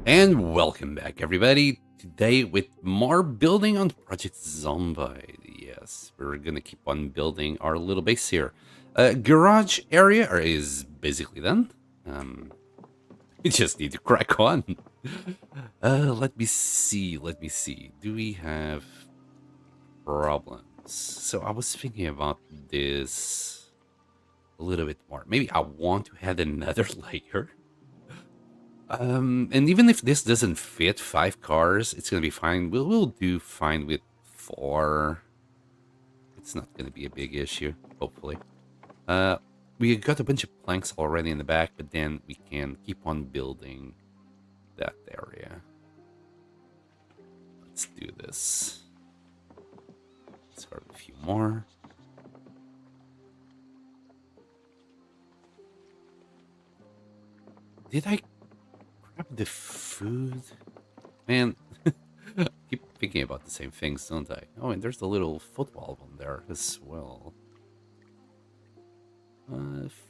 And welcome back, everybody. Today with more building on Project Zombie. Yes, we're gonna keep on building our little base here. Garage area is basically done. Um, we just need to crack on. Let me see. Let me see. Do we have problems? So I was thinking about this a little bit more. Maybe I want to add another layer. And even if this doesn't fit 5 cars, it's gonna be fine. We'll do fine with 4. It's not gonna be a big issue, hopefully. Uh, we got a bunch of planks already in the back, but then we can keep on building that area. Let's do this. Let's start with a few more. Did I grab the food? Man, keep thinking about the same things, don't I? Oh, and there's a little football on there as well.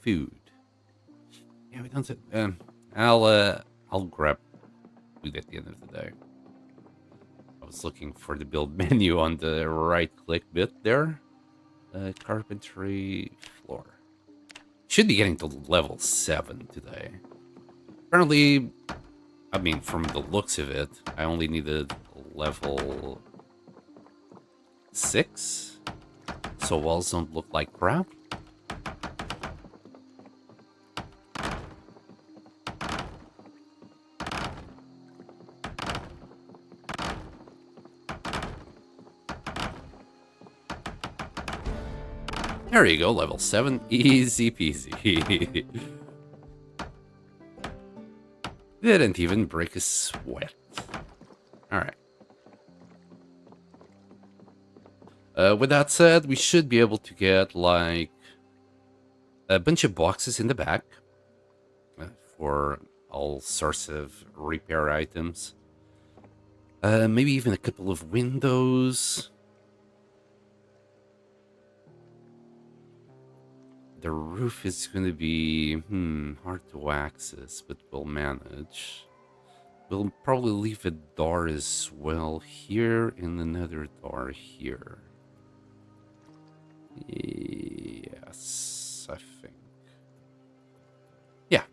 Food. Yeah, we don't. I'll grab food at the end of the day. I was looking for the build menu on the right-click bit there. Carpentry floor. Should be getting to level 7 today. Apparently, I mean, from the looks of it, I only needed level 6, so walls don't look like crap. There you go, level 7, easy peasy. Didn't even break a sweat. Alright. With that said, we should be able to get, like, a bunch of boxes in the back for all sorts of repair items. Maybe even a couple of windows. The roof is going to be hard to access, but we'll manage. We'll probably leave a door as well here and another door here. Yes, I think. Yeah.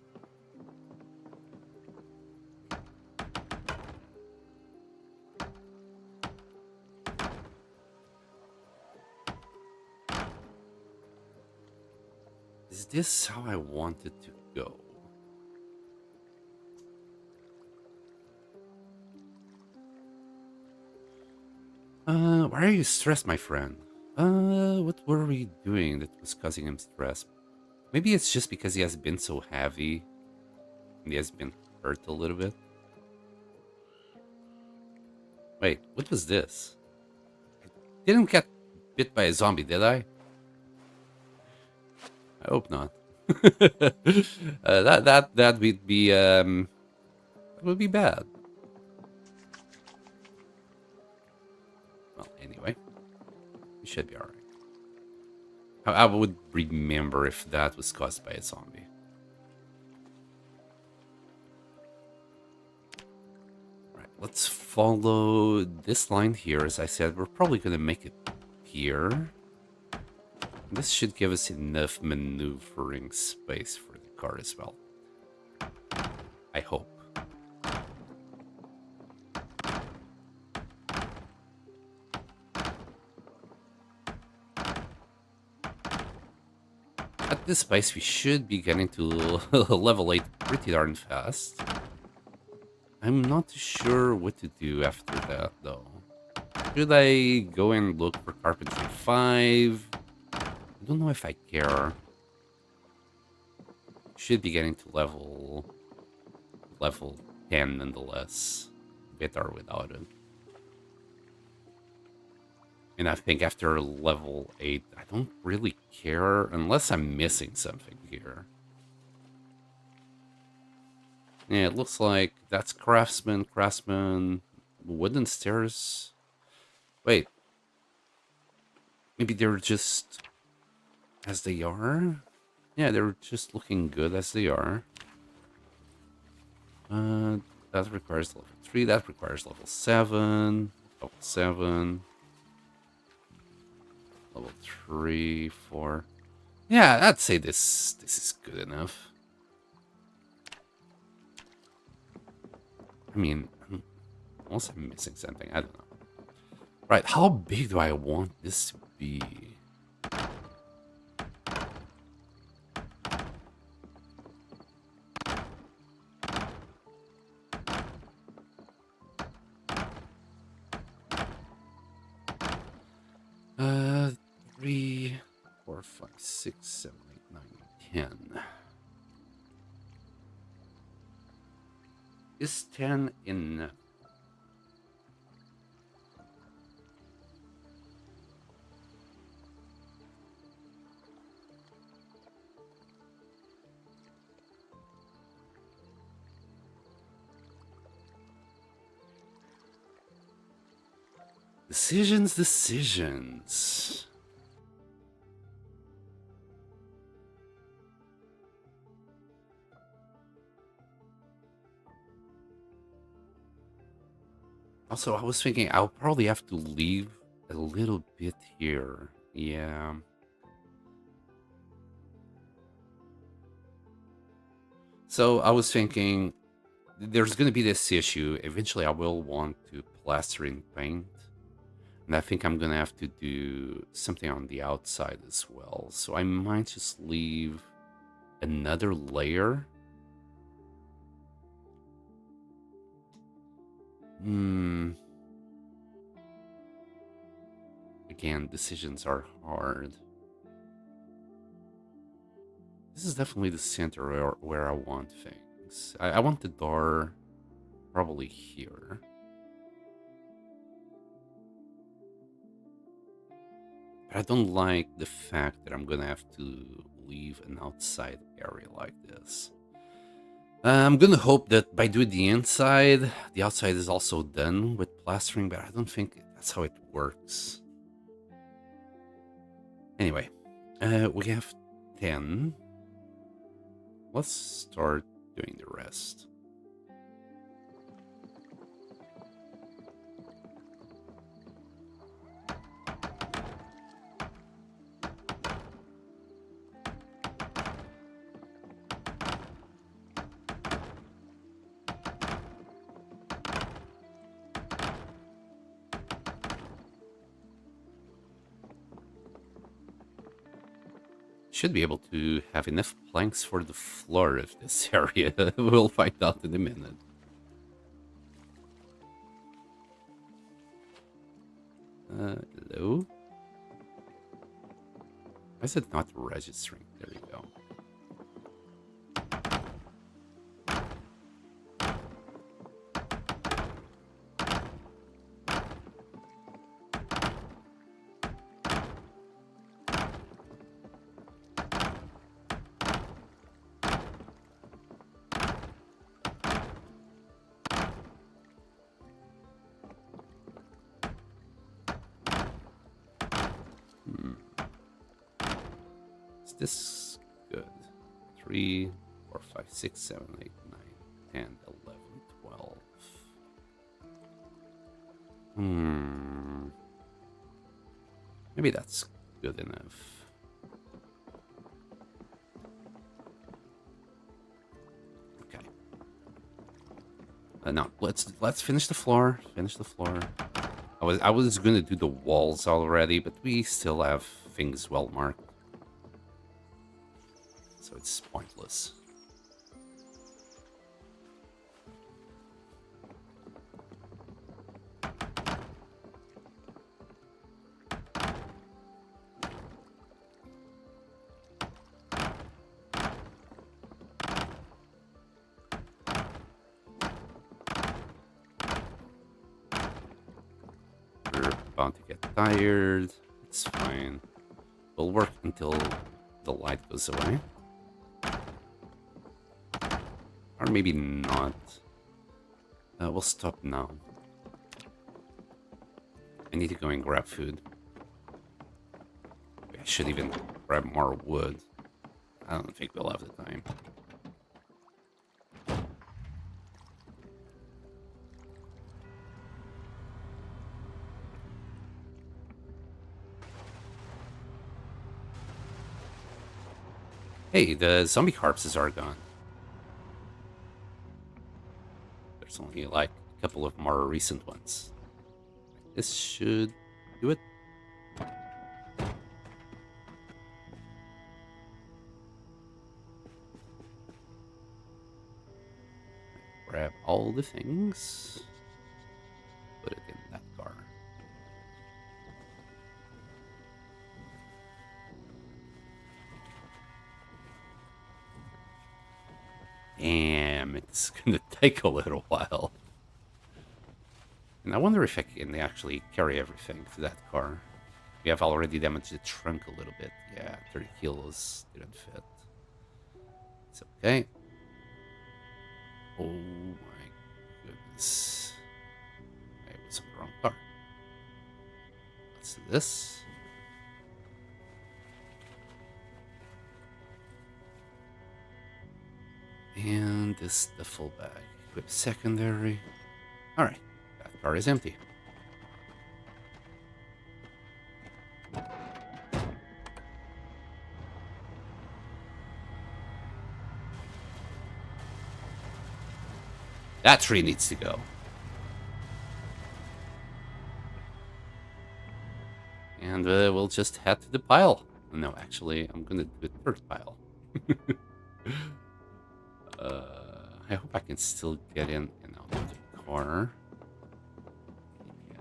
Is this how I want it to go? Why are you stressed, my friend? What were we doing that was causing him stress? Maybe it's just because he has been so heavy and he has been hurt a little bit. Wait, what was this? I didn't get bit by a zombie, did I? I hope not. That would be bad. Well, anyway, we should be alright. I would remember if that was caused by a zombie. Right, let's follow this line here. As I said, we're probably gonna make it here. This should give us enough maneuvering space for the car as well. I hope. At this pace, we should be getting to level 8 pretty darn fast. I'm not sure what to do after that, though. Should I go and look for Carpentry 5? I don't know if I care. Should be getting to level 10 nonetheless, with or without it. And I think after level 8, I don't really care unless I'm missing something here. Yeah, it looks like that's craftsman, wooden stairs. Wait. Maybe they're just as they are? Yeah, they're just looking good as they are. A That requires level 3. That requires level 7. Level 7. Level 3, 4. Yeah, I'd say this is good enough. I mean, unless I'm missing something, I don't know. Right, how big do I want this to be? Uh, 3, 4, 5, 6, 7, 8, 9, 10. Is 10 enough? Decisions. Also, I was thinking I'll probably have to leave a little bit here. Yeah. So I was thinking there's going to be this issue. Eventually, I will want to plaster in paint. And I think I'm going to have to do something on the outside as well. So I might just leave another layer. Again, decisions are hard. This is definitely the center where I want things. I want the door probably here. But I don't like the fact that I'm going to have to leave an outside area like this. I'm going to hope that by doing the inside, the outside is also done with plastering, but I don't think that's how it works. Anyway, we have 10. Let's start doing the rest. Should be able to have enough planks for the floor of this area. We'll find out in a minute. Hello? Why is it not registering? There you go. This good. 3, 4, 5, 6, 7, 8, 9, 10, 11, 12. Maybe that's good enough. Okay. No, let's finish the floor. Finish the floor. I was gonna do the walls already, but we still have things well marked. So it's pointless. We're bound to get tired. It's fine. We'll work until the light goes away. Or maybe not. We'll stop now. I need to go and grab food. I should even grab more wood. I don't think we'll have the time. Hey, the zombie corpses are gone. There's only like a couple of more recent ones. This should do it. Grab all the things. Put it in that car. Damn, it's gonna take a little while. And I wonder if I can actually carry everything to that car. We have already damaged the trunk a little bit. Yeah, 30 kilos didn't fit. It's okay. Oh my goodness. I was on the wrong car. Let's do this. And this the full bag. Equip secondary. Alright, that car is empty. That tree needs to go. And we'll just head to the pile. No, actually, I'm gonna do a third pile. I hope I can still get in and out of the car. Yeah.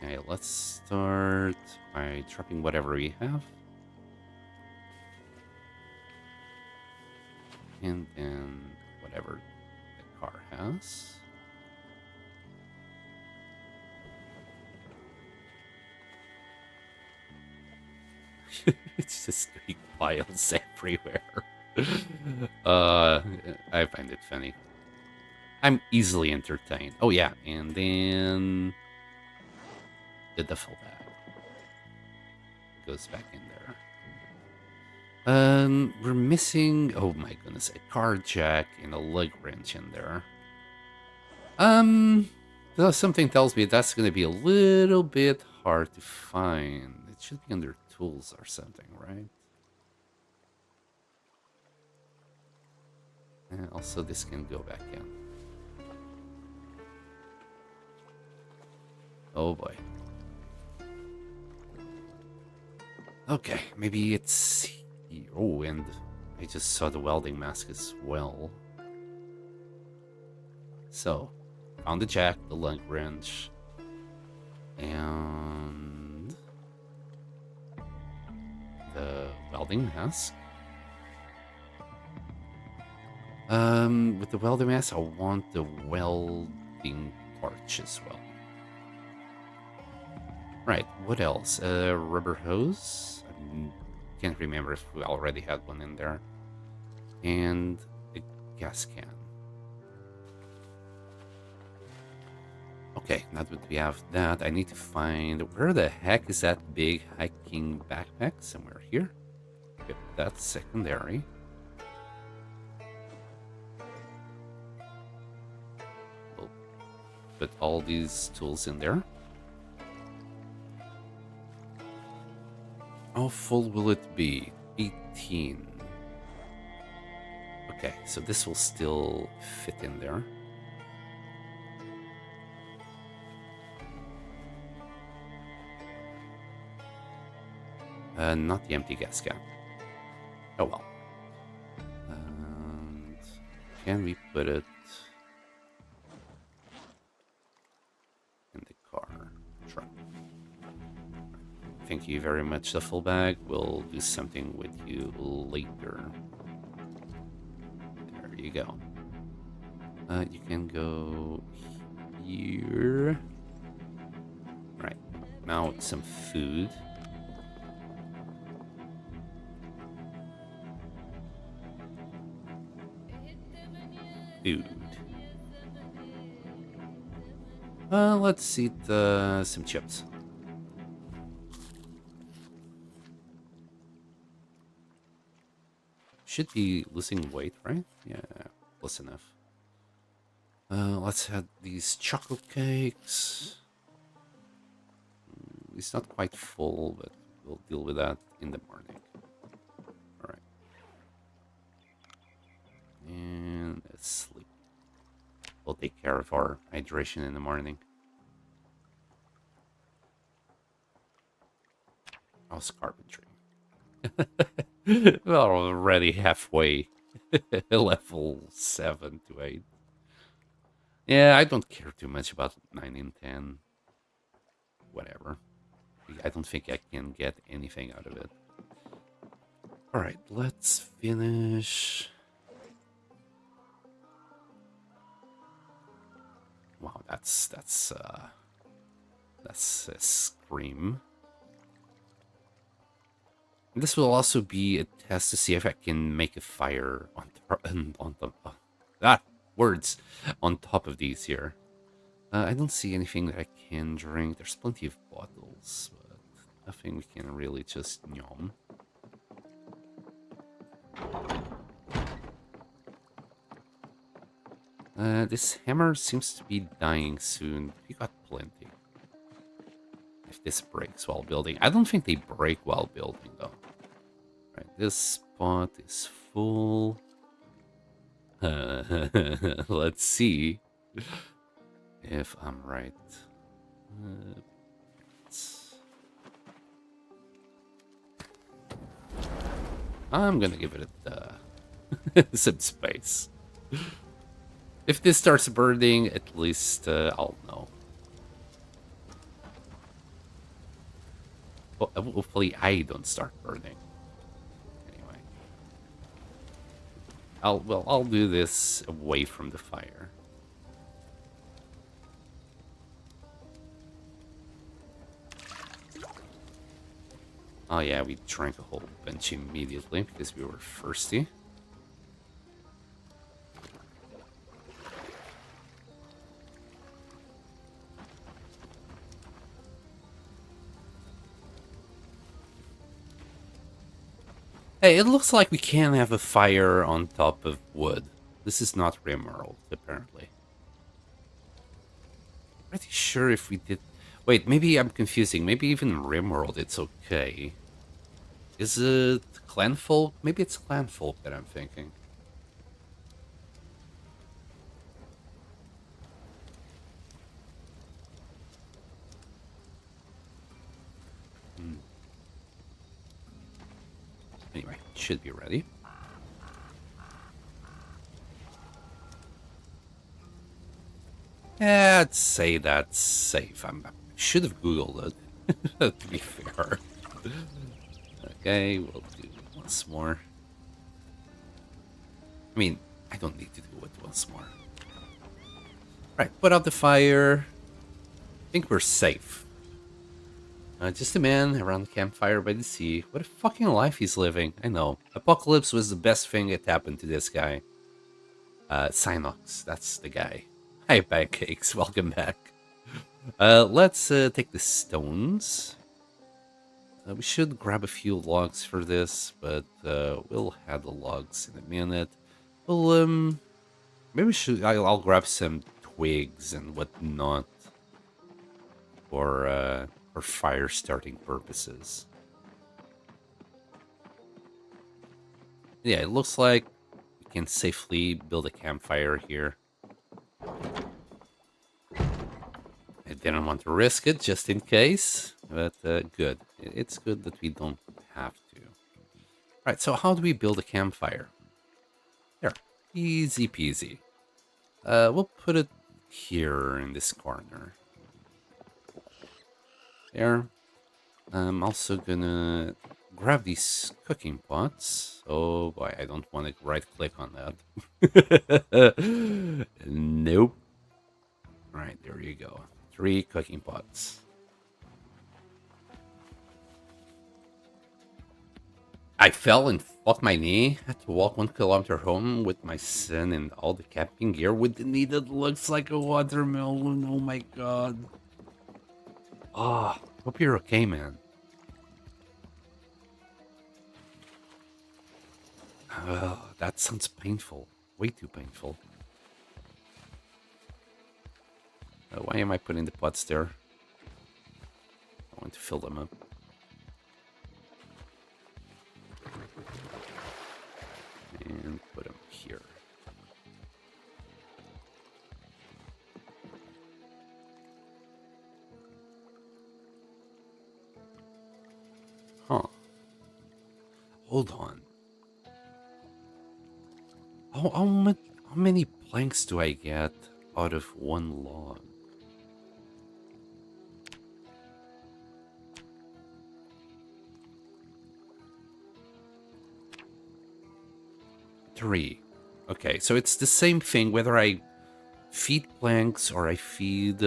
Okay, let's start by dropping whatever we have. And then whatever the car has. It's just big piles everywhere. I find it funny. I'm easily entertained. Oh yeah, and then the duffel bag goes back in there. We're missing. Oh my goodness, a car jack and a leg wrench in there. Something tells me that's gonna be a little bit hard to find. It should be under tools or something, right? And also, this can go back in. Oh boy. Okay, maybe it's here. Oh, and I just saw the welding mask as well. So, found the jack, the lug wrench, and the welding mask. With the welding mask, I want the welding torch as well. Right, what else? Rubber hose? I can't remember if we already had one in there. And a gas can. Okay, now that we have that, I need to find... Where the heck is that big hiking backpack? Somewhere here. Yep, that's secondary. We'll put all these tools in there. How full will it be? 18. Okay, so this will still fit in there. Not the empty gas can. Oh well. And can we put it in the car truck? Thank you very much, the full bag. We'll do something with you later. There you go. You can go here. Right. Now some food. Food. Let's eat some chips. Should be losing weight, right? Yeah, close enough. Let's have these chocolate cakes. It's not quite full, but we'll deal with that in the morning. All right. And let's sleep. We'll take care of our hydration in the morning. How's carpentry? We're already halfway. Level 7 to 8. Yeah, I don't care too much about 9 and 10. Whatever. I don't think I can get anything out of it. Alright, let's finish. Wow, that's a scream. This will also be a test to see if I can make a fire on top. Words on top of these here. I don't see anything that I can drink. There's plenty of bottles, but nothing we can really just yum. This hammer seems to be dying soon. We got plenty. If this breaks while building. I don't think they break while building, though. Right, this spot is full. Let's see if I'm right. I'm gonna give it some space. If this starts burning, at least I'll know. Hopefully I don't start burning. Anyway. I'll do this away from the fire. Oh yeah, we drank a whole bunch immediately because we were thirsty. Hey, it looks like we can have a fire on top of wood. This is not Rimworld, apparently. Pretty sure if we did... Wait, maybe I'm confusing. Maybe even Rimworld it's okay. Is it Clanfolk? Maybe it's Clanfolk that I'm thinking. Anyway, should be ready. Yeah, I'd say that's safe. I should have Googled it, to be fair. Okay, we'll do it once more. I mean, I don't need to do it once more. Right, put out the fire. I think we're safe. Just a man around the campfire by the sea. What a fucking life he's living. I know. Apocalypse was the best thing that happened to this guy. Synox, that's the guy. Hi, pancakes. Welcome back. Let's take the stones. We should grab a few logs for this, but we'll have the logs in a minute. Well, maybe we should. I'll grab some twigs and whatnot for fire starting purposes. Yeah, it looks like we can safely build a campfire here. I didn't want to risk it just in case, but good. It's good that we don't have to. Right, so how do we build a campfire? There, easy peasy. We'll put it here in this corner. There. I'm also gonna grab these cooking pots. Oh boy, I don't want to right click on that. Nope. Alright, there you go. 3 cooking pots. I fell and fucked my knee. Had to walk 1 kilometer home with my son and all the camping gear with the knee that looks like a watermelon. Oh my god. Ah, hope you're okay, man. That sounds painful. Way too painful. Why am I putting the pots there? I want to fill them up. And put them here. Huh. Hold on. How many planks do I get out of one log? Three. Okay, so it's the same thing whether I feed planks or I feed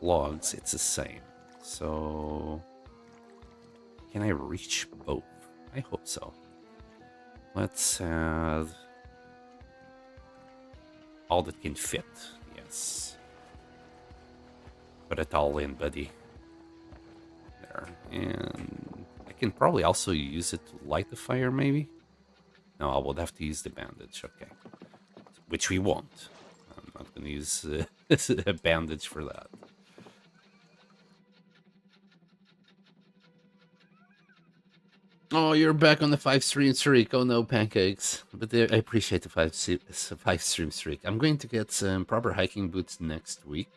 logs, it's the same. So can I reach both? I hope so. Let's add all that can fit. Yes. Put it all in, buddy. There. And I can probably also use it to light the fire, maybe? No, I would have to use the bandage. Okay. Which we won't. I'm not going to use a bandage for that. Oh, you're back on the 5-stream streak. Oh no, pancakes. But I appreciate the 5-stream streak. I'm going to get some proper hiking boots next week.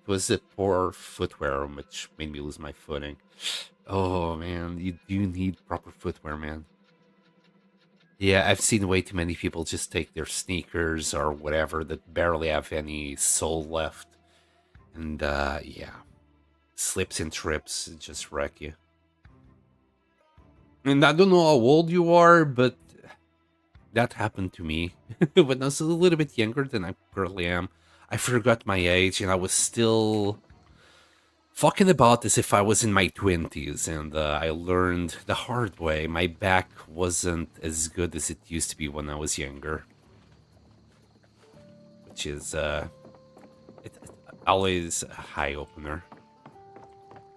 It was the poor footwear which made me lose my footing. Oh man, you do need proper footwear, man. Yeah, I've seen way too many people just take their sneakers or whatever that barely have any sole left. And yeah, slips and trips just wreck you. And I don't know how old you are, but that happened to me when I was a little bit younger than I currently am. I forgot my age and I was still fucking about as if I was in my 20s. And I learned the hard way. My back wasn't as good as it used to be when I was younger. Which is always a high opener.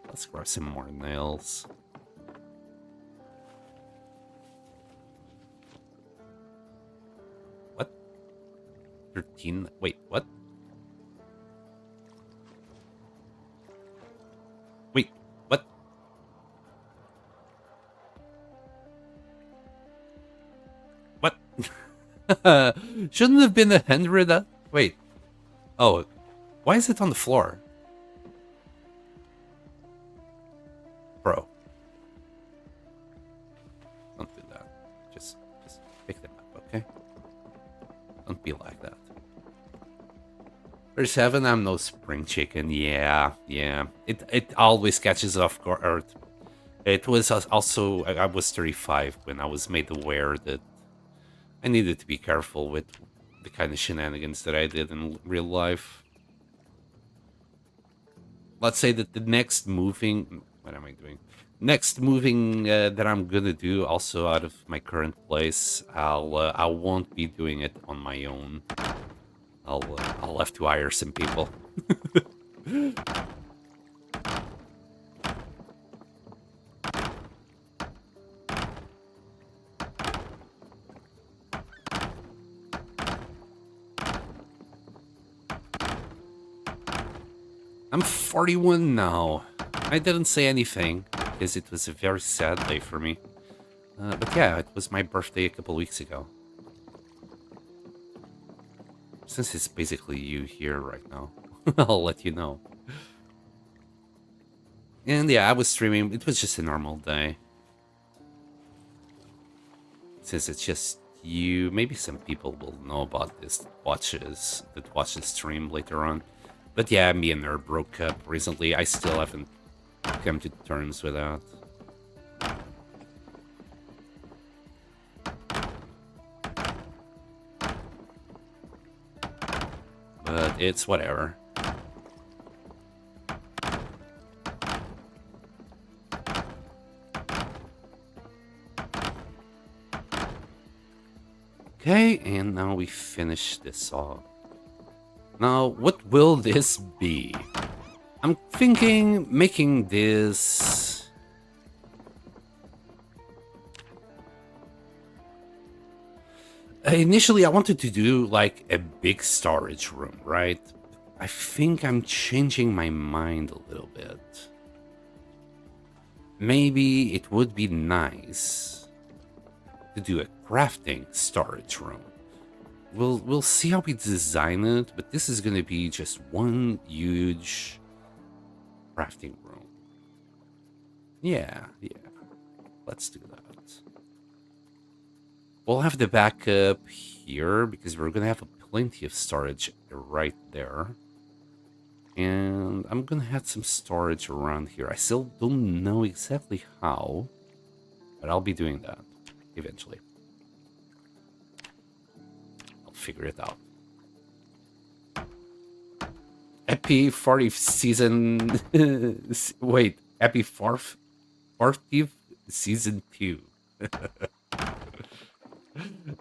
Let's grab some more nails. What? 13? Wait, what? Wait, what? What? Shouldn't have been 100? Wait. Oh, why is it on the floor? Bro. Don't do that. Just pick them up, okay? Don't be like that. There's 7, I'm no spring chicken. Yeah. It always catches off guard. It was also, I was 35 when I was made aware that I needed to be careful with the kind of shenanigans that I did in real life. Let's say that the next moving... What am I doing? Next moving that I'm gonna do, also out of my current place, I won't be doing it on my own. I'll have to hire some people. I'm 41 now. I didn't say anything, because it was a very sad day for me. But yeah, it was my birthday a couple weeks ago. Since it's basically you here right now, I'll let you know. And yeah, I was streaming. It was just a normal day. Since it's just you, maybe some people will know about this that watch the stream later on. But yeah, me and her broke up recently. I still haven't come to terms with that. But it's whatever. Okay, and now we finish this off. Now, what will this be? I'm thinking making this... Initially, I wanted to do like a big storage room, right? I think I'm changing my mind a little bit. Maybe it would be nice to do a crafting storage room. We'll see how we design it, but this is gonna be just one huge crafting room. Yeah. Let's do that. We'll have the backup here because we're gonna have plenty of storage right there. And I'm gonna have some storage around here. I still don't know exactly how, but I'll be doing that eventually. I'll figure it out. Epi 40th season. Wait, Epi 40th season 2.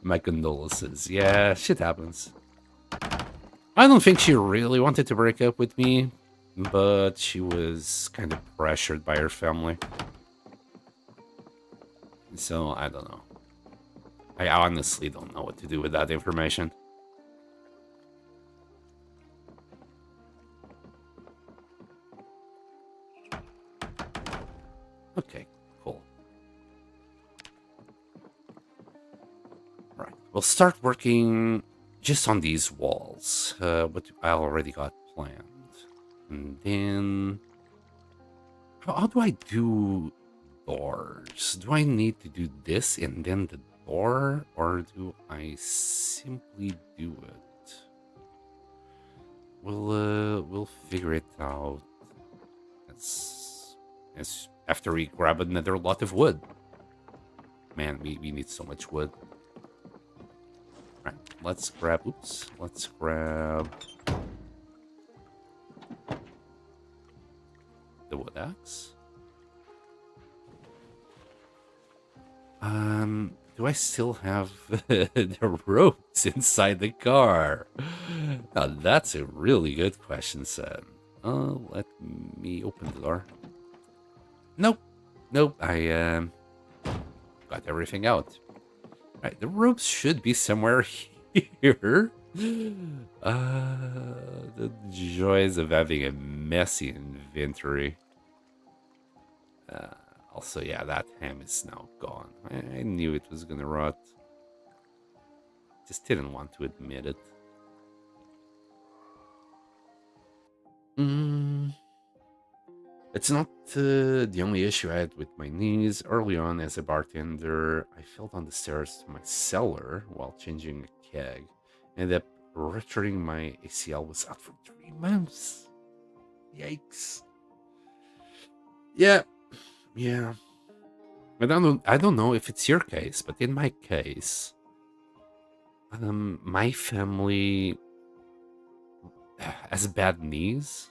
My condolences. Yeah, shit happens. I don't think she really wanted to break up with me, but she was kind of pressured by her family. So, I don't know. I honestly don't know what to do with that information. Okay, cool. Right, we'll start working just on these walls, what I already got planned. And then... How do I do doors? Do I need to do this and then the door? Or do I simply do it? We'll figure it out as after we grab another lot of wood. Man, we need so much wood. Right, let's grab the wood axe. Do I still have the ropes inside the car? Now that's a really good question, Sam. Let me open the door. Nope. I got everything out. Right, the ropes should be somewhere here. The joys of having a messy inventory. Also, yeah, that ham is now gone. I knew it was gonna rot. Just didn't want to admit it. It's not the only issue I had with my knees. Early on, as a bartender, I fell down the stairs to my cellar while changing a keg. Ended up rupturing my ACL. Was out for 3 months. Yikes. Yeah. I don't know if it's your case, but in my case, my family has bad knees.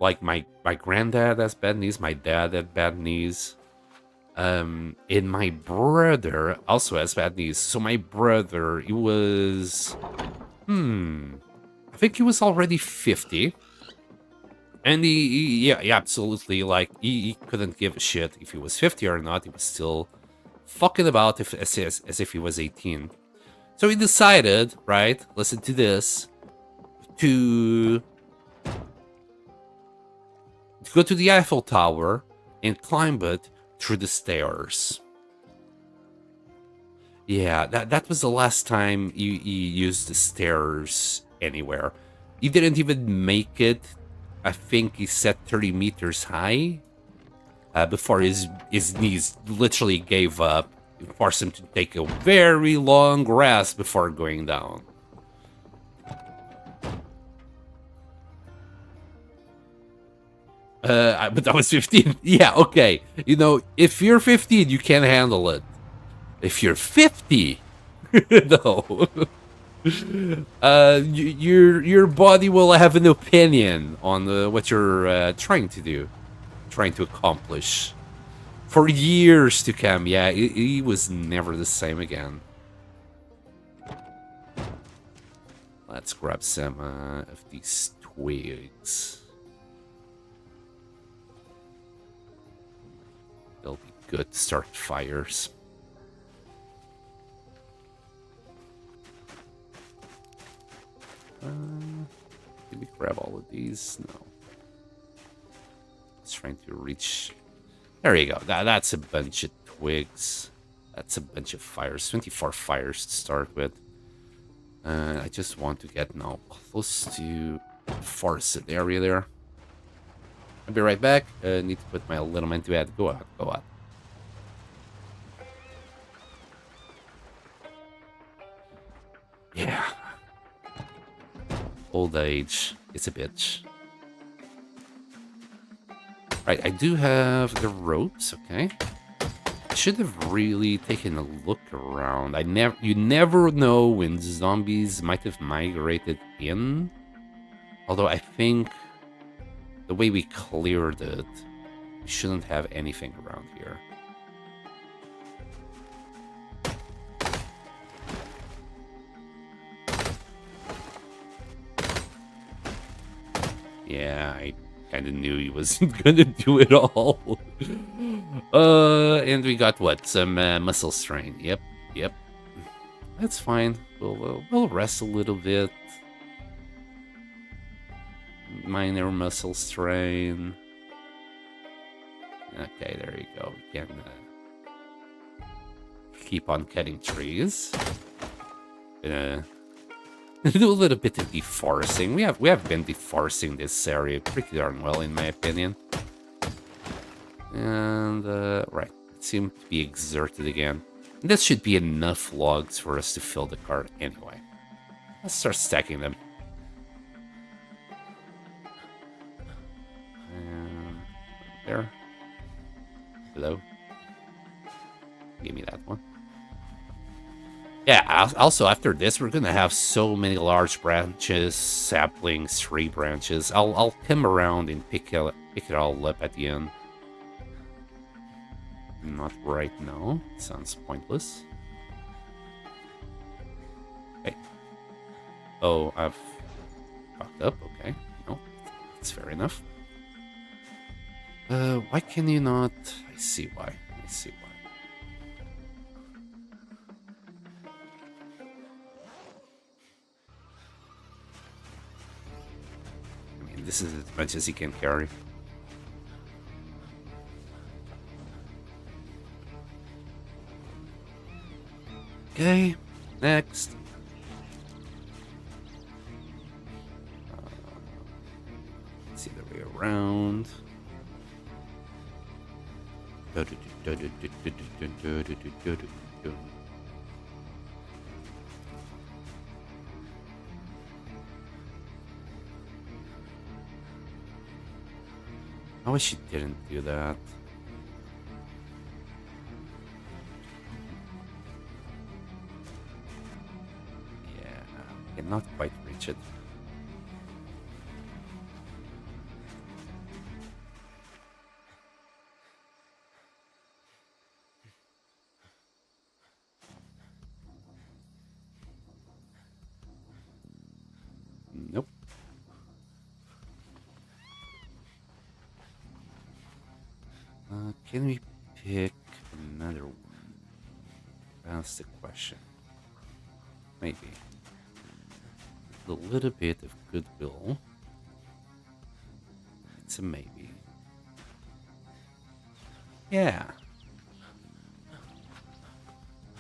Like my granddad has bad knees, my dad had bad knees. And my brother also has bad knees. So my brother, he was I think he was already 50. And he absolutely, like, he couldn't give a shit if he was 50 or not. He was still fucking about as if he was 18. So he decided, right, listen to this, to go to the Eiffel Tower and climb it through the stairs. Yeah, that was the last time he used the stairs anywhere. He didn't even make it. I think he set 30 meters high before his knees literally gave up. It forced him to take a very long rest before going down. But I was 15. Yeah, okay. You know, if you're 15, you can handle it. If you're 50, no. Your body will have an opinion on what you're trying to do, trying to accomplish for years to come. Yeah, he was never the same again. Let's grab some of these twigs. They'll be good to start fires. Did we grab all of these? No. It's trying to reach. There you go. That's a bunch of twigs. That's a bunch of fires. 24 fires to start with. I just want to get now close to the forested area there. I'll be right back. Need to put my little man to bed. Go out. Go out. Yeah. Old age. It's a bitch. Right, I do have the ropes, okay. I should have really taken a look around. You never know when zombies might have migrated in. Although I think the way we cleared it, we shouldn't have anything around here. Yeah, I kind of knew he wasn't gonna do it all. And we got what? Some muscle strain. Yep, yep. That's fine. We'll rest a little bit. Minor muscle strain. Okay, there you go. We can keep on cutting trees. Do a little bit of deforesting. We have been deforesting this area pretty darn well, in my opinion. And right, it seemed to be exerted again. And this should be enough logs for us to fill the cart anyway. Let's start stacking them. And there. Hello. Give me that one. Yeah, also after this, we're gonna have so many large branches, saplings, tree branches. I'll come around and pick it all up at the end. Not right now. Sounds pointless. Hey. Oh, I've fucked up. Okay. No, that's fair enough. Why can you not? I see why. I see why. This is as much as he can carry. Okay, next. Let's see the way around. I wish you didn't do that. Yeah, I cannot quite reach it. Nope. Can we pick another one? That's the question. Maybe. A little bit of goodwill. It's a maybe. Yeah.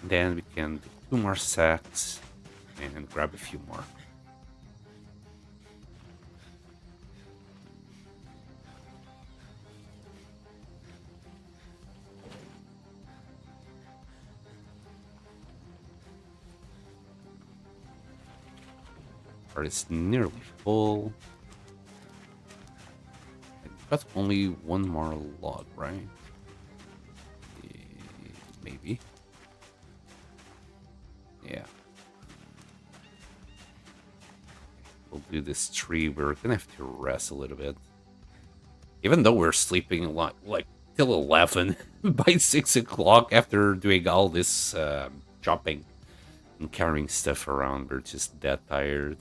Then we can do 2 more sacks and grab a few more. It's nearly full. I've got only 1 more log, right? Maybe. Yeah. We'll do this tree. We're gonna have to rest a little bit. Even though we're sleeping a lot, like till 11 by 6 o'clock after doing all this chopping and carrying stuff around, we're just that tired.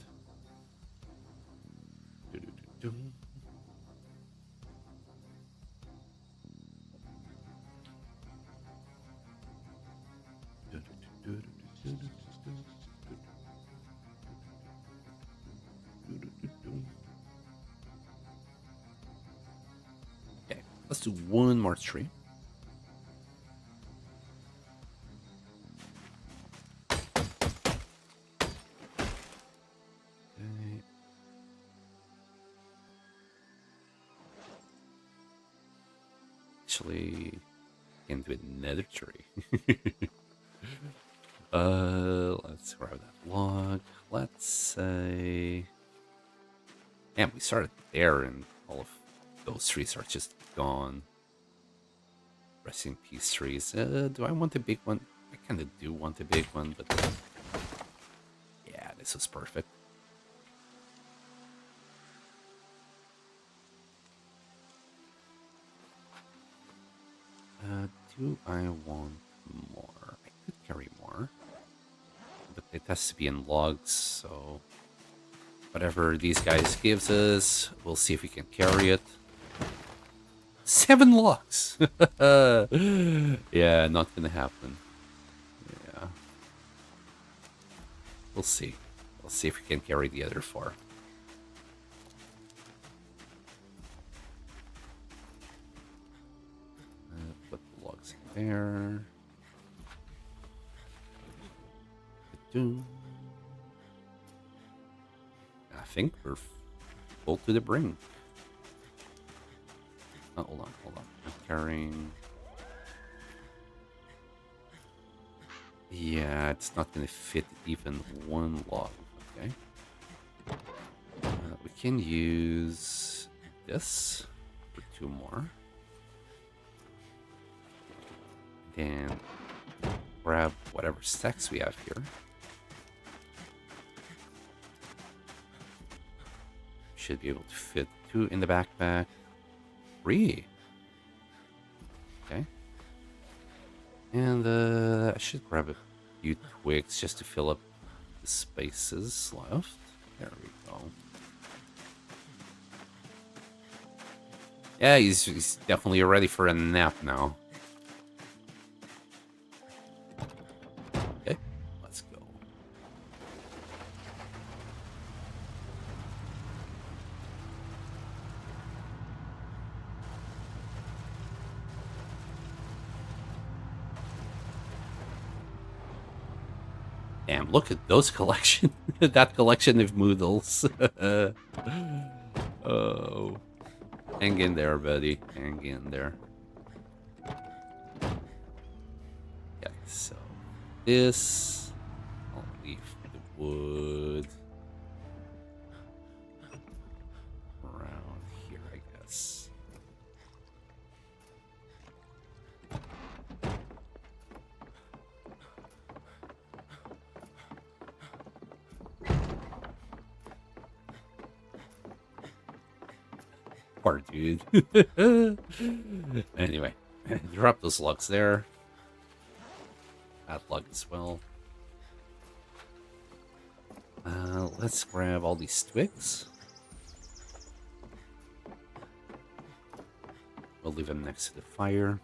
Let's do one more tree. Okay. Actually, can do another tree. Let's grab that log. Let's say, damn, we started there, and all of those trees are just gone. Rest in peace, trees. Do I want a big one? I kind of do want a big one, but yeah, this was perfect. Do I want more? I could carry more, but it has to be in logs, so whatever these guys gives us, we'll see if we can carry it. 7 logs! Yeah, not gonna happen. Yeah. We'll see. We'll see if we can carry the other 4. Put the logs in there. I think we're full to the brink. Oh, hold on. I'm carrying. Yeah, it's not gonna fit even one log. Okay. We can use this for 2 more. Then grab whatever stacks we have here. Should be able to fit 2 in the backpack. 3. Okay. And I should grab a few twigs just to fill up the spaces left. There we go. Yeah, he's definitely ready for a nap now. Okay, let's go. Damn, look at those collection. That collection of moodles. Oh. Hang in there, buddy. Hang in there. Okay, so this, I'll leave the wood around here, I guess. Poor dude. Anyway, drop those logs there. That log as well. Let's grab all these twigs. We'll leave them next to the fire.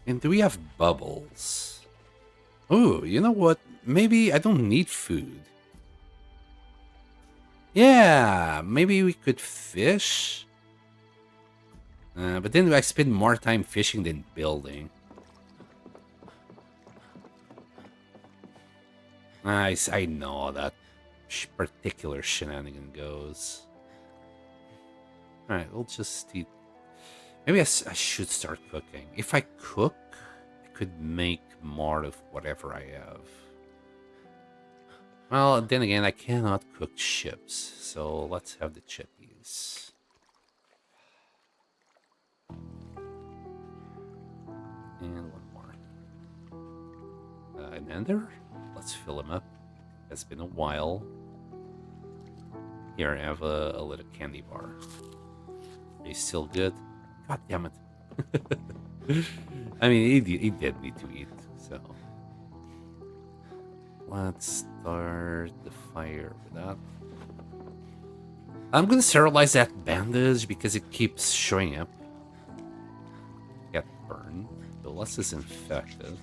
And do we have bubbles? Oh, you know what? Maybe I don't need food. Yeah, maybe we could fish. But then I spend more time fishing than building. I know that particular shenanigan goes. Alright, we'll just eat. Maybe I should start cooking. If I cook, I could make more of whatever I have. Well, then again, I cannot cook chips, so let's have the chippies. And one more. An ender? Let's fill him up. It's been a while. Here, I have a little candy bar. Are you still good? God damn it. I mean, he did need to eat, so. Let's start the fire with that. I'm gonna sterilize that bandage because it keeps showing up. Get burned. Build Less is infected.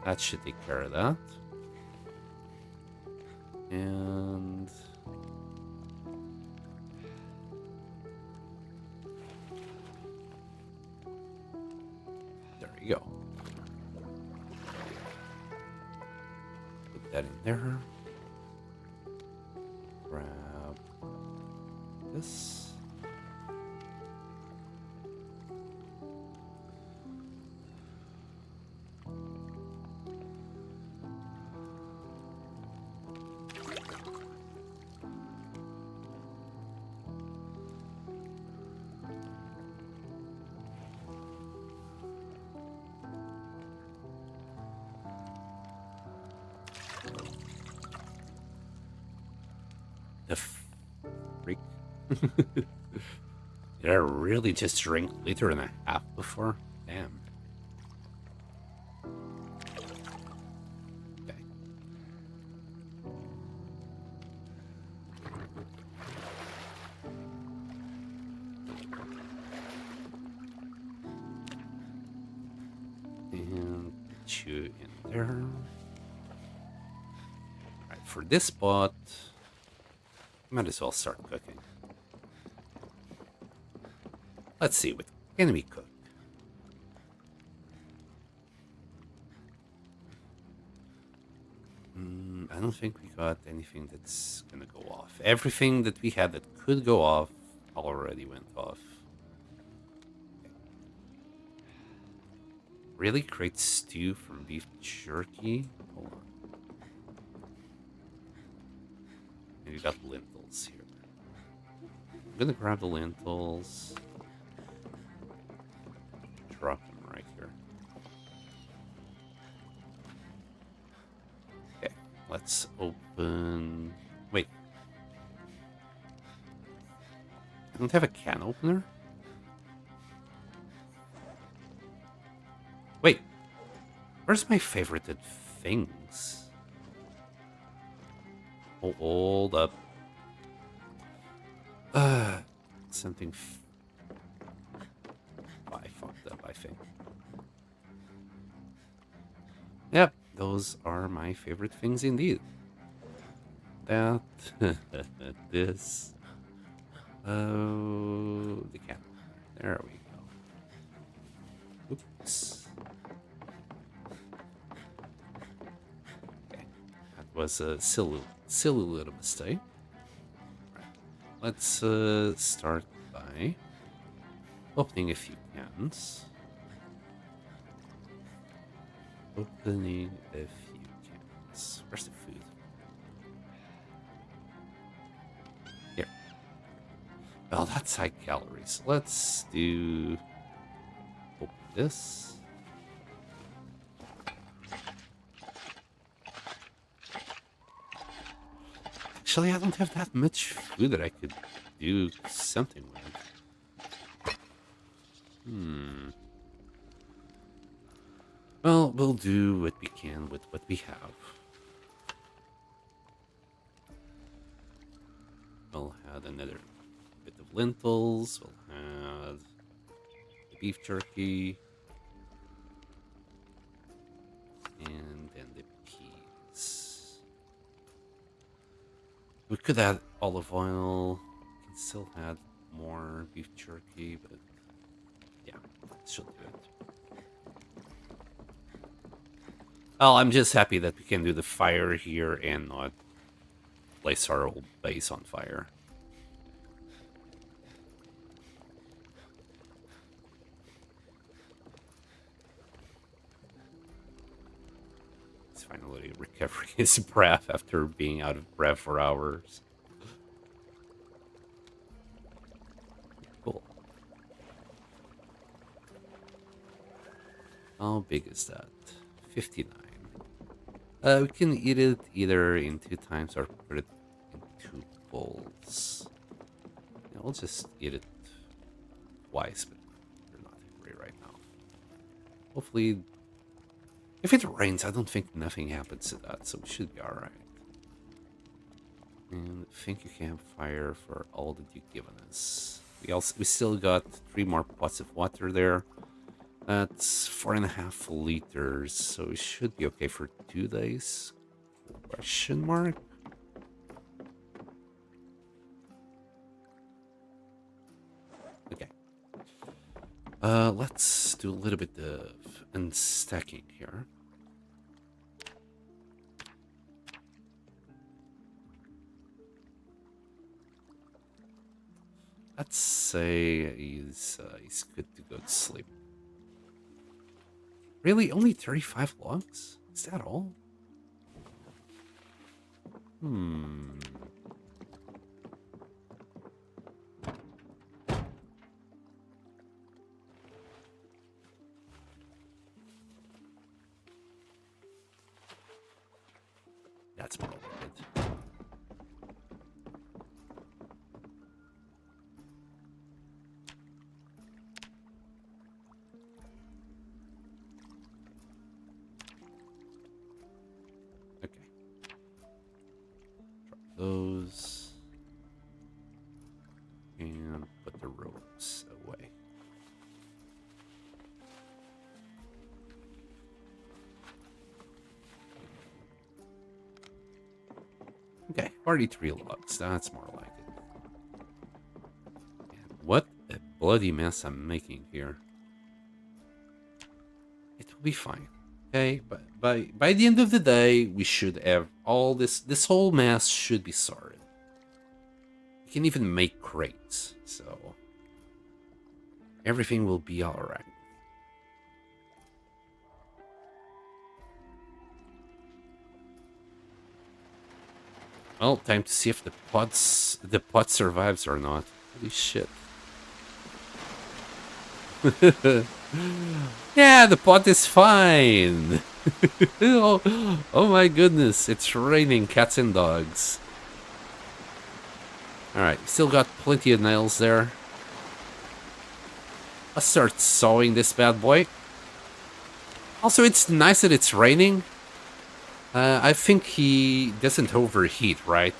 That should take care of that. And there you go. Put that in there. Grab this. The freak. Did I really just drink a liter and a half before? Damn. Okay. And put you in there. Alright, for this spot, might as well start cooking. Let's see, what can we cook? I don't think we got anything that's gonna go off. Everything that we had that could go off already went off. Okay. Really? Create stew from beef jerky? Hold on. And we got lentils here. I'm gonna grab the lentils. Drop them right here. Okay, let's open... Wait. I don't have a can opener? Wait. Where's my favorited things? Oh, hold up. Something... I fucked up, I think. Yep, those are my favorite things indeed. That, this, the can. There we go. Oops. Okay, that was a silly little mistake. Right. Let's start by opening a few cans. Opening a few cans. Where's the food? Here. Well, that's high calories. Let's do... Open this. Actually, I don't have that much food that I could do something with. Well, we'll do what we can with what we have. We'll add another bit of lentils. We'll add the beef jerky. And then the peas. We could add olive oil. We can still add more beef jerky, but yeah, that should do it. Well, I'm just happy that we can do the fire here and not place our old base on fire. He's finally recovering his breath after being out of breath for hours. Cool. How big is that? 59. We can eat it either in 2 times or put it in 2 bowls. Yeah, I'll just eat it twice, but we're not hungry right now. Hopefully, if it rains, I don't think nothing happens to that, so we should be alright. And thank you, campfire, for all that you've given us. We still got 3 more pots of water there. That's 4.5 liters, so it should be okay for 2 days. Question mark? Okay. Let's do a little bit of unstacking here. Let's say he's good to go to sleep. Really? Only 35 logs? Is that all? That's more like it. Okay. Drop those. And put the ropes away. Okay, 43 logs. That's more like it. And what a bloody mess I'm making here. It will be fine. Okay, but by the end of the day, we should have all this whole mess should be sorted. We can even make crates, so everything will be alright. Well, time to see if the pot survives or not. Holy shit. Yeah, the pot is fine. Oh my goodness, it's raining cats and dogs. Alright, still got plenty of nails there. Let's start sawing this bad boy. Also, it's nice that it's raining. I think he doesn't overheat, right?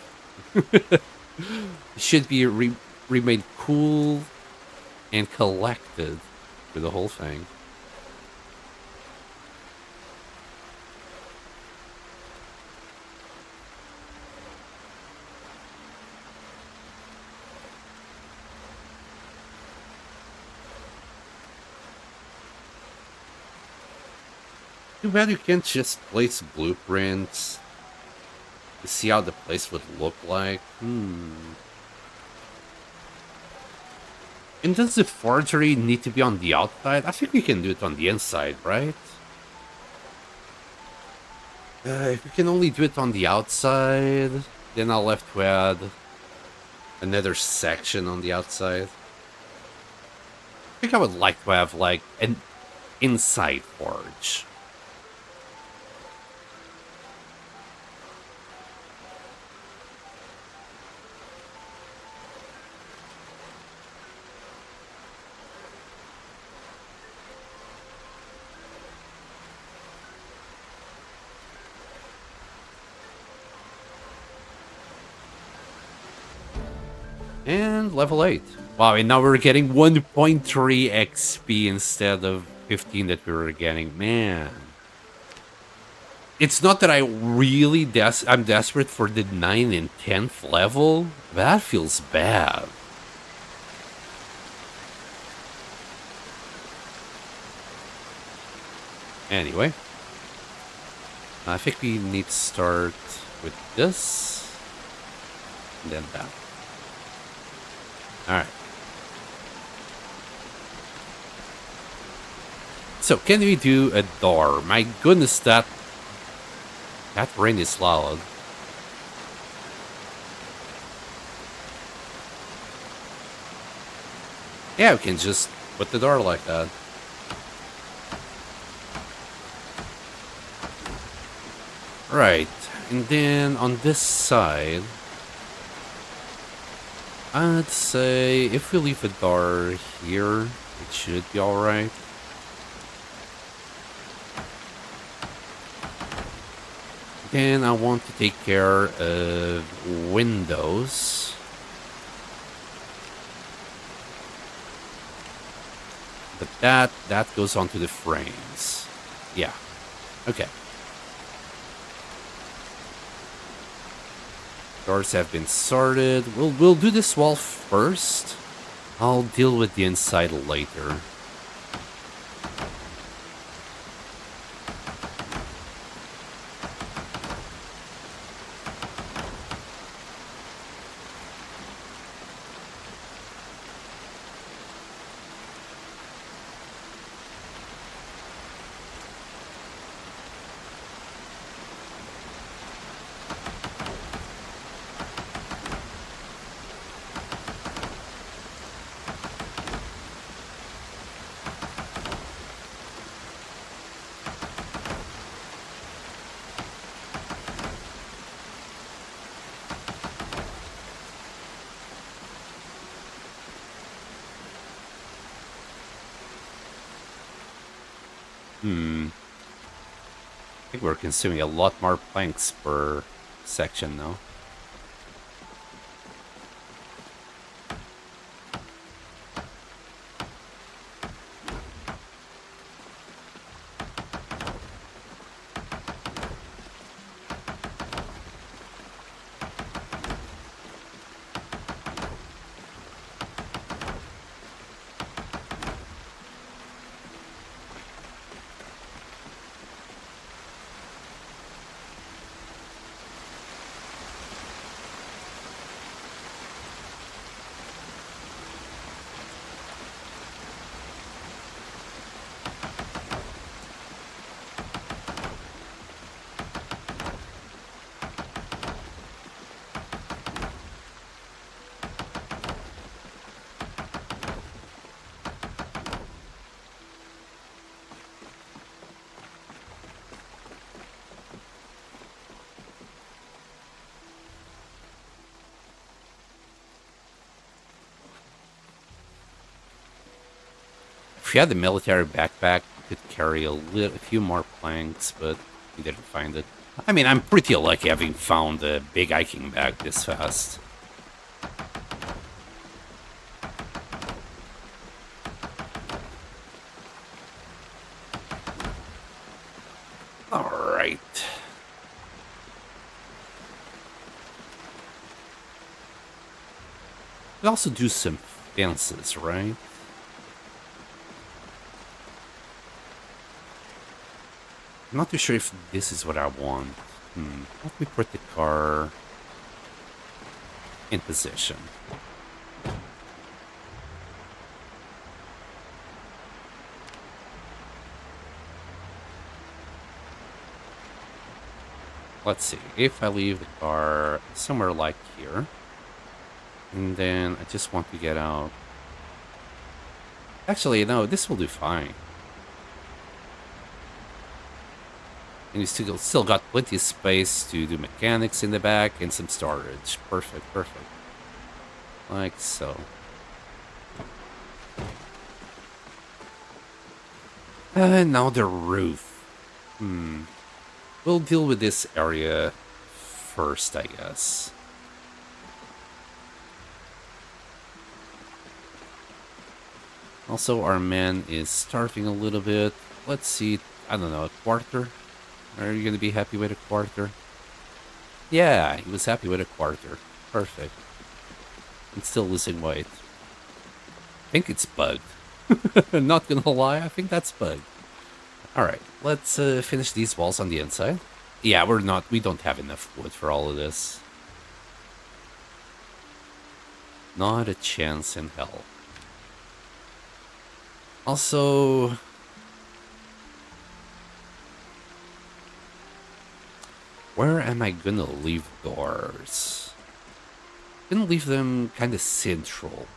It should be remade cool and collected for the whole thing. Too bad you can't just place blueprints to see how the place would look like. And does the forgery need to be on the outside? I think we can do it on the inside, right? If we can only do it on the outside, then I'll have to add another section on the outside. I think I would like to have, like, an inside forge. And level 8. Wow, and now we're getting 1.3 XP instead of 15 that we were getting. Man. It's not that I'm desperate for the 9th and 10th level. That feels bad. Anyway. I think we need to start with this. And then that. Alright. So, can we do a door? My goodness, that rain is loud. Yeah, we can just put the door like that. Right. And then on this side, I'd say if we leave a door here, it should be alright. Then I want to take care of windows. But that goes onto the frames. Yeah. Okay. Doors have been sorted. We'll do this wall first. I'll deal with the inside later. I think we're consuming a lot more planks per section now. If you had the military backpack, you could carry a few more planks, but we didn't find it. I mean, I'm pretty lucky having found a big hiking bag this fast. Alright. We also do some fences, right? I'm not too sure if this is what I want. Let me put the car in position. Let's see, if I leave the car somewhere like here, and then I just want to get out. Actually, no, this will do fine. And you still got plenty of space to do mechanics in the back and some storage. Perfect, perfect. Like so. And now the roof. We'll deal with this area first, I guess. Also, our man is starving a little bit. Let's see, I don't know, a quarter? Are you going to be happy with a quarter? Yeah, he was happy with a quarter. Perfect. I'm still losing weight. I think it's bugged. Not gonna lie, I think that's bugged. Alright, let's finish these walls on the inside. Yeah, we don't have enough wood for all of this. Not a chance in hell. Also, where am I gonna leave doors? I'm gonna leave them kind of central.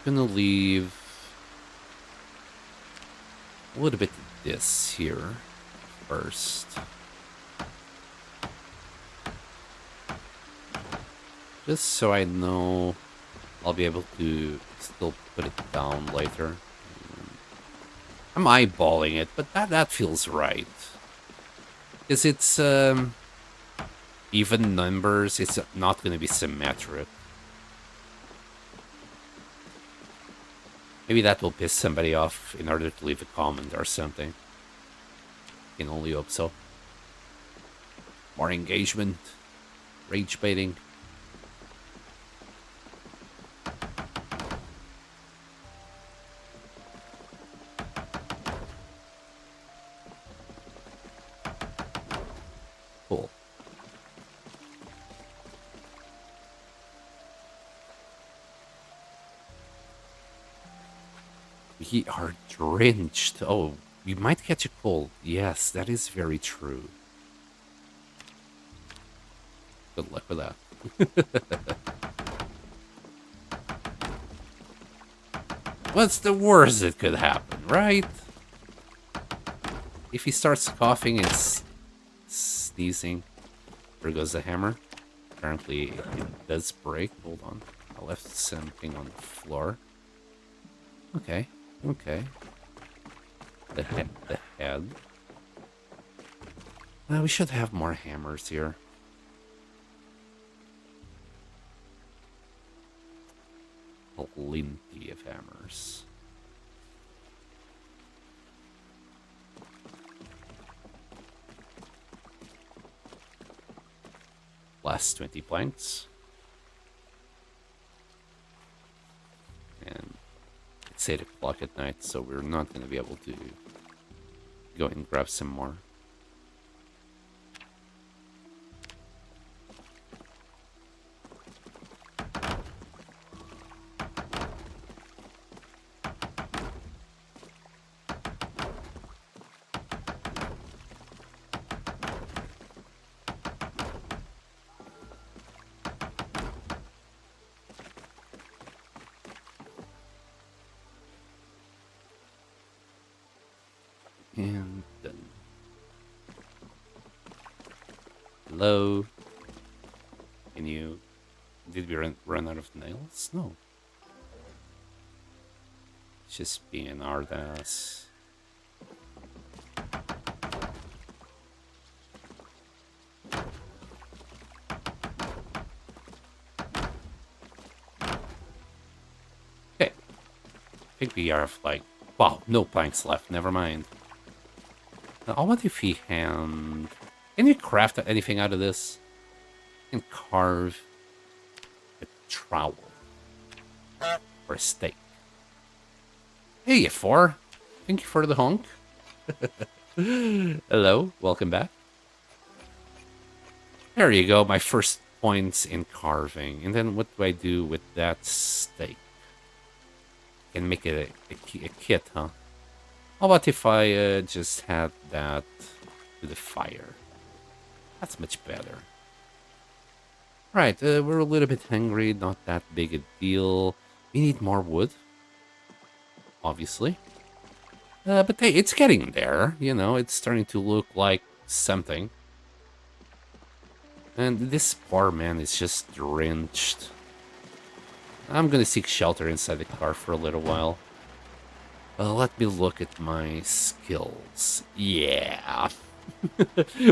Gonna leave a little bit of this here first. Just so I know I'll be able to still put it down later. I'm eyeballing it, but that feels right. Because it's even numbers, it's not going to be symmetric. Maybe that will piss somebody off in order to leave a comment or something. Can only hope so. More engagement. Rage baiting. Cool. We are drenched. Oh, we might catch a cold. Yes, that is very true. Good luck with that. What's the worst that could happen, right? If he starts coughing and sneezing, there goes the hammer. Apparently, it does break. Hold on. I left something on the floor. Okay, okay. The head. We should have more hammers here. Plenty of hammers. Last 20 planks. And it's 8 o'clock at night, so we're not going to be able to go and grab some more. And done. Hello? Can you... Did we run out of nails? No. It's just being an hard ass. Okay. I think we have like... Wow, no planks left. Never mind. Now, I wonder if he can you craft anything out of this? You can carve a trowel or a stake. Hey, you four. Thank you for the honk. Hello, welcome back. There you go, my first points in carving. And then what do I do with that stake? Can make it a kit, huh? How about if I just had that to the fire? That's much better. Right, we're a little bit hungry, not that big a deal. We need more wood, obviously. But hey, it's getting there, you know, it's starting to look like something. And this poor man is just drenched. I'm gonna seek shelter inside the car for a little while. Let me look at my skills. Yeah.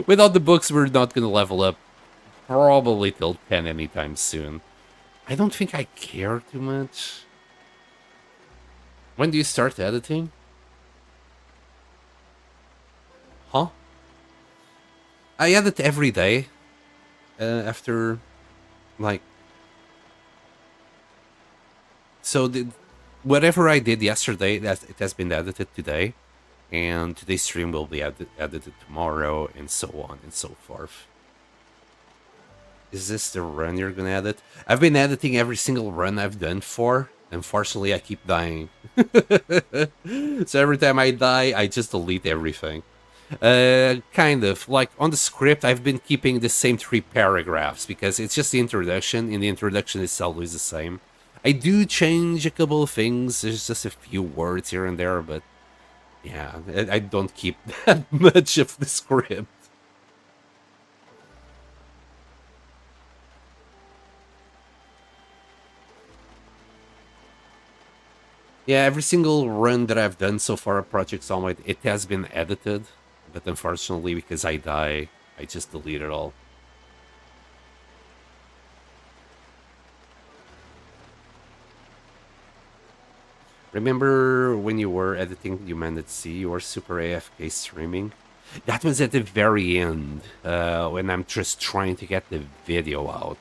Without the books, we're not gonna level up probably till 10 anytime soon. I don't think I care too much. When do you start editing? Huh? I edit every day. After, like... So, whatever I did yesterday, it has been edited today. And today's stream will be edited tomorrow, and so on and so forth. Is this the run you're gonna edit? I've been editing every single run I've done for. Unfortunately, I keep dying. So every time I die, I just delete everything. Kind of. Like, on the script, I've been keeping the same 3 paragraphs, because it's just the introduction, and the introduction is always the same. I do change a couple of things, there's just a few words here and there, but yeah, I don't keep that much of the script. Yeah, every single run that I've done so far at Project Zomboid, it has been edited, but unfortunately, because I die, I just delete it all. Remember when you were editing Humanity, you were super AFK streaming? That was at the very end, when I'm just trying to get the video out.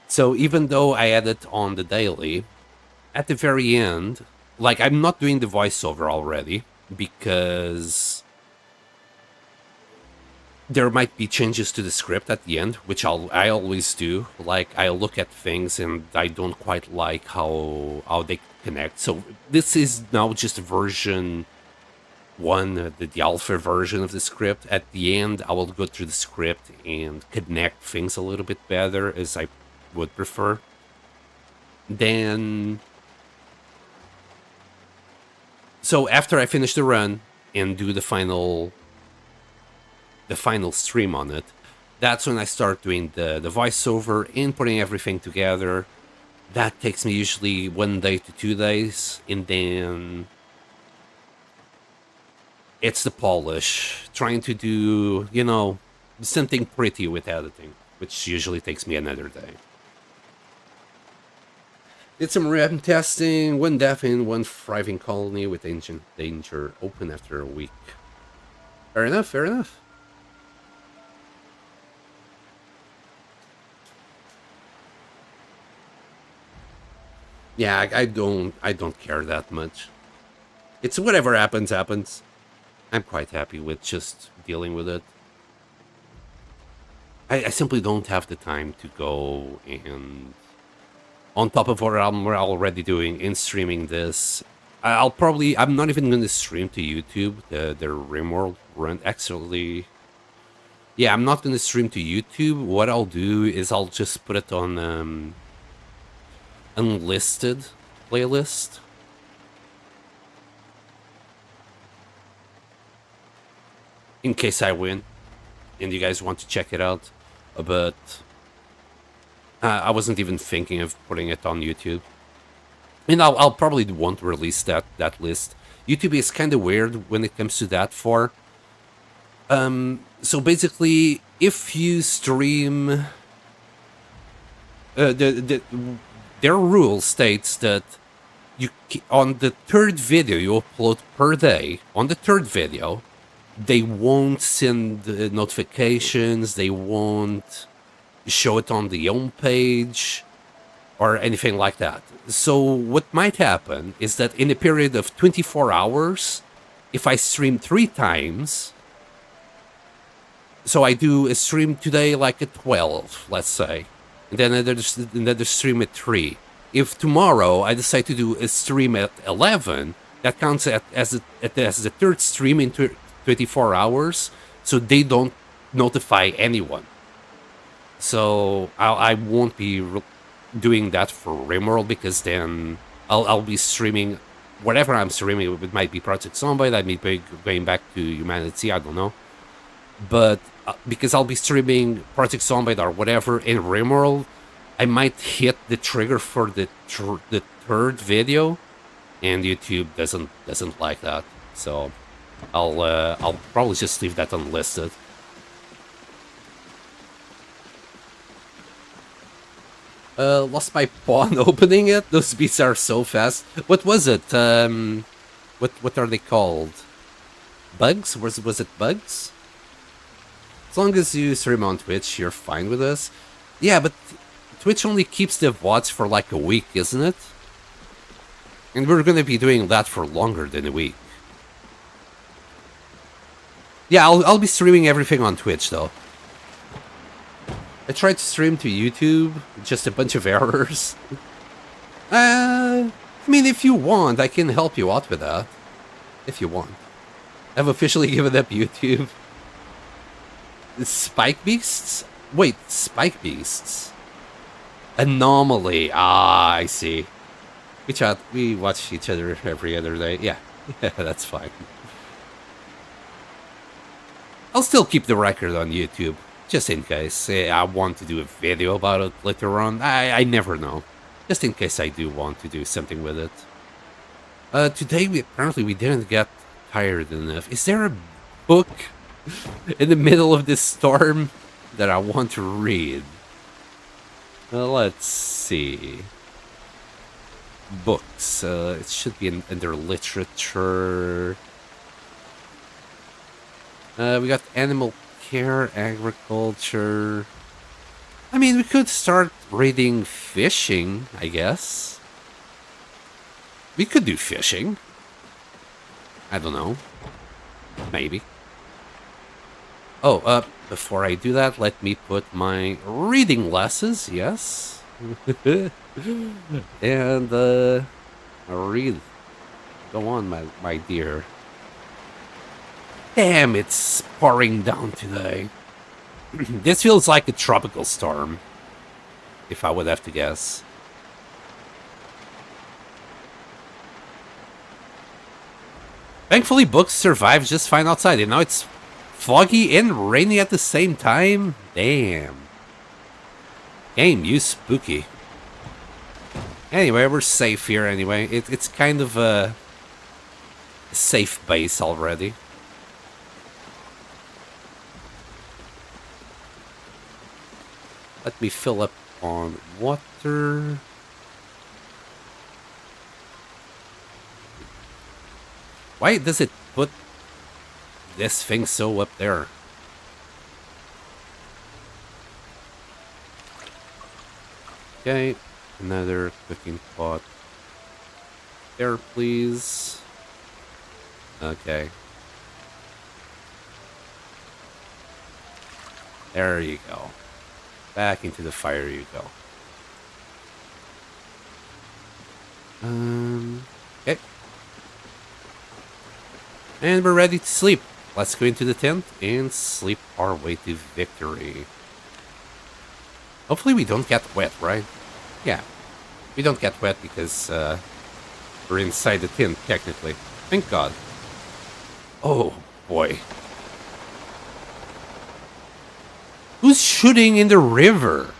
So even though I edit on the daily, at the very end, like I'm not doing the voiceover already because there might be changes to the script at the end, which I always do. Like I look at things and I don't quite like how they connect. So this is now just version one, the alpha version of the script. At the end, I will go through the script and connect things a little bit better as I would prefer. Then, so after I finish the run and do the final stream on it, that's when I start doing the voiceover and putting everything together. That takes me usually 1 day to 2 days, and then it's the polish, trying to do, something pretty with editing, which usually takes me another day. Did some RAM testing, 1 death in 1 thriving colony with ancient danger open after a week. Fair enough, fair enough. Yeah, I don't care that much. It's whatever happens, happens. I'm quite happy with just dealing with it. I simply don't have the time to go and, on top of what I'm already doing in streaming this, I'm not even going to stream to YouTube, the RimWorld run. Actually, yeah, I'm not going to stream to YouTube. What I'll do is I'll just put it on unlisted playlist. In case I win and you guys want to check it out. But I wasn't even thinking of putting it on YouTube. And I'll probably won't release that list. YouTube is kind of weird when it comes to that for. So basically, if you stream, their rule states that on the third video you upload per day, on the third video, they won't send notifications, they won't show it on the home page or anything like that. So what might happen is that in a period of 24 hours, if I stream 3 times, so I do a stream today like at 12, let's say, and then another stream at 3. If tomorrow I decide to do a stream at 11, that counts as the third stream in 24 hours, so they don't notify anyone. So I won't be doing that for RimWorld, because then I'll be streaming whatever I'm streaming. It might be Project Zombie, that might be going back to Humanity, I don't know. But because I'll be streaming Project Zombie or whatever in RimWorld, I might hit the trigger for the third video, and YouTube doesn't like that. So I'll probably just leave that unlisted. Lost my pawn opening it. Those beats are so fast. What was it? What are they called? Bugs? Was it bugs? As long as you stream on Twitch, you're fine with us. Yeah, but Twitch only keeps the VODs for like a week, isn't it? And we're gonna be doing that for longer than a week. Yeah, I'll be streaming everything on Twitch though. I tried to stream to YouTube, just a bunch of errors. I mean, if you want, I can help you out with that. If you want. I've officially given up YouTube. Spike Beasts? Wait, Spike Beasts? Anomaly. Ah, I see. We watch each other every other day. Yeah, that's fine. I'll still keep the record on YouTube, just in case. I want to do a video about it later on. I never know. Just in case I do want to do something with it. Today, apparently we didn't get tired enough. Is there a book in the middle of this storm that I want to read? Let's see. books. It should be in their literature. We got animal care, agriculture. I mean, we could start reading fishing, I guess. We could do fishing. I don't know. Maybe. Oh, before I do that, let me put my reading glasses, yes. And, read. Go on, my dear. Damn, it's pouring down today. This feels like a tropical storm, if I would have to guess. Thankfully, books survive just fine outside. And now it's foggy and rainy at the same time. Damn. Game, you spooky. Anyway, we're safe here anyway. It's kind of a safe base already. Let me fill up on water. Why does it put this thing so up there? Okay, another cooking pot. There, please. Okay. There you go. Back into the fire you go. Okay. And we're ready to sleep. Let's go into the tent and sleep our way to victory. Hopefully we don't get wet, right? Yeah. We don't get wet because we're inside the tent, technically. Thank God. Oh, boy. Who's shooting in the river?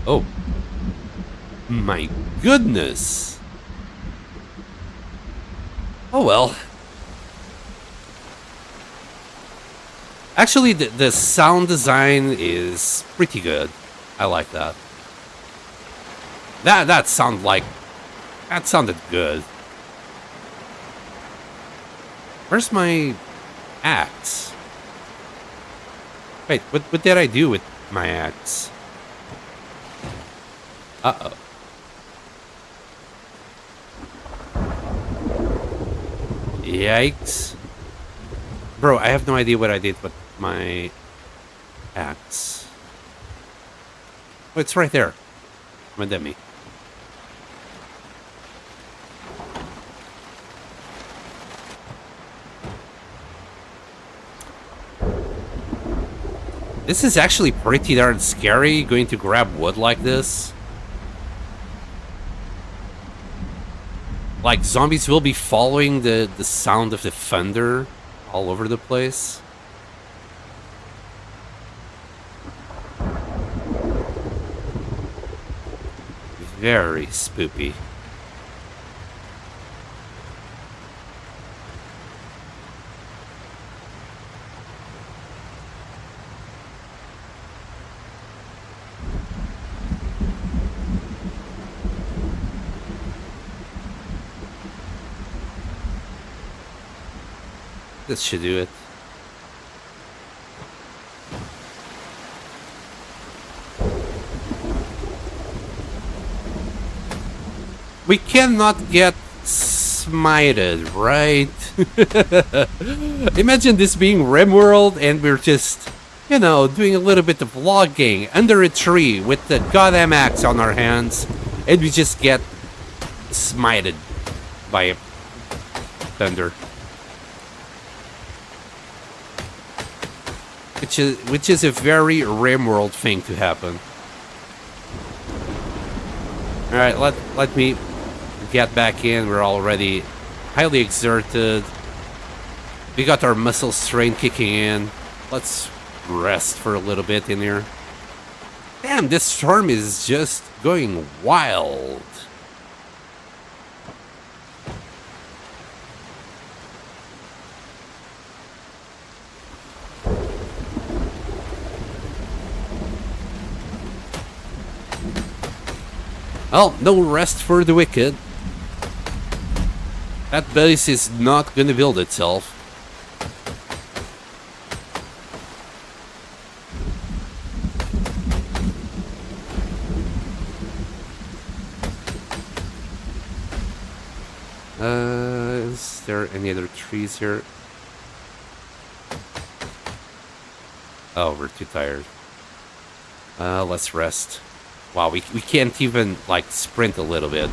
Oh. My goodness. Oh, well. Actually, the sound design is pretty good. I like that. That sounded good. Where's my axe? Wait, what did I do with my axe? Uh-oh. Yikes. Bro, I have no idea what I did with my axe. Oh, it's right there. My dummy. This is actually pretty darn scary, going to grab wood like this. Like, zombies will be following the sound of the thunder all over the place. Very spoopy. This should do it. We cannot get smited, right? Imagine this being RimWorld and we're just, you know, doing a little bit of vlogging under a tree with the goddamn axe on our hands and we just get smited by thunder. Which is a very RimWorld thing to happen. Alright, let me get back in. We're already highly exerted. We got our muscle strain kicking in. Let's rest for a little bit in here. Damn, this storm is just going wild. Well, no rest for the wicked. That base is not gonna build itself. Is there any other trees here? Oh, we're too tired. Let's rest. Wow, we can't even, like, sprint a little bit.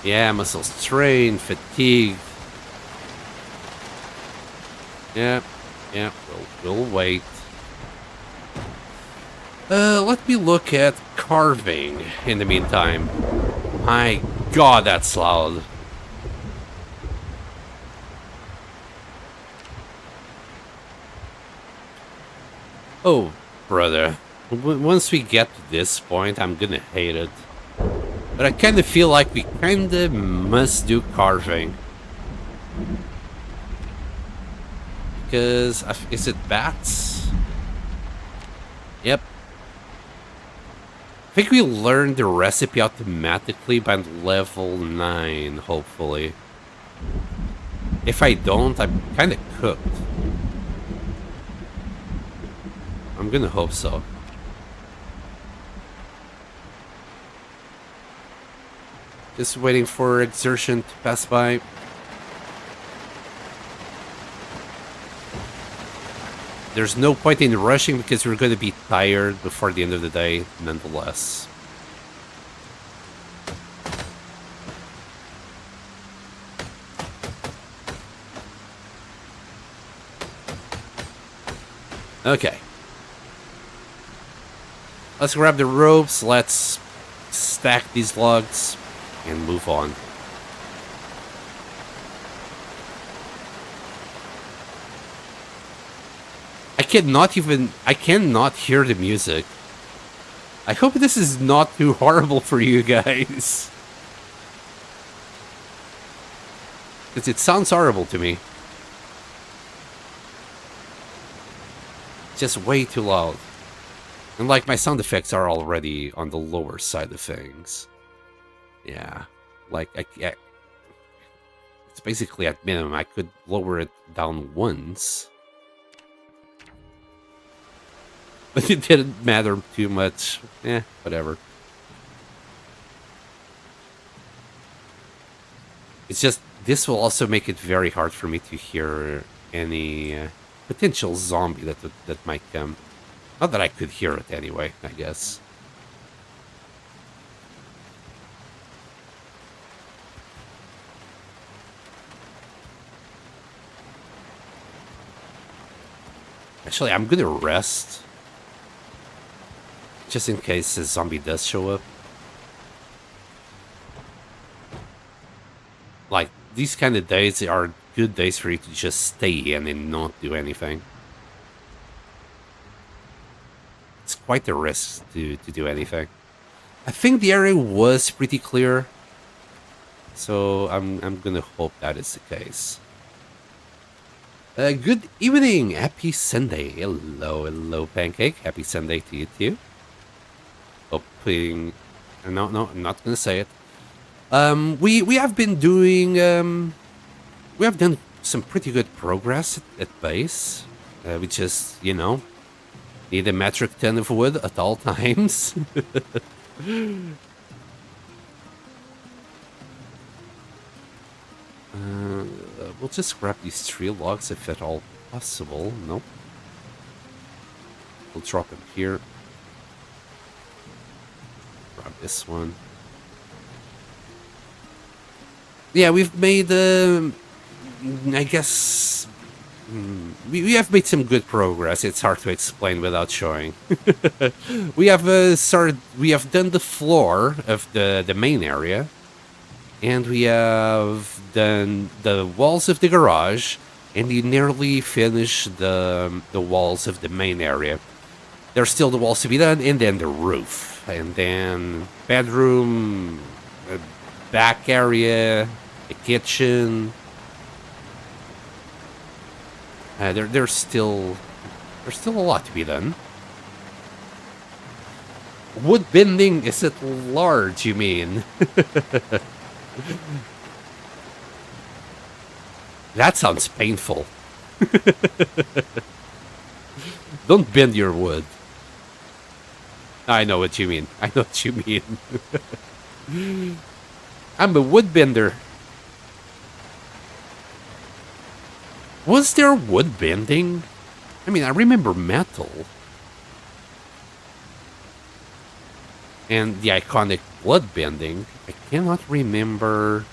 Yeah, muscle strain, fatigue. Yeah, we'll wait. Let me look at carving in the meantime. My god, that's loud. Oh, brother. Once we get to this point, I'm gonna hate it. But I kinda feel like we kinda must do carving. Because, is it bats? Yep. I think we learned the recipe automatically by level 9, hopefully. If I don't, I'm kinda cooked. I'm gonna hope so. Just waiting for exertion to pass by. There's no point in rushing because we're going to be tired before the end of the day, nonetheless. Okay. Let's grab the ropes, let's stack these logs, and move on. I cannot hear the music. I hope this is not too horrible for you guys. Because it sounds horrible to me. Just way too loud. And like my sound effects are already on the lower side of things. Yeah. Like, it's basically at minimum. I could lower it down once. But it didn't matter too much. Whatever. It's just, this will also make it very hard for me to hear any potential zombie that might come. Not that I could hear it anyway, I guess. Actually, I'm gonna rest. Just in case a zombie does show up. Like, these kind of days are good days for you to just stay in and not do anything. It's quite a risk to do anything. I think the area was pretty clear. So I'm gonna hope that is the case. Good evening, happy Sunday. Hello, Pancake. Happy Sunday to you too. Hoping, no, I'm not gonna say it. We have been doing, we have done some pretty good progress at base. We just, need a metric ton of wood at all times. We'll just grab these 3 logs if at all possible. Nope. We'll drop them here. Grab this one. Yeah, we've made, I guess, we have made some good progress. It's hard to explain without showing. We have we have done the floor of the main area. And we have done the walls of the garage, and we nearly finished the walls of the main area. There's still the walls to be done, and then the roof, and then bedroom, back area, the kitchen. There's still a lot to be done. Wood bending is it large, you mean? That sounds painful. Don't bend your wood. I know what you mean. I know what you mean. I'm a wood bender. Was there wood bending? I mean, I remember metal. And the iconic blood bending. I cannot remember.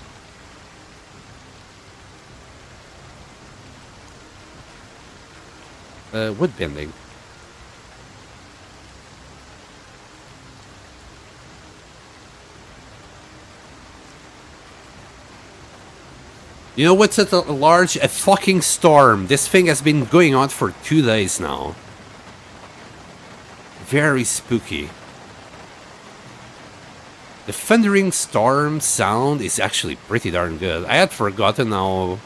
Wood bending. You know what's at large? A fucking storm. This thing has been going on for 2 days now. Very spooky. The thundering storm sound is actually pretty darn good. I had forgotten how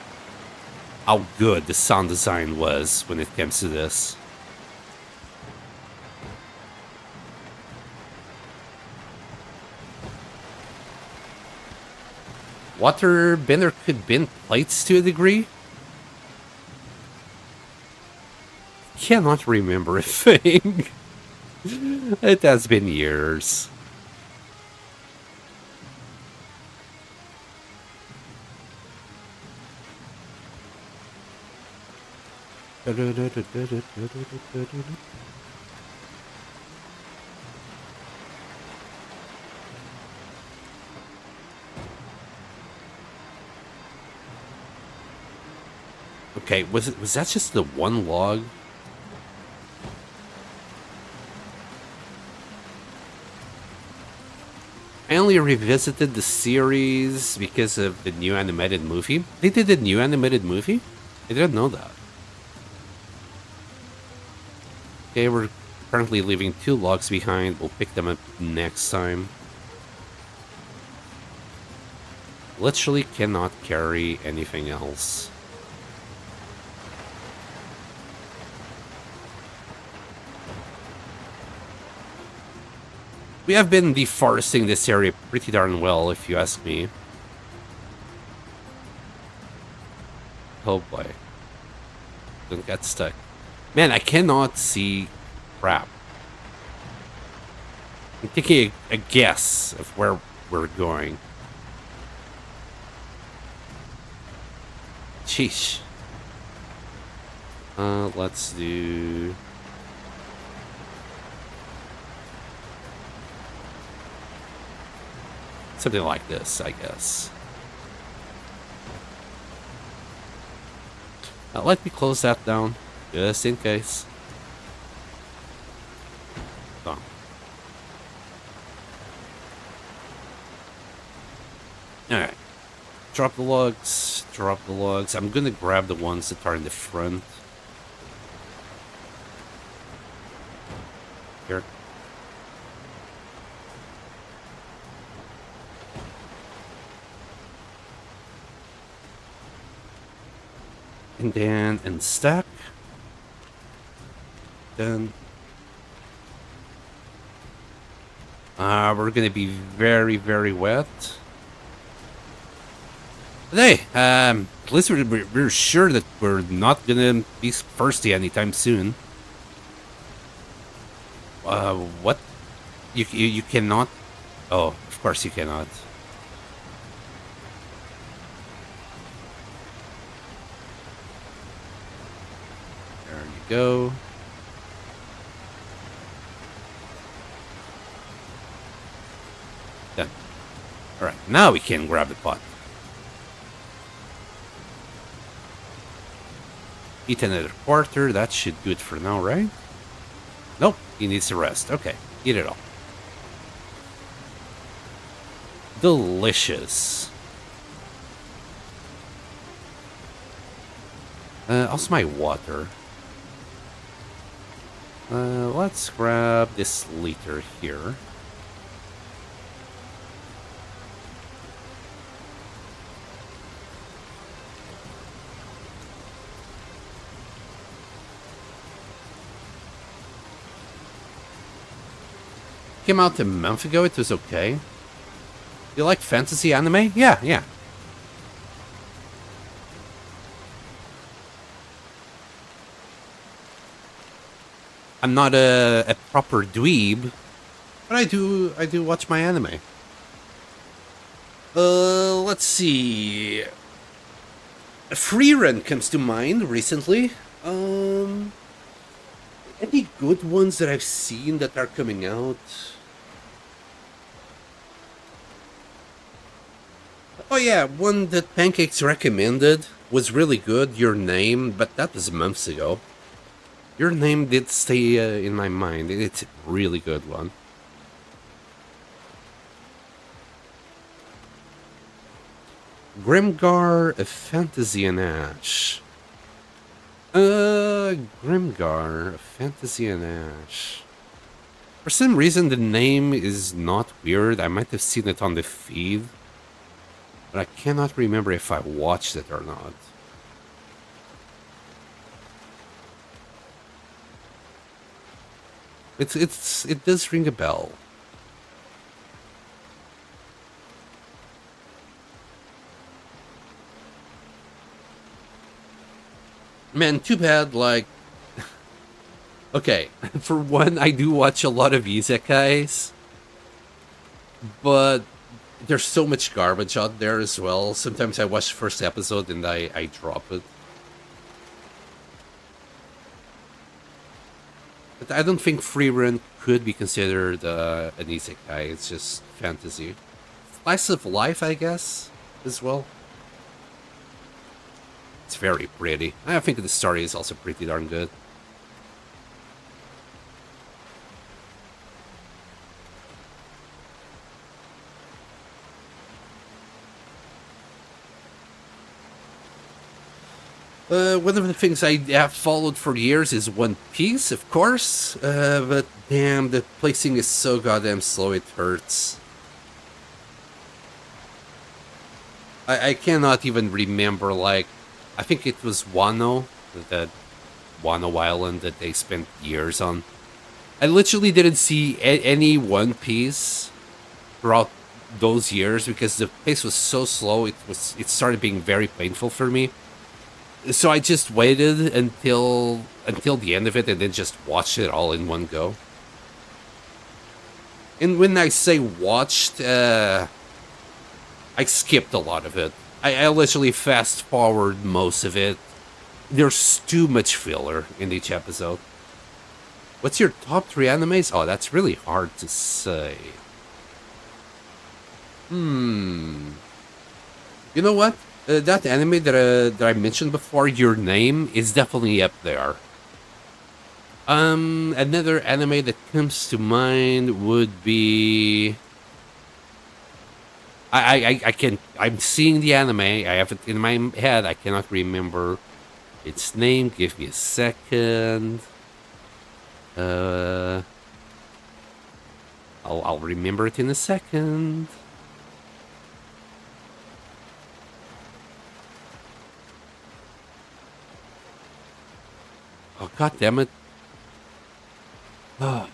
good the sound design was when it comes to this. Water bender could bend plates to a degree? Cannot remember a thing. It has been years. Okay, was that just the one log? I only revisited the series because of the new animated movie. They did a new animated movie? I didn't know that. Okay, we're currently leaving 2 logs behind. We'll pick them up next time. Literally cannot carry anything else. We have been deforesting this area pretty darn well, if you ask me. Oh boy. Don't get stuck. Man, I cannot see crap. I'm taking a guess of where we're going. Sheesh. Let's do... something like this, I guess. Let me close that down, just in case. Oh. Alright. Drop the logs, drop the logs. I'm gonna grab the ones that are in the front. Here. And then and stack. Then we're gonna be very, very wet. But hey, at least we're sure that we're not gonna be thirsty anytime soon. What? You cannot? Oh, of course you cannot. Go. Done. Alright, now we can grab the pot. Eat another quarter, that should do it for now, right? Nope, he needs to rest. Okay, eat it all. Delicious. Also my water. Let's grab this liter here. Came out a month ago. It was okay. You like fantasy anime? Yeah, yeah. I'm not a proper dweeb, but I do watch my anime. Let's see. Free Run comes to mind recently. Any good ones that I've seen that are coming out? Oh yeah, one that Pancakes recommended was really good. Your Name, but that was months ago. Your Name did stay in my mind. It's a really good one. Grimgar, a Fantasy and Ash. Grimgar, a Fantasy and Ash. For some reason, the name is not weird. I might have seen it on the feed, but I cannot remember if I watched it or not. It does ring a bell. Man, too bad, like... Okay, for one, I do watch a lot of isekais, but there's so much garbage out there as well. Sometimes I watch the first episode and I drop it. But I don't think Free Run could be considered an isekai. It's just fantasy. Slice of life, I guess, as well. It's very pretty. I think the story is also pretty darn good. One of the things I have followed for years is One Piece, of course. But damn, the placing is so goddamn slow, it hurts. I cannot even remember, like, I think it was Wano, that Wano Island that they spent years on. I literally didn't see any One Piece throughout those years because the pace was so slow. It started being very painful for me. So I just waited until the end of it and then just watched it all in one go. And when I say watched, I skipped a lot of it. I literally fast forward most of it. There's too much filler in each episode. What's your top 3 animes? Oh, that's really hard to say. You know what? That anime that I mentioned before, Your Name, is definitely up there. Another anime that comes to mind would be... I'm seeing the anime. I have it in my head. I cannot remember its name. Give me a second. I'll remember it in a second. Oh, god damn it. I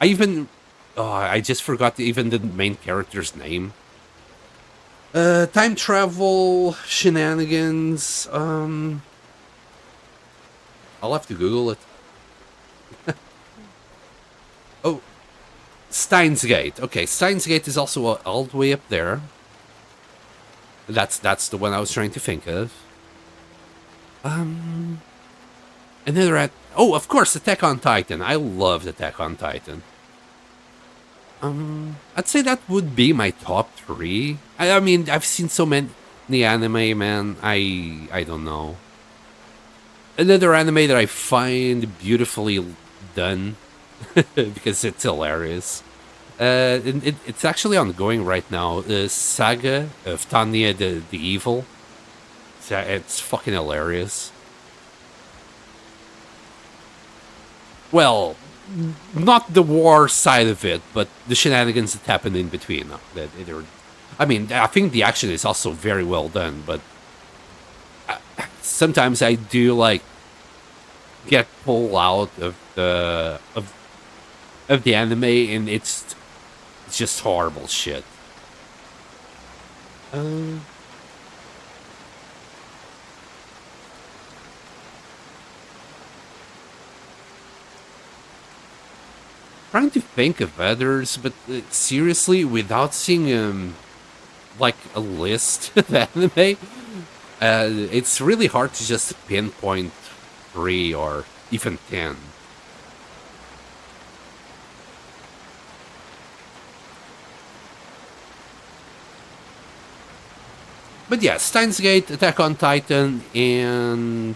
even... Oh, I just forgot even the main character's name. Time travel shenanigans. I'll have to Google it. Oh, Steins Gate. Okay, Steins Gate is also all the way up there. That's the one I was trying to think of. Another oh, of course, Attack on Titan. I loved Attack on Titan. I'd say that would be my top 3. I mean, I've seen so many anime, man. I don't know. Another anime that I find beautifully done because it's hilarious. It's actually ongoing right now. The Saga of Tanya the Evil. It's fucking hilarious. Well, not the war side of it, but the shenanigans that happen in between. I mean, I think the action is also very well done, but sometimes I do like get pulled out of of the anime, and it's just horrible shit. Um, Trying to think of others, but seriously, without seeing like a list of anime, it's really hard to just pinpoint 3 or even 10. But yeah, Steins Gate, Attack on Titan, and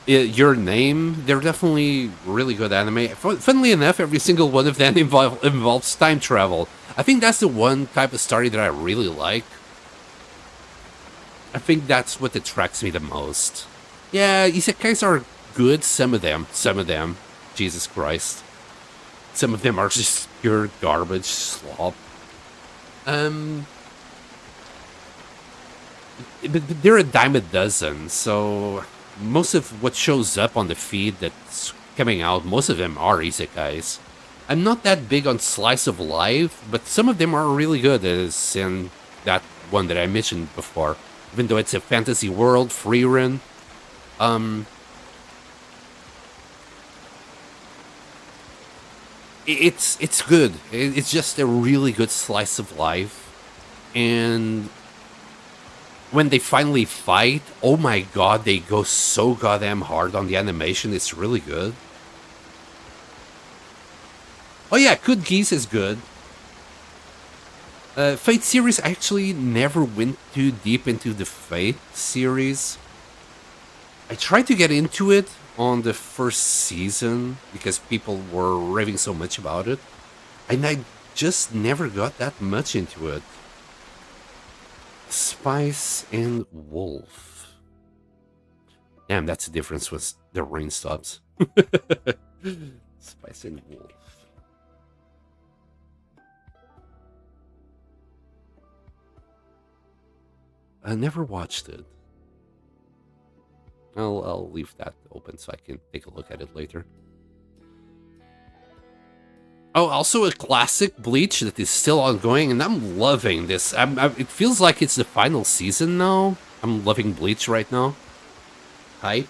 Your Name, they're definitely really good anime. Funnily enough, every single one of them involves time travel. I think that's the one type of story that I really like. I think that's what attracts me the most. Yeah, isekais are good, some of them. Some of them. Jesus Christ. Some of them are just pure garbage slop. Um, but they're a dime a dozen, so most of what shows up on the feed that's coming out, most of them are isekais. I'm not that big on slice of life, but some of them are really good, as in that one that I mentioned before. Even though it's a fantasy world, free run, um, it's good. It's just a really good slice of life, and when they finally fight, oh my god, they go so goddamn hard on the animation. It's really good. Oh yeah, Good Geese is good. Fate series actually never went too deep into the Fate series. I tried to get into it on the first season because people were raving so much about it, and I just never got that much into it. Spice and Wolf. Damn, that's the difference with the rain stops. Spice and Wolf. I never watched it. I'll leave that open so I can take a look at it later. Oh, also a classic Bleach that is still ongoing, and I'm loving this. It feels like it's the final season now. I'm loving Bleach right now. Hype.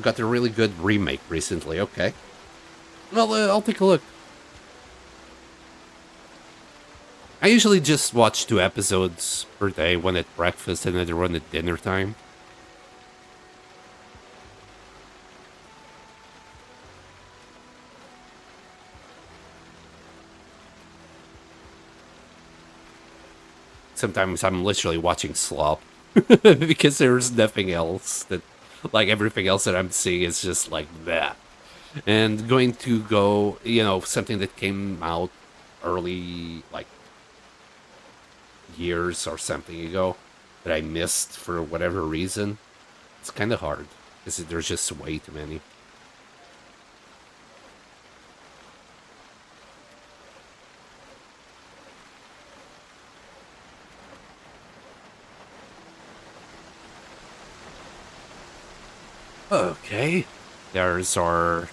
Got a really good remake recently. Okay. Well, I'll take a look. I usually just watch 2 episodes per day, one at breakfast and another one at dinner time. Sometimes I'm literally watching slop because there's nothing else that, like everything else that I'm seeing is just like that. And going to go, something that came out early, like years or something ago that I missed for whatever reason, it's kind of hard because there's just way too many. Okay, there's our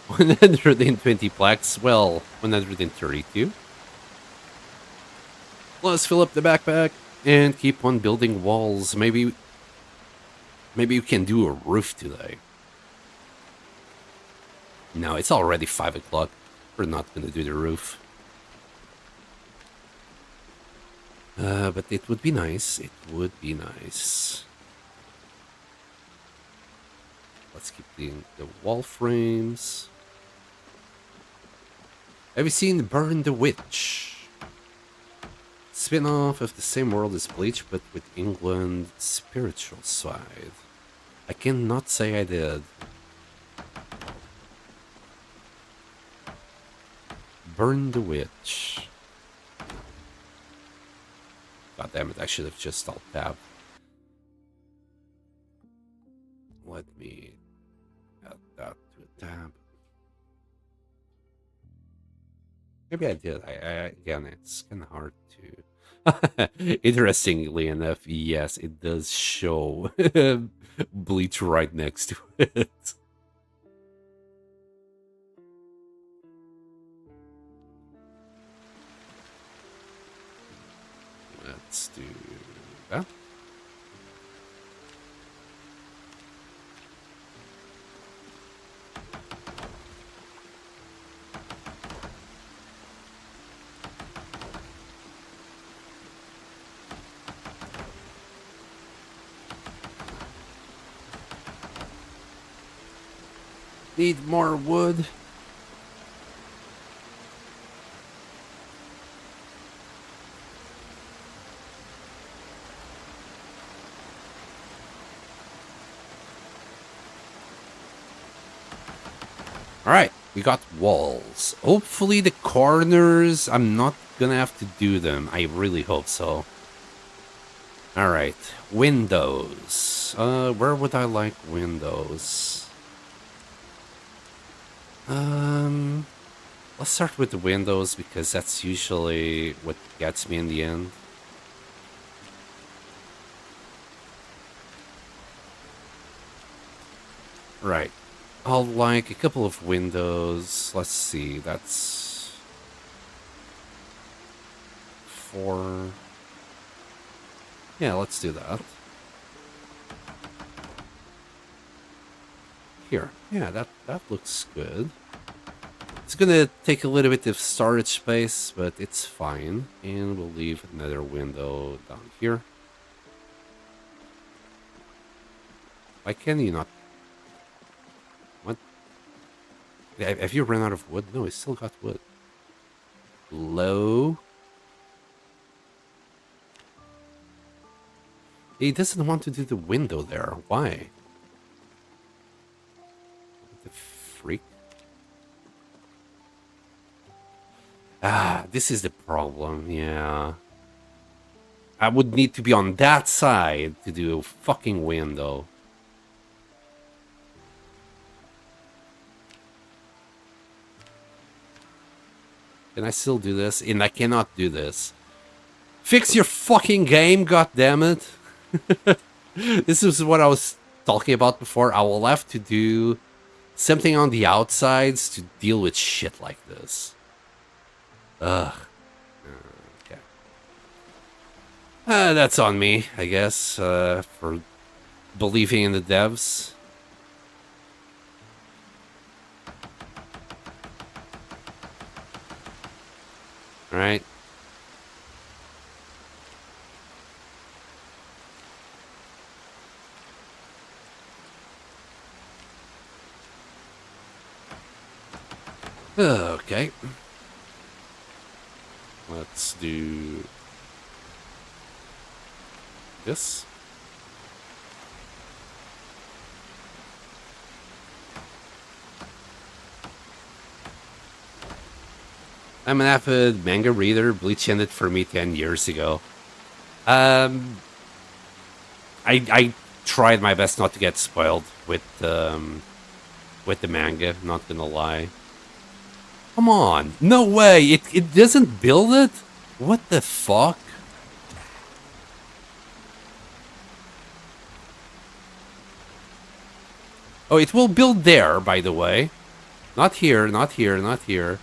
120 plaques. Well, 132. Let's fill up the backpack and keep on building walls. Maybe we can do a roof today. No, it's already 5 o'clock. We're not gonna do the roof. But it would be nice. It would be nice. Let's keep the wall frames. Have you seen Burn the Witch? Spin-off of the same world as Bleach, but with England's spiritual side. I cannot say I did. Burn the Witch. God damn it, I should have just alt tab. Let me add that to a tab. Maybe I did. Again, it's kind of hard to. Interestingly enough, yes, it does show bleach right next to it. Let's do that. Need more wood. Alright, we got walls. Hopefully the corners, I'm not gonna have to do them. I really hope so. Alright, windows. Where would I like windows? Let's start with the windows because that's usually what gets me in the end. Right. I'll like a couple of windows. Let's see, that's 4. Yeah, let's do that. Here. Yeah, that looks good. It's gonna take a little bit of storage space, but it's fine. And we'll leave another window down here. Why can you not? What? Have you run out of wood? No, I still got wood. Low. He doesn't want to do the window there. Why? What the freak? Ah, this is the problem, yeah. I would need to be on that side to do a fucking window. Can I still do this? And I cannot do this. Fix your fucking game, goddammit. This is what I was talking about before. I will have to do something on the outsides to deal with shit like this. Ugh. Okay. That's on me, I guess, for believing in the devs. Alright. Okay. Let's do this. I'm an avid manga reader. Bleach ended for me 10 years ago. I tried my best not to get spoiled with the manga, not gonna lie. Come on. No way. It doesn't build it? What the fuck? Oh, it will build there, by the way. Not here, not here, not here.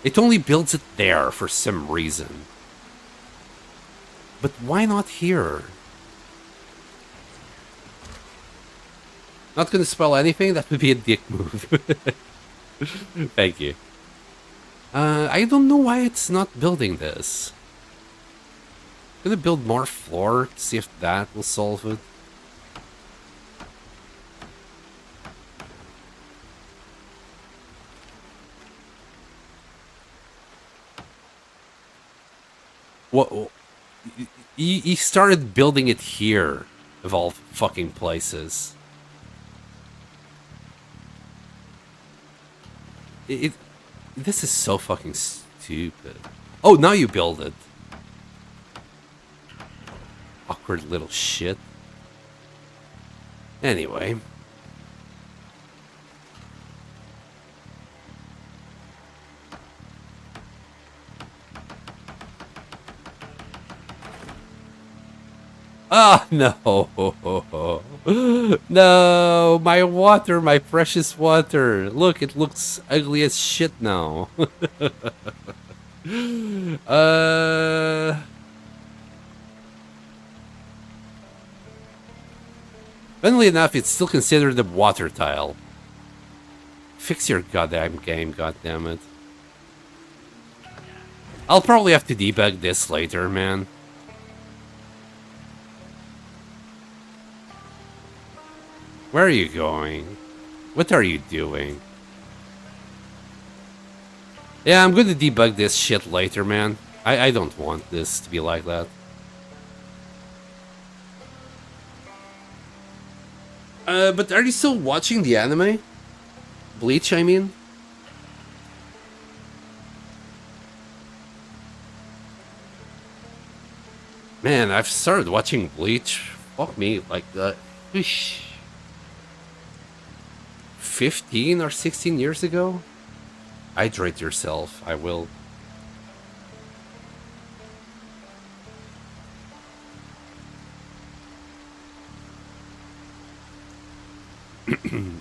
It only builds it there for some reason. But why not here? Not gonna spell anything? That would be a dick move. Thank you. I don't know why it's not building this. Gonna build more floor, see if that will solve it. What? He started building it here, of all fucking places. This is so fucking stupid. Oh, now you build it. Awkward little shit. Anyway. Oh, no. No, my water, my precious water. Look, it looks ugly as shit now. uh... Funnily enough, it's still considered a water tile. Fix your goddamn game, goddammit. I'll probably have to debug this later, man. Where are you going? What are you doing? Yeah, I'm gonna debug this shit later, man. I don't want this to be like that. But are you still watching the anime? Bleach, I mean? Man, I've started watching Bleach. Fuck me, like, 15 or 16 years ago? Hydrate yourself, I will.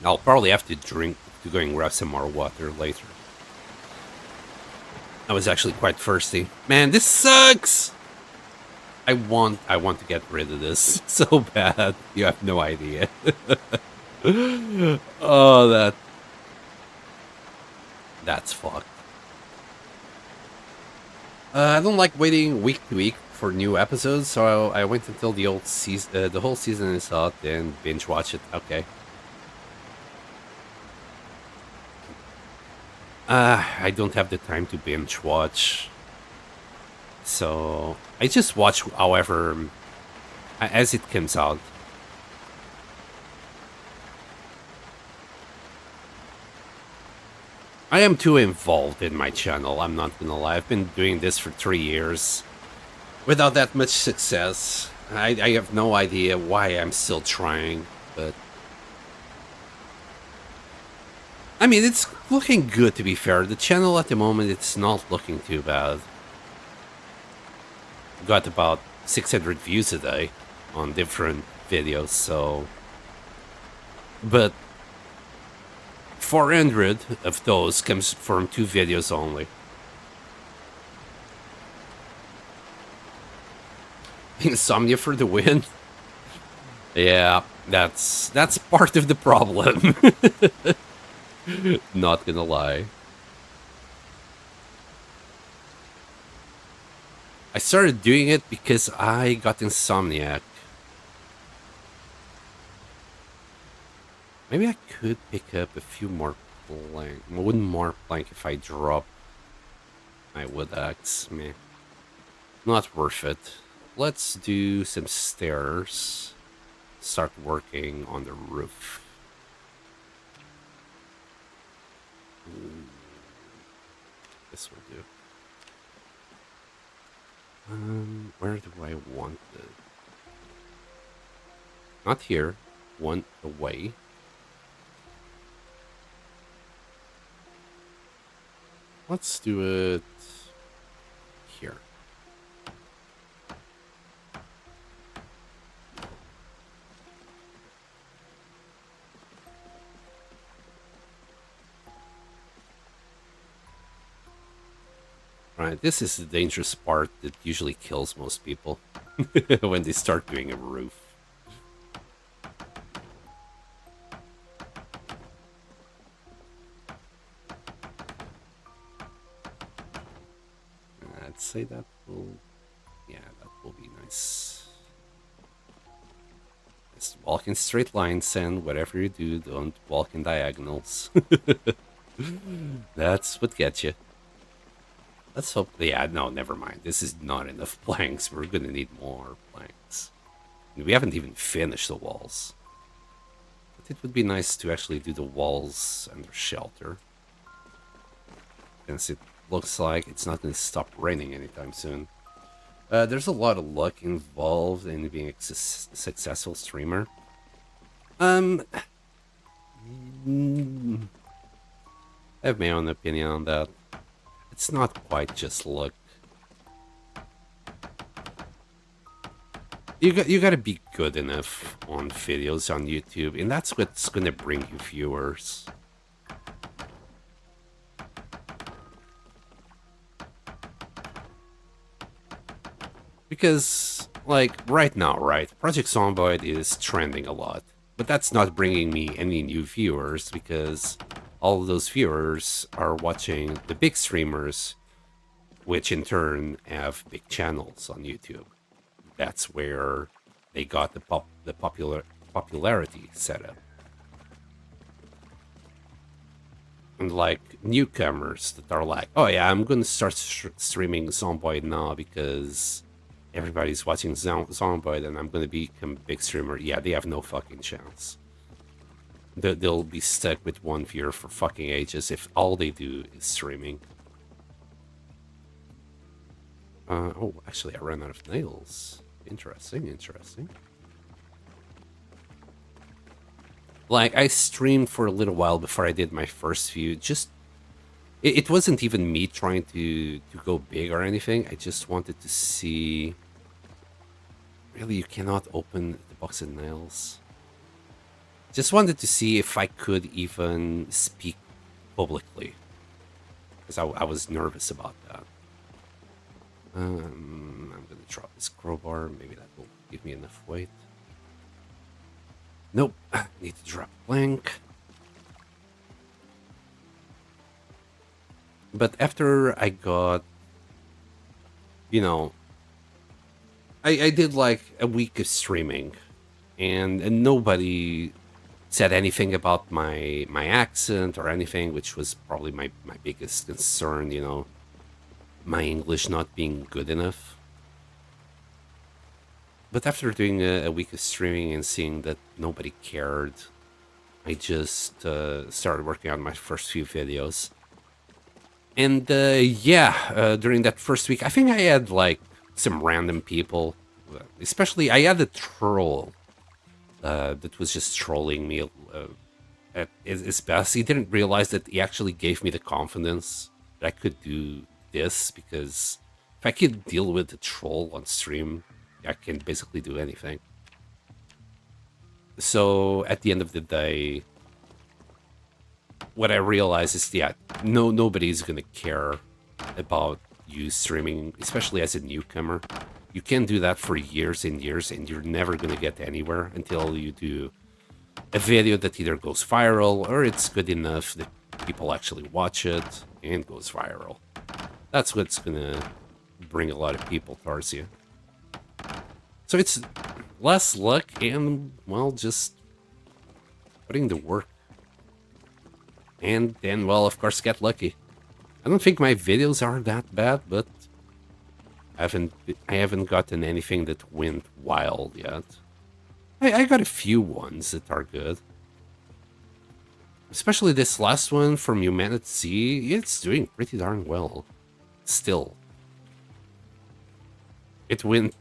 I'll probably have to go and grab some more water later. I was actually quite thirsty. Man, this sucks! I want to get rid of this so bad. You have no idea. Oh, that's fucked. I don't like waiting week to week for new episodes, so I wait until the whole season is out and binge watch it. Okay. I don't have the time to binge watch, so I just watch however as it comes out. I am too involved in my channel, I'm not gonna lie. I've been doing this for 3 years without that much success. I have no idea why I'm still trying, but I mean, it's looking good, to be fair. The channel at the moment, it's not looking too bad. Got about 600 views a day on different videos, so... But 400 of those comes from 2 videos only. Insomnia for the win? Yeah, that's part of the problem. Not gonna lie. I started doing it because I got insomniac. Maybe I could pick up a few more plank. One more plank if I drop my wood axe. Meh. Not worth it. Let's do some stairs. Start working on the roof. This will do. Where do I want it? Not here. One away. Let's do it here. Right, this is the dangerous part that usually kills most people when they start doing a roof. I'd say that will... Yeah, that will be nice. Just walk in straight lines, and whatever you do, don't walk in diagonals. That's what gets you. Let's hope... Yeah, no, never mind. This is not enough planks. We're gonna need more planks. And we haven't even finished the walls. But it would be nice to actually do the walls under shelter. Since it looks like it's not gonna stop raining anytime soon. There's a lot of luck involved in being a successful streamer. I have my own opinion on that. It's not quite just luck. You gotta be good enough on videos on YouTube, and that's what's gonna bring you viewers. Because, like, right now, right, Project Zomboid is trending a lot. But that's not bringing me any new viewers because all of those viewers are watching the big streamers, which in turn have big channels on YouTube. That's where they got the popularity set up. And like newcomers that are like, oh yeah, I'm gonna start streaming Zomboid now because everybody's watching Zomboid and I'm gonna become a big streamer. Yeah, they have no fucking chance. They'll be stuck with one viewer for fucking ages if all they do is streaming. Oh, actually, I ran out of nails. Interesting, interesting. Like, I streamed for a little while before I did my first view. Just, it wasn't even me trying to go big or anything. I just wanted to see. Really, you cannot open the box of nails. Just wanted to see if I could even speak publicly, because I was nervous about that. I'm gonna drop this crowbar. Maybe that will give me enough weight. Nope, need to drop plank. But after I got, you know, I did like a week of streaming, and nobody said anything about my accent or anything, which was probably my biggest concern. You know, my English not being good enough. But after doing a week of streaming and seeing that nobody cared, I just started working on my first few videos. And yeah, during that first week, I think I had like some random people. Especially, I had a troll that was just trolling me at his best. He didn't realize that he actually gave me the confidence that I could do this, because if I could deal with the troll on stream, I can basically do anything. So at the end of the day, what I realized is, yeah, nobody's gonna care about you streaming, especially as a newcomer. You can do that for years and years, and you're never gonna get anywhere until you do a video that either goes viral or it's good enough that people actually watch it and goes viral. That's what's gonna bring a lot of people towards you. So it's less luck and, well, just putting the work. And then, well, of course, get lucky. I don't think my videos are that bad, but I haven't gotten anything that went wild yet. I got a few ones that are good. Especially this last one from Humanity. It's doing pretty darn well. Still. It went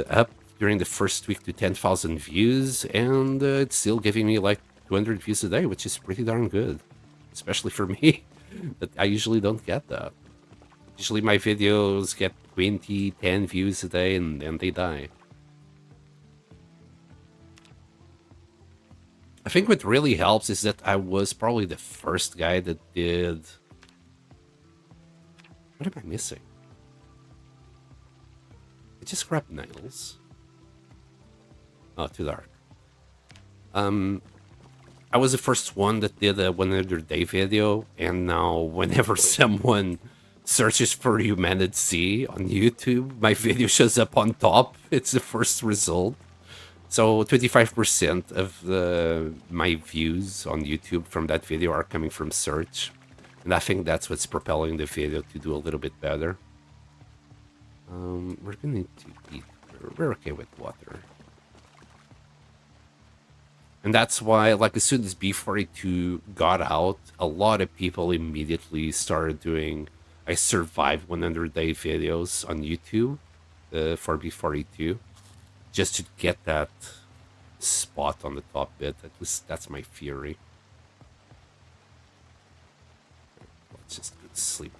up during the first week to 10,000 views, and it's still giving me like 200 views a day, which is pretty darn good. Especially for me, that I usually don't get that. Usually my videos get 20, 10 views a day, and then they die. I think what really helps is that I was probably the first guy that did... What am I missing? I just grabbed nails. Oh, too dark. I was the first one that did a 100-day video, and now whenever someone searches for Humanity on YouTube, my video shows up on top. It's the first result. So 25% of my views on YouTube from that video are coming from search. And I think that's what's propelling the video to do a little bit better. We're gonna need to eat. We're okay with water. And that's why, like, as soon as B42 got out, a lot of people immediately started doing I survived 100-day videos on YouTube for B42, just to get that spot on the top bit. That's my theory. Let's just go to sleep.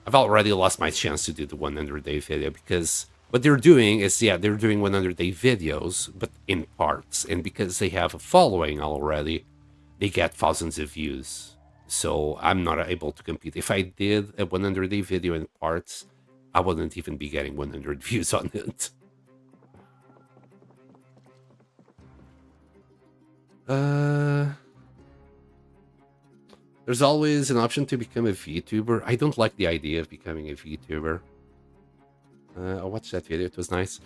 I've already lost my chance to do the 100-day video because what they're doing is, yeah, they're doing 100-day videos, but in parts. And because they have a following already, they get thousands of views. So I'm not able to compete. If I did a 100-day video in parts, I wouldn't even be getting 100 views on it. There's always an option to become a VTuber. I don't like the idea of becoming a VTuber. I watched that video. It was nice.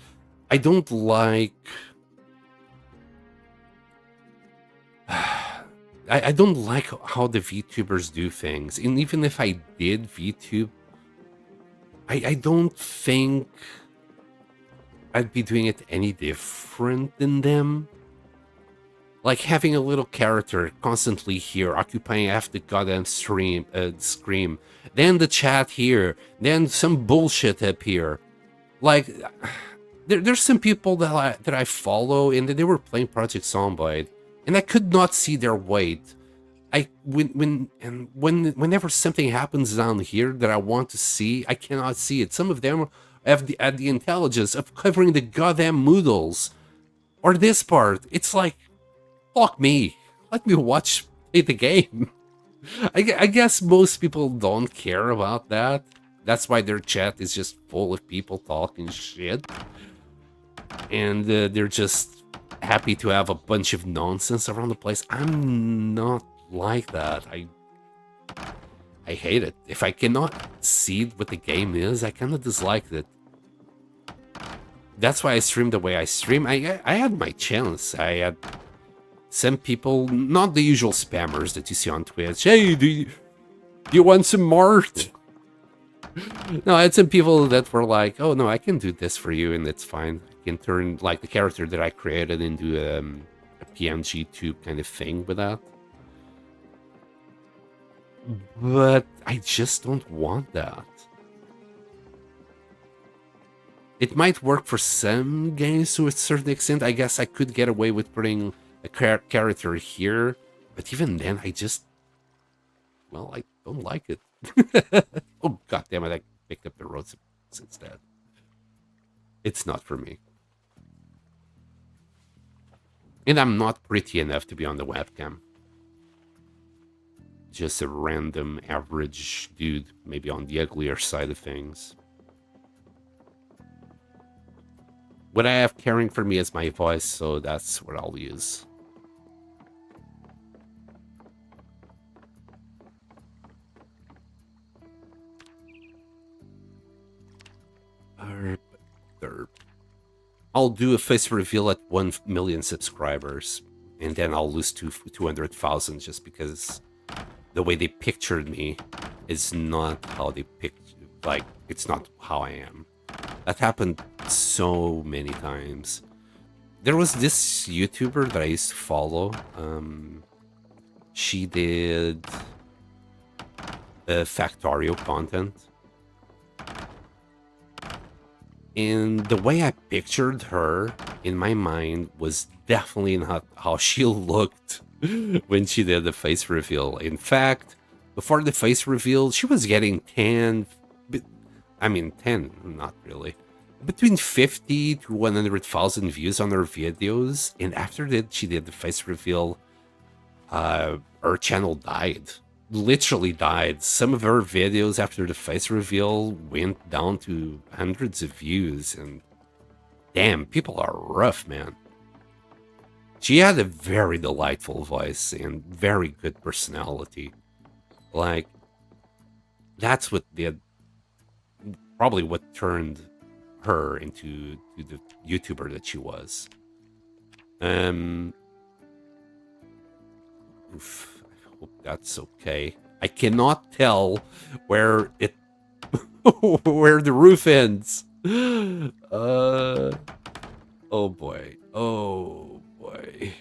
I don't like... I don't like how the VTubers do things. And even if I did VTube, I don't think I'd be doing it any different than them. Like having a little character constantly here, occupying half the goddamn screen, then the chat here, then some bullshit up here. Like, there's some people that I follow, and they were playing Project Zomboid, and I could not see their weight. Whenever something happens down here that I want to see, I cannot see it. Some of them have the intelligence of covering the goddamn Moodles, or this part. It's like, fuck me. Let me play the game. I guess most people don't care about that. That's why their chat is just full of people talking shit. And they're just happy to have a bunch of nonsense around the place. I'm not like that. I hate it. If I cannot see what the game is, I kind of dislike it. That's why I stream the way I stream. I had my chance. I had some people, not the usual spammers that you see on Twitch. Hey, do you want some mart? No, I had some people that were like, oh no, I can do this for you and it's fine. I can turn like the character that I created into a PNG tube kind of thing with that. But I just don't want that. It might work for some games to a certain extent. I guess I could get away with putting a character here, but even then, I don't like it. Oh, god damn it, I picked up the roads instead. It's not for me. And I'm not pretty enough to be on the webcam. Just a random average dude, maybe on the uglier side of things. What I have caring for me is my voice, so that's what I'll use. I'll do a face reveal at 1 million subscribers, and then I'll lose 200,000 just because the way they pictured me is not how they like, it's not how I am. That happened so many times. There was this YouTuber that I used to follow. She did Factorio content. And the way I pictured her in my mind was definitely not how she looked when she did the face reveal. In fact, before the face reveal, she was getting 10, not really, between 50 to 100,000 views on her videos. And after that, she did the face reveal, her channel died. Literally died. Some of her videos after the face reveal went down to hundreds of views, and damn, people are rough, man. She had a very delightful voice and very good personality. Like, that's what did, probably what turned her into the YouTuber that she was. Oof. Hope that's okay. I cannot tell where it where the roof ends. Oh boy. Oh boy.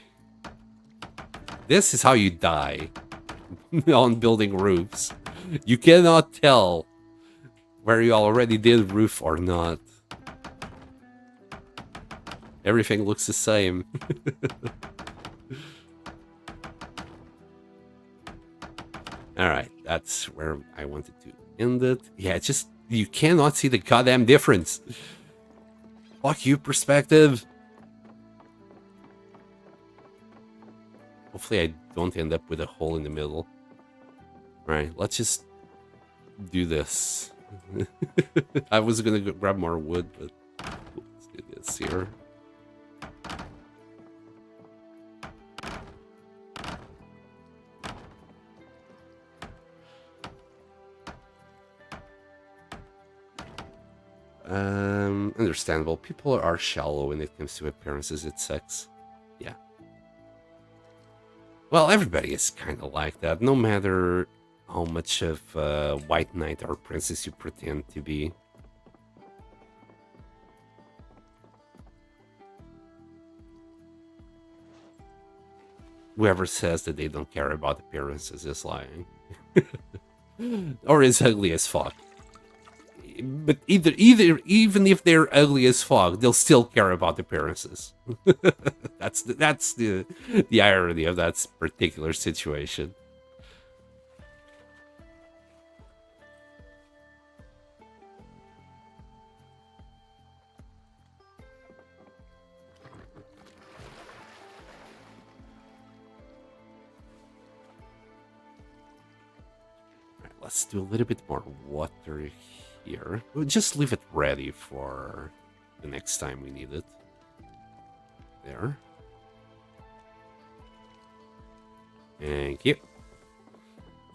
This is how you die on building roofs. You cannot tell where you already did roof or not. Everything looks the same. Alright, that's where I wanted to end it. Yeah, it's just, you cannot see the goddamn difference. Fuck you, perspective. Hopefully I don't end up with a hole in the middle. Alright, let's just do this. I was gonna go grab more wood, but let's do this here. Understandable. People are shallow when it comes to appearances. It sucks. Yeah. Well, everybody is kind of like that, no matter how much of a white knight or princess you pretend to be. Whoever says that they don't care about appearances is lying. Or is ugly as fuck. But even if they're ugly as fuck, they'll still care about appearances. that's the irony of that particular situation. Right, let's do a little bit more water here. We'll just leave it ready for the next time we need it. There. Thank you.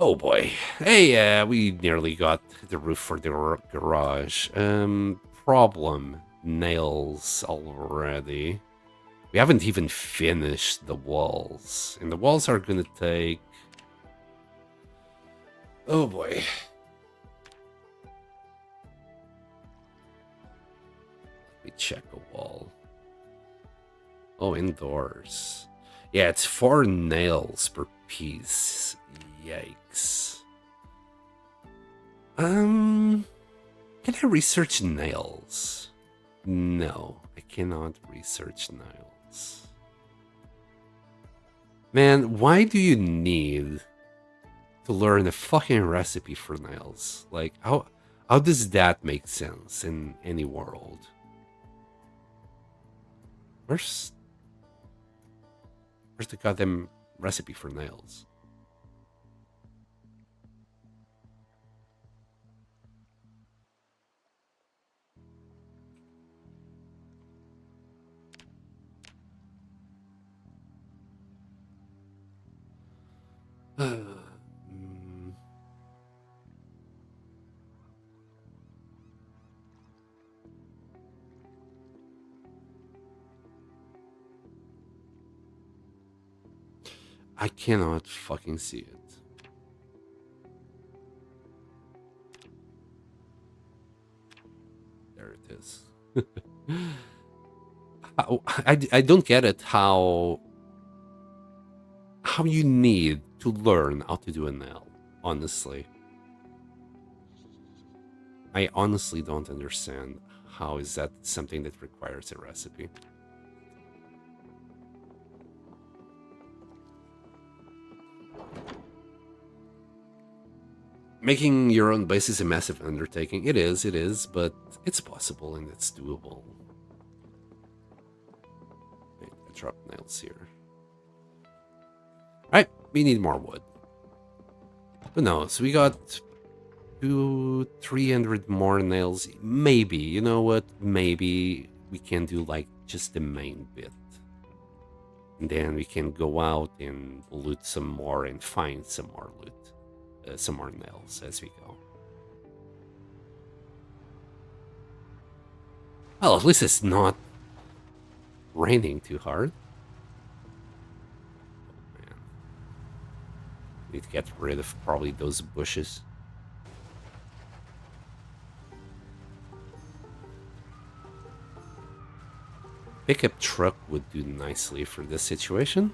Oh boy. Hey, we nearly got the roof for the garage. Problem. Nails already. We haven't even finished the walls. And the walls are gonna take... Oh boy. Let me check a wall. Oh, indoors. Yeah, it's 4 nails per piece. Yikes. Can I research nails? No, I cannot research nails. Man, why do you need to learn a fucking recipe for nails? Like, how does that make sense in any world? Where's the goddamn recipe for nails? I cannot fucking see it. There it is. I don't get it how you need to learn how to do a nail, honestly. I honestly don't understand how is that something that requires a recipe. Making your own base is a massive undertaking. It is, but it's possible and it's doable. Okay, I drop nails here. Alright, we need more wood. Who knows? We got 300 more nails. Maybe, you know what? Maybe we can do like just the main bit. And then we can go out and loot some more and find some more loot. Some more nails as we go. Well, at least it's not raining too hard. Oh, man. Need to get rid of probably those bushes. Pickup truck would do nicely for this situation.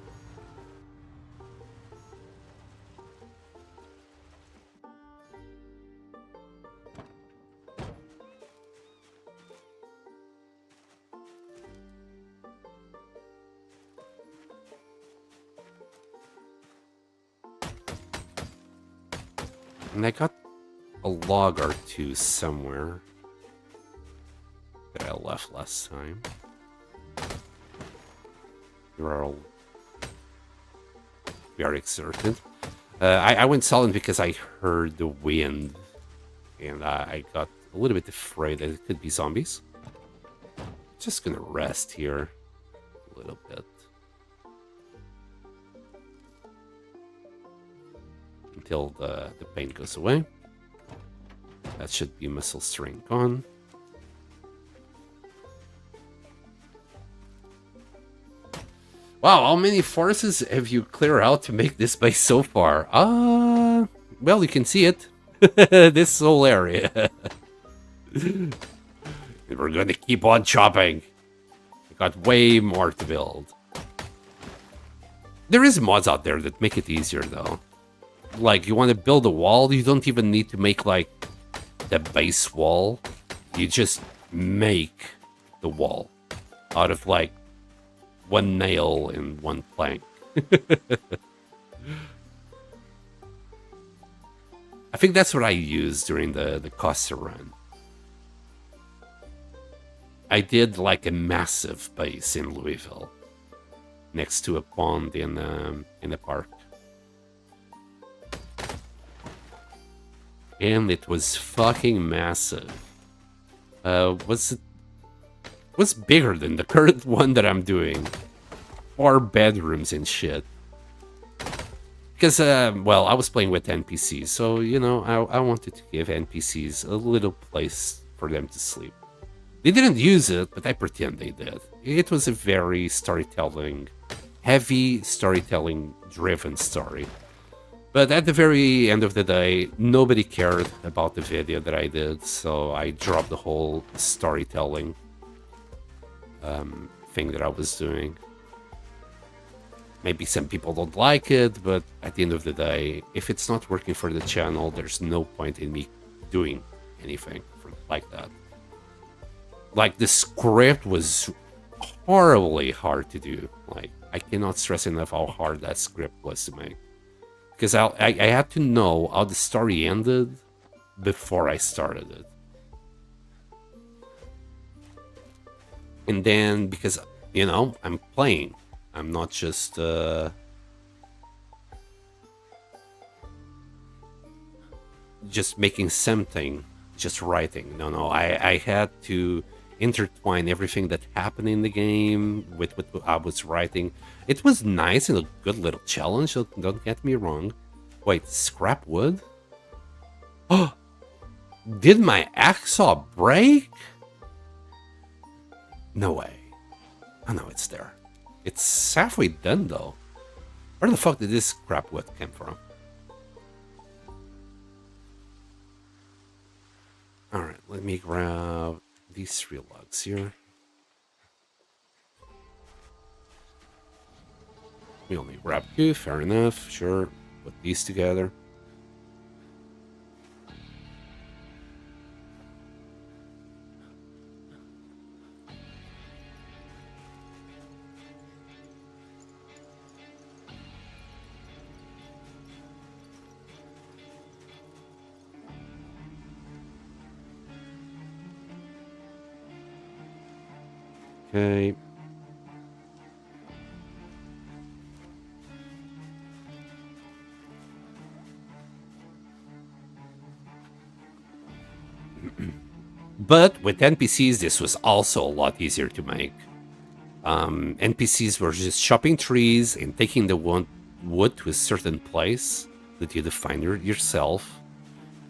And I got a log or two somewhere. that I left last time. You are all very exerted. I went silent because I heard the wind, and I got a little bit afraid that it could be zombies. Just gonna rest here a little bit until the pain goes away. That should be missile string gone. Wow, how many forests have you cleared out to make this base so far? Well, you can see it. This whole area. We're gonna keep on chopping. We got way more to build. There is mods out there that make it easier, though. Like, you want to build a wall, you don't even need to make, like, the base wall. You just make the wall out of, like, one nail and one plank. I think that's what I used during the Costa run. I did like a massive base in Louisville, next to a pond in the park, and it was fucking massive. Was bigger than the current one that I'm doing, 4 bedrooms and shit. Because, well, I was playing with NPCs, so, you know, I wanted to give NPCs a little place for them to sleep. They didn't use it, but I pretend they did. It was a very heavy storytelling-driven story. But at the very end of the day, nobody cared about the video that I did, so I dropped the whole storytelling thing that I was doing. Maybe some people don't like it, but at the end of the day, if it's not working for the channel, there's no point in me doing anything like that. Like, the script was horribly hard to do. Like, I cannot stress enough how hard that script was to make. Because I had to know how the story ended before I started it. And then, because, you know, I'm playing. I'm not just... just making something, just writing. No, I had to intertwine everything that happened in the game with what I was writing. It was nice and a good little challenge, don't get me wrong. Wait, scrap wood? Oh, did my hacksaw break? No way. Oh no, it's there. It's halfway done though. Where the fuck did this scrap wood come from? Alright, let me grab these 3 logs here. We only grab 2, fair enough, sure. Put these together. Okay. But with NPCs, this was also a lot easier to make. NPCs were just chopping trees and taking the wood to a certain place that you define yourself.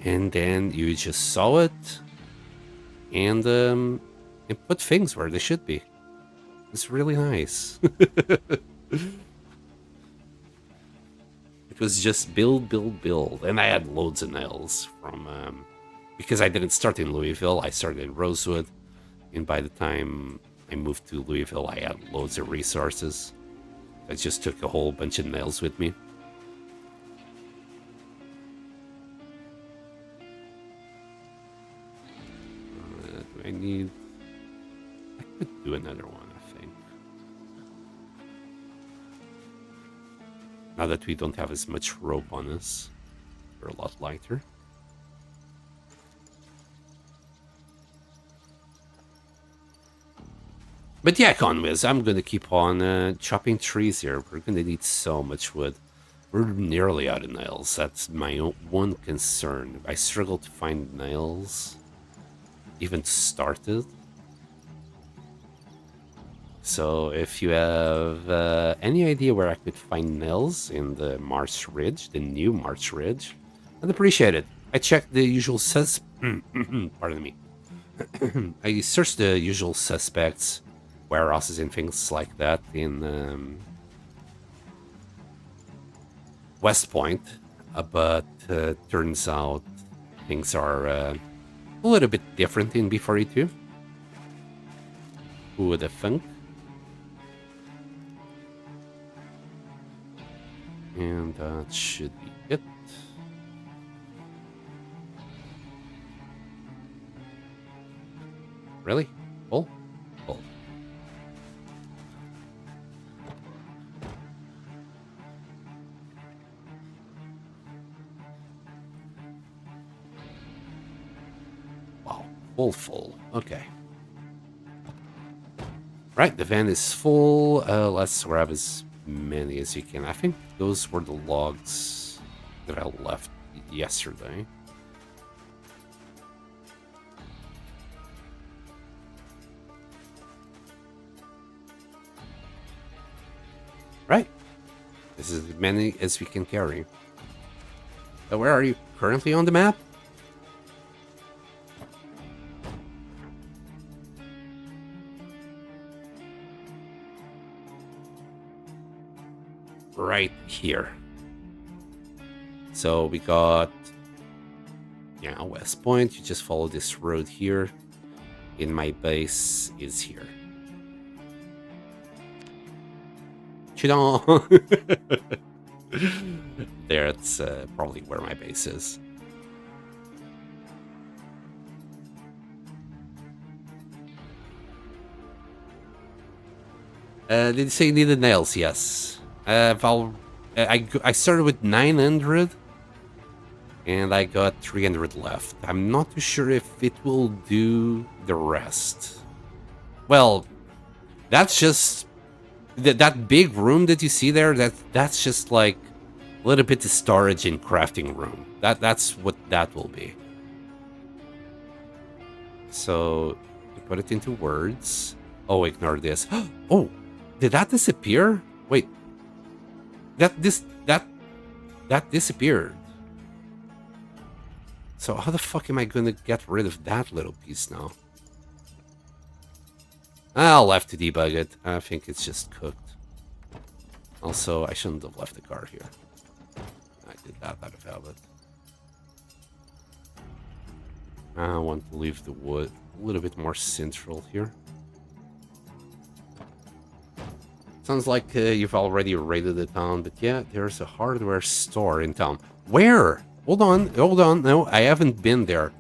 And then you just saw it and put things where they should be. It's really nice. It was just build. And I had loads of nails from... because I didn't start in Louisville, I started in Rosewood. And by the time I moved to Louisville, I had loads of resources. I just took a whole bunch of nails with me. Do I need... I could do another one, I think. Now that we don't have as much rope on us, we're a lot lighter. But yeah, Conwiz, I'm gonna keep on chopping trees here. We're gonna need so much wood. We're nearly out of nails. That's my one concern. I struggle to find nails. Even started. So if you have any idea where I could find nails in the March Ridge, the new March Ridge, I'd appreciate it. I checked the usual pardon me. I searched the usual suspects, warehouses and things like that in West Point, but turns out things are a little bit different in B42. Who would have thunk? And that should be it. Really? Full? Full. Wow. Full. Okay. Right, the van is full. Let's grab as many as you can. I think those were the logs that I left yesterday. Right. This is as many as we can carry. Where are you currently on the map? Right here. So we got, yeah, West Point. You just follow this road here. And my base is here. That's probably where my base is. Did you say you needed nails? Yes. I started with 900 and I got 300 left. I'm not too sure if it will do the rest. Well, that's just that big room that you see there. That's just like a little bit of storage and crafting room. That's what that will be. So to put it into words. Oh, ignore this. Oh, did that disappear? Wait. That disappeared. So how the fuck am I gonna get rid of that little piece now? I'll have to debug it. I think it's just cooked. Also, I shouldn't have left the car here. I did that out of habit. I want to leave the wood a little bit more central here. Sounds like you've already raided the town, but yeah, there's a hardware store in town. Where? Hold on. No, I haven't been there.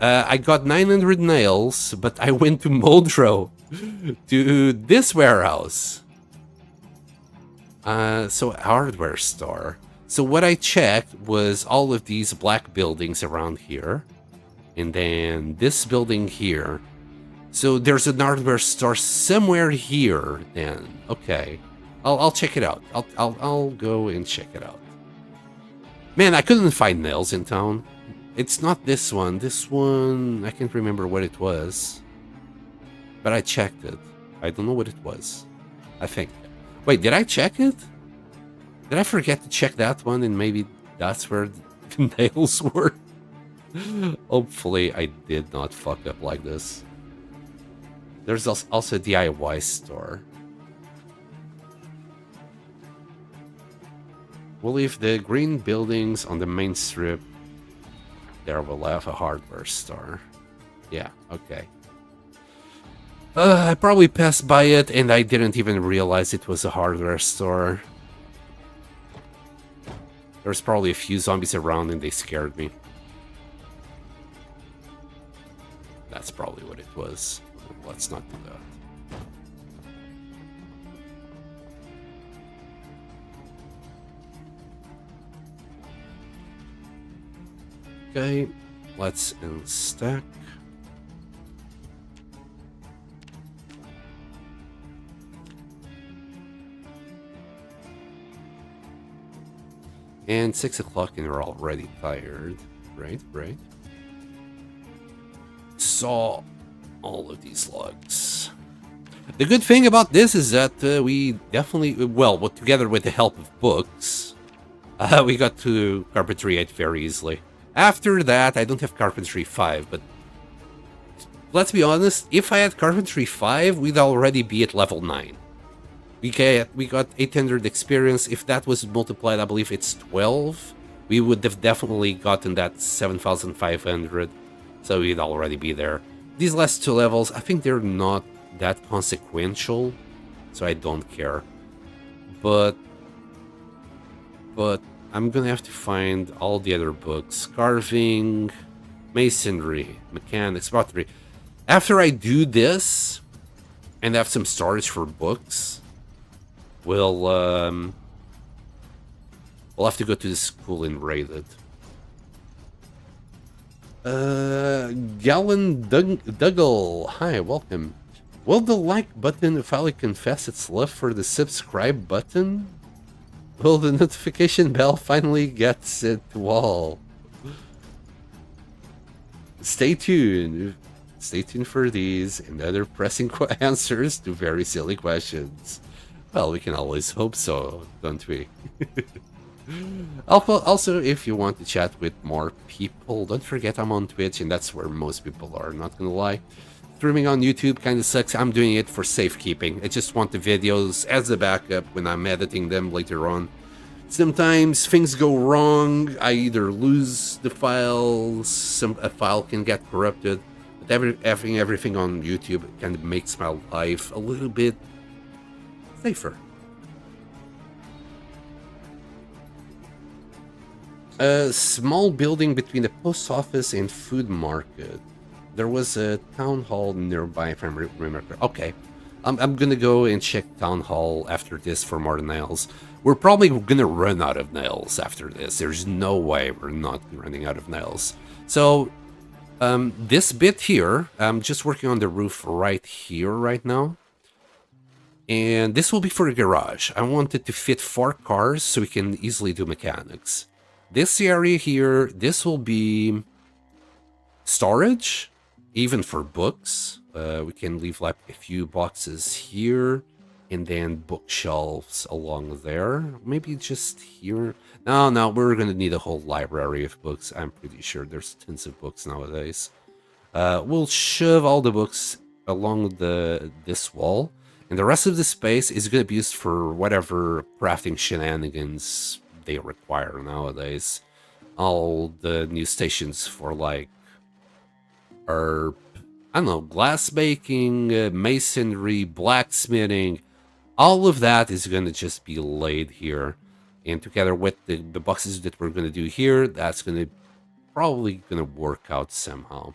I got 900 nails, but I went to Muldrow to this warehouse. So hardware store. So what I checked was all of these black buildings around here, and then this building here. So there's an hardware store somewhere here. Then okay, I'll check it out. I'll go and check it out. Man, I couldn't find nails in town. It's not this one. This one, I can't remember what it was. But I checked it. I don't know what it was. I think. Wait, did I check it? Did I forget to check that one and maybe that's where the nails were? Hopefully I did not fuck up like this. There's also a DIY store. We'll leave the green buildings on the main strip. There we'll have a hardware store. Yeah, okay. I probably passed by it and I didn't even realize it was a hardware store. There's probably a few zombies around and they scared me. That's probably what it was. Let's not do that. Okay, let's unstack. And 6 o'clock and we're already tired. Right, right. Saw all of these logs. The good thing about this is that we definitely, well, together with the help of books, we got to Carpentry 8 very easily. After that, I don't have Carpentry 5, but let's be honest, if I had Carpentry 5, we'd already be at level 9. We got 800 experience. If that was multiplied, I believe it's 12. We would have definitely gotten that 7,500. So we'd already be there. These last 2 levels, I think they're not that consequential, so I don't care. But I'm gonna have to find all the other books. Carving, masonry, mechanics, pottery. After I do this, and have some storage for books, we'll have to go to the school and raid it. Gallon Dougal, hi, welcome. Will the like button finally confess its love for the subscribe button? Will the notification bell finally get it to all? Stay tuned. Stay tuned for these and other pressing answers to very silly questions. Well, we can always hope so, don't we? Also, if you want to chat with more people, don't forget I'm on Twitch, and that's where most people are, not gonna lie. Streaming on YouTube kind of sucks. I'm doing it for safekeeping. I just want the videos as a backup when I'm editing them later on. Sometimes things go wrong. I either lose the files, a file can get corrupted. But having everything on YouTube kind of makes my life a little bit safer. A small building between the post office and food market. There was a town hall nearby, if I remember. Okay, I'm gonna go and check town hall after this for more nails. We're probably gonna run out of nails after this. There's no way we're not running out of nails. So, this bit here, I'm just working on the roof right here right now. And this will be for a garage. I want it to fit 4 cars so we can easily do mechanics. This area here, this will be storage, even for books. We can leave like a few boxes here, and then bookshelves along there. Maybe just here. No, we're gonna need a whole library of books. I'm pretty sure there's tons of books nowadays. We'll shove all the books along this wall, and the rest of the space is gonna be used for whatever crafting shenanigans they require nowadays. All the new stations for like I don't know, glass making, masonry, blacksmithing, all of that is going to just be laid here. And together with the boxes that we're going to do here, that's going to probably going to work out somehow.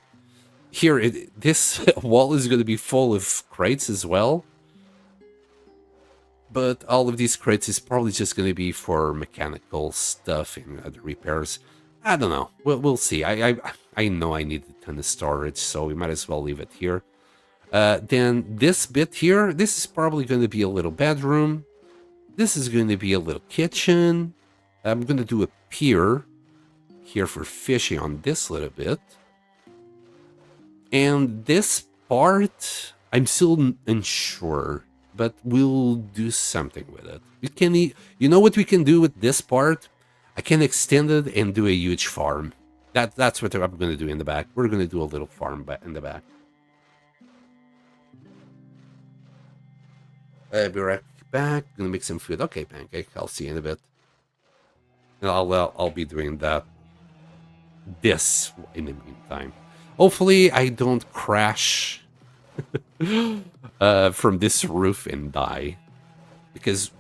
Here, this wall is going to be full of crates as well. But all of these crates is probably just going to be for mechanical stuff and other repairs. I don't know. We'll see. I know I need a ton of storage, so we might as well leave it here. Then this bit here, this is probably going to be a little bedroom. This is going to be a little kitchen. I'm going to do a pier here for fishing on this little bit. And this part, I'm still unsure, but we'll do something with it. You know what we can do with this part? I can extend it and do a huge farm. That's what I'm going to do in the back. We're going to do a little farm in the back. Be right back. Gonna make some food. Okay, Pancake. I'll see you in a bit. And I'll be doing this in the meantime. Hopefully, I don't crash from this roof and die, because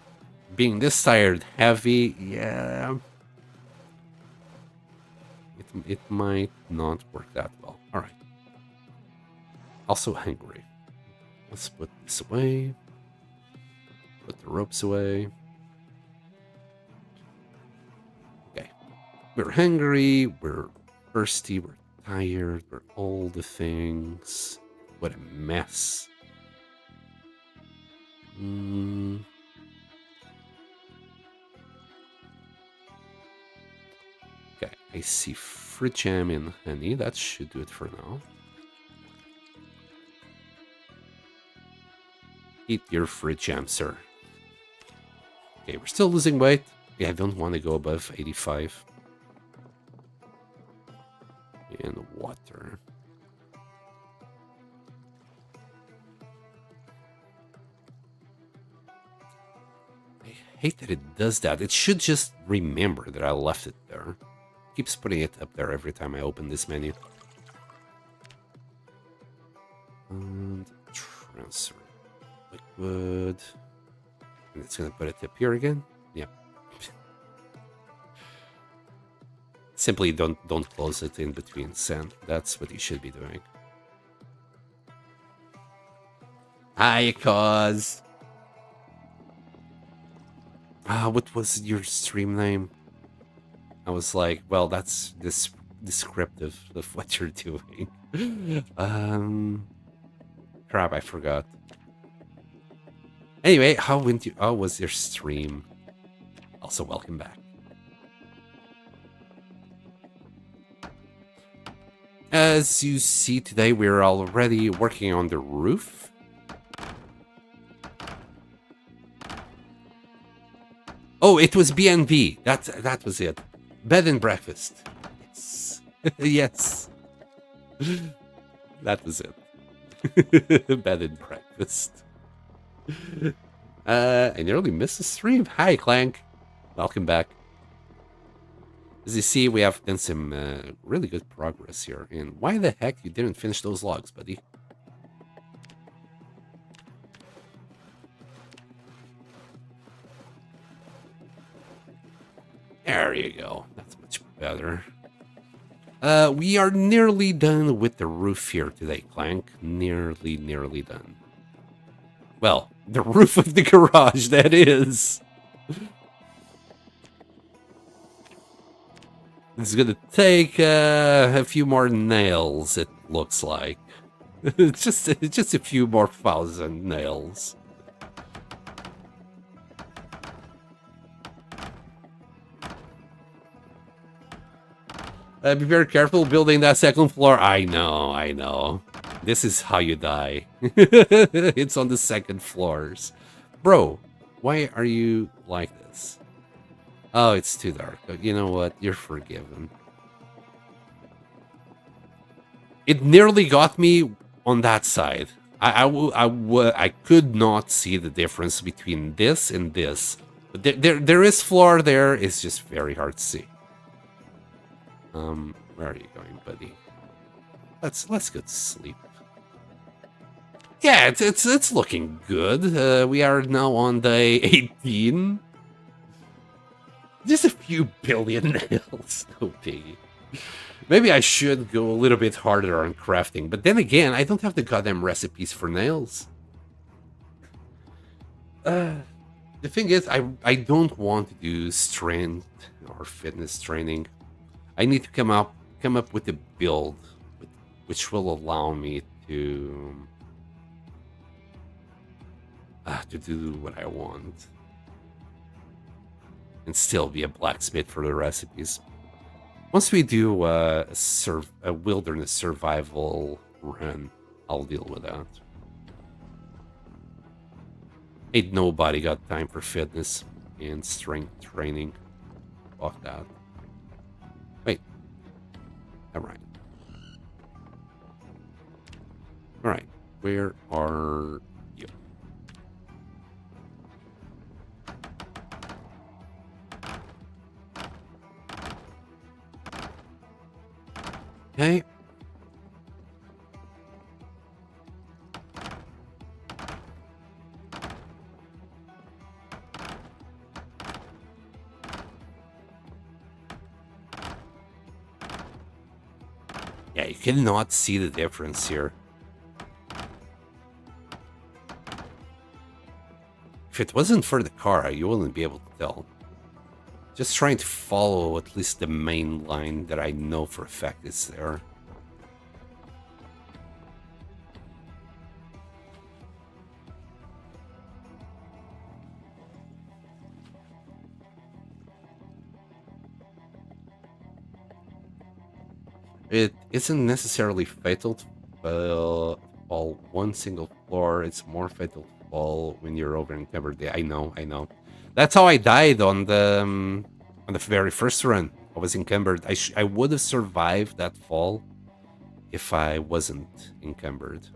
being this tired, heavy, yeah, it might not work that well. All right. Also hungry. Let's put this away. Put the ropes away. Okay. We're hungry, we're thirsty, we're tired, we're all the things. What a mess. I see fruit jam and honey. That should do it for now. Eat your fruit jam, sir. Okay, we're still losing weight. Yeah, I don't want to go above 85. And water. I hate that it does that. It should just remember that I left it there. It keeps putting it up there every time I open this menu. And transfer liquid. And it's gonna put it up here again. Yeah. Simply don't close it in between sand. That's what you should be doing. Hi, cause. What was your stream name? I was like, well, that's descriptive of what you're doing. Crap, I forgot. Anyway, how was your stream? Also, welcome back. As you see today, we're already working on the roof. Oh, it was B&B. That was it. Bed and breakfast. Yes. Yes. That was it. Bed and breakfast. I nearly missed the stream. Hi, Clank. Welcome back. As you see, we have done some really good progress here. And why the heck you didn't finish those logs, buddy? There you go. That's much better. We are nearly done with the roof here today, Clank. Nearly done. Well, the roof of the garage, that is. It's gonna take a few more nails, it looks like. It's just a few more thousand nails. Be very careful building that second floor. I know. This is how you die. It's on the second floors. Bro, why are you like this? Oh, it's too dark. You know what? You're forgiven. It nearly got me on that side. I could not see the difference between this and this. But there is floor there. It's just very hard to see. Where are you going, buddy? Let's go to sleep. Yeah, it's looking good. We are now on day 18. Just a few billion nails. No biggie. Maybe I should go a little bit harder on crafting, but then again, I don't have the goddamn recipes for nails. The thing is, I don't want to do strength or fitness training. I need to come up with a build which will allow me to do what I want and still be a blacksmith for the recipes. Once we do a wilderness survival run, I'll deal with that. Ain't nobody got time for fitness and strength training. Fuck that. Wait. Alright. Alright. Where are you? Okay. Yeah, you cannot see the difference here. If it wasn't for the car, you wouldn't be able to tell. Just trying to follow at least the main line that I know for a fact is there. It isn't necessarily fatal to fall one single floor. It's more fatal to fall when you're over encumbered. Yeah, I know, I know. That's how I died on the very first run. I was encumbered. I would have survived that fall if I wasn't encumbered.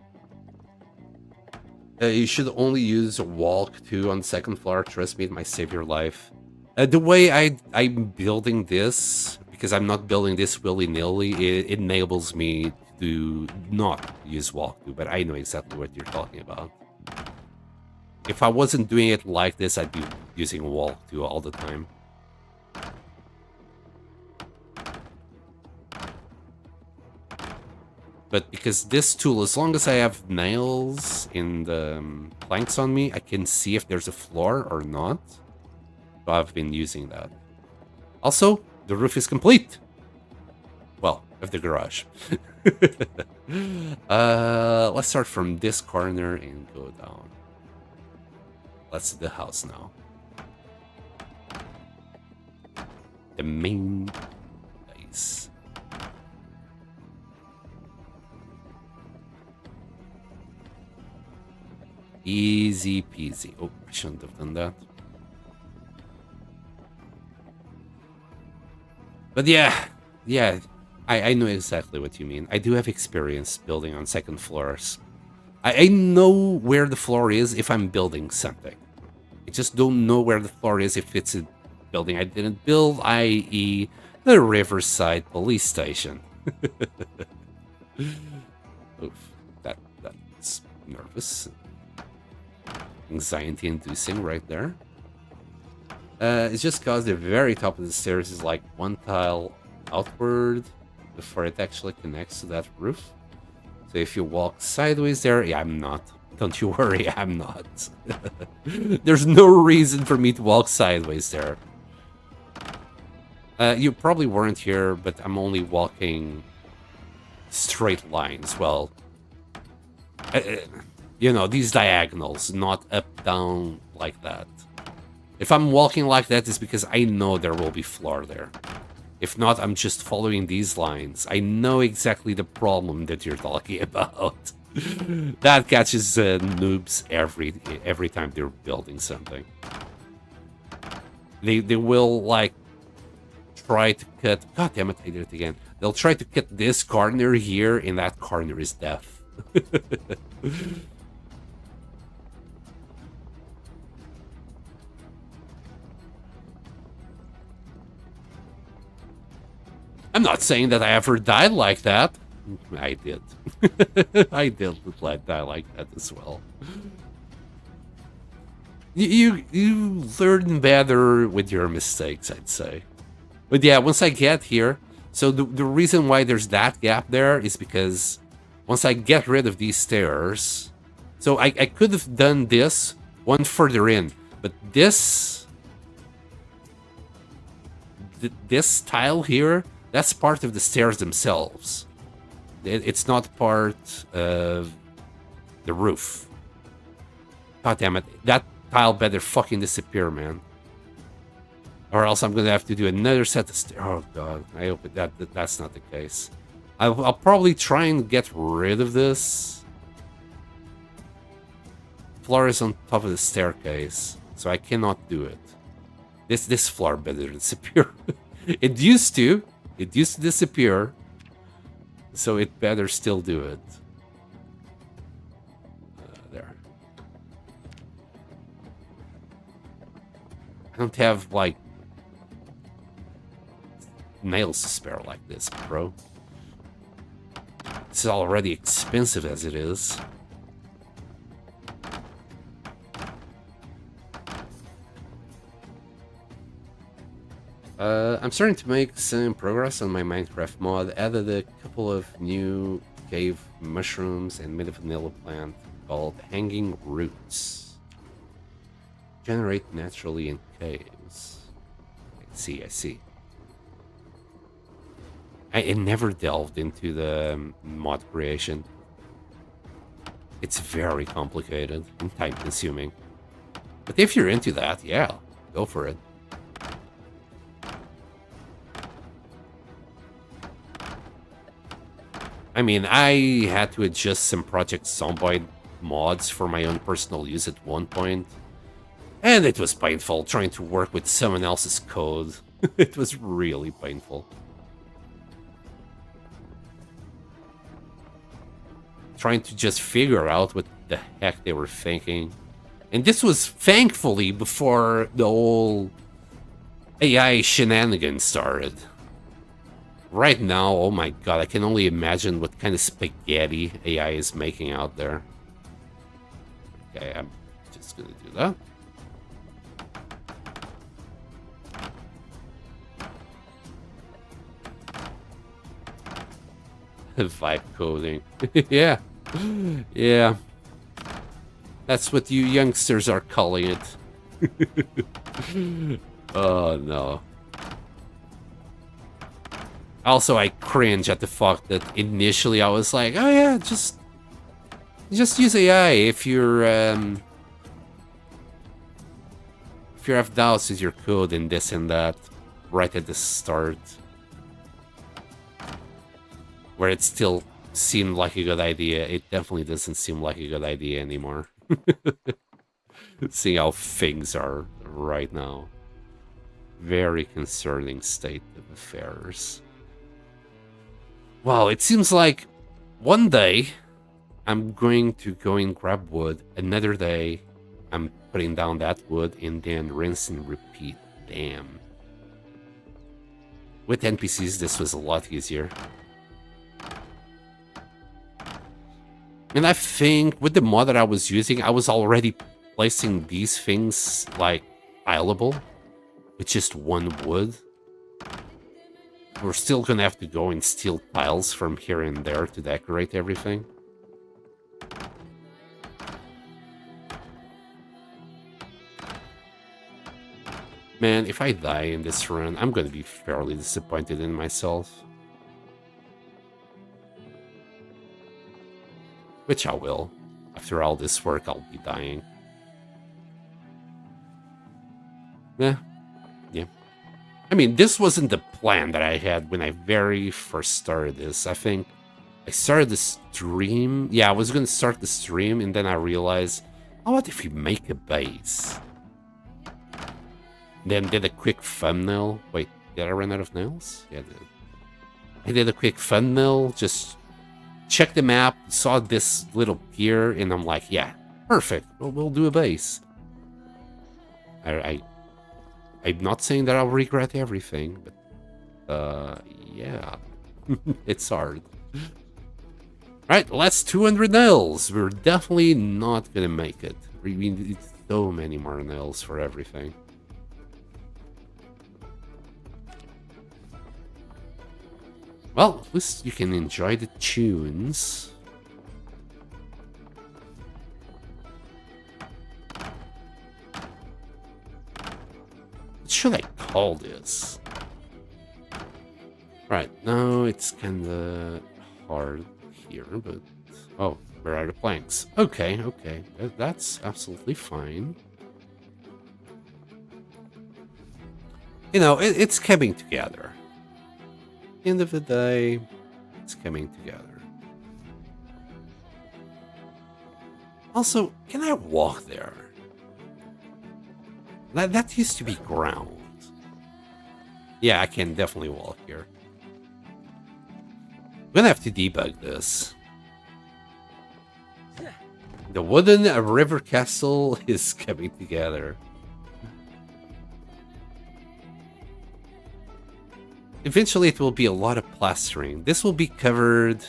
You should only use walk too on the second floor. Trust me, it might save your life. The way I'm building this, because I'm not building this willy-nilly, it enables me to not use walk to, but I know exactly what you're talking about. If I wasn't doing it like this, I'd be using walk to all the time. But because this tool, as long as I have nails in the planks on me, I can see if there's a floor or not. So I've been using that. Also, the roof is complete. Well, of the garage. Let's start from this corner and go down. Let's do the house now. The main base. Easy peasy. Oh, I shouldn't have done that. But yeah, I know exactly what you mean. I do have experience building on second floors. I know where the floor is if I'm building something. I just don't know where the floor is if it's a building I didn't build, i.e. the Riverside Police Station. Oof, that's nervous. Anxiety-inducing right there. It's just because the very top of the stairs is like one tile outward before it actually connects to that roof. So if you walk sideways there, yeah, I'm not. Don't you worry, I'm not. There's no reason for me to walk sideways there. You probably weren't here, but I'm only walking straight lines. Well, you know, these diagonals, not up, down like that. If I'm walking like that, it's because I know there will be floor there. If not, I'm just following these lines. I know exactly the problem that you're talking about. That catches noobs every time they're building something. They will, like, try to cut... God damn it, I did it again. They'll try to cut this corner here, and that corner is death. I'm not saying that I ever died like that. I did. I did die like that as well. You learn better with your mistakes, I'd say. But yeah, once I get here, so the reason why there's that gap there is because once I get rid of these stairs, so I could have done this one further in, but this tile here, that's part of the stairs themselves. It's not part of the roof. God damn it. That tile better fucking disappear, man. Or else I'm gonna have to do another set of stairs. Oh god, I hope that's not the case. I'll probably try and get rid of this. Floor is on top of the staircase, so I cannot do it. This floor better disappear. It used to disappear, so it better still do it. There. I don't have, like, nails to spare like this, bro. It's already expensive as it is. I'm starting to make some progress on my Minecraft mod. Added a couple of new cave mushrooms and made a vanilla plant called Hanging Roots. Generate naturally in caves. I see. I never delved into the mod creation. It's very complicated and time-consuming. But if you're into that, yeah, go for it. I mean, I had to adjust some Project Zomboid mods for my own personal use at one point, and it was painful trying to work with someone else's code. It was really painful. Trying to just figure out what the heck they were thinking. And this was thankfully before the whole AI shenanigans started. Right now, oh my god, I can only imagine what kind of spaghetti AI is making out there. Okay, I'm just gonna do that. Vibe coding. Yeah. Yeah. That's what you youngsters are calling it. Oh, no. Also, I cringe at the fact that initially I was like, oh yeah, just use AI if you have doubts with your code and this and that right at the start. Where it still seemed like a good idea, it definitely doesn't seem like a good idea anymore. Seeing how things are right now. Very concerning state of affairs. Well, it seems like one day I'm going to go and grab wood, another day I'm putting down that wood, and then rinse and repeat. Damn. With NPCs, this was a lot easier. And I think with the mod that I was using, I was already placing these things, like, tileable with just one wood. We're still gonna have to go and steal tiles from here and there to decorate everything. Man, if I die in this run, I'm gonna be fairly disappointed in myself. Which I will. After all this work, I'll be dying. Yeah. I mean, this wasn't the plan that I had when I very first started this. I think I started the stream. Yeah, I was going to start the stream, and then I realized, oh, what if we make a base? Then did a quick thumbnail. Wait, did I run out of nails? Yeah, I did. I did a quick thumbnail, just checked the map, saw this little pier, and I'm like, yeah, perfect. We'll do a base. I'm not saying that I'll regret everything, but yeah, it's hard. Right, last 200 nails. We're definitely not gonna make it. We need so many more nails for everything. Well, at least you can enjoy the tunes. What should I call this? Right, now it's kinda hard here, but... Oh, where are the planks? Okay, that's absolutely fine. You know, it's coming together. End of the day, it's coming together. Also, can I walk there? That used to be ground. Yeah, I can definitely walk here. I'm gonna have to debug this. The wooden river castle is coming together. Eventually it will be a lot of plastering. This will be covered...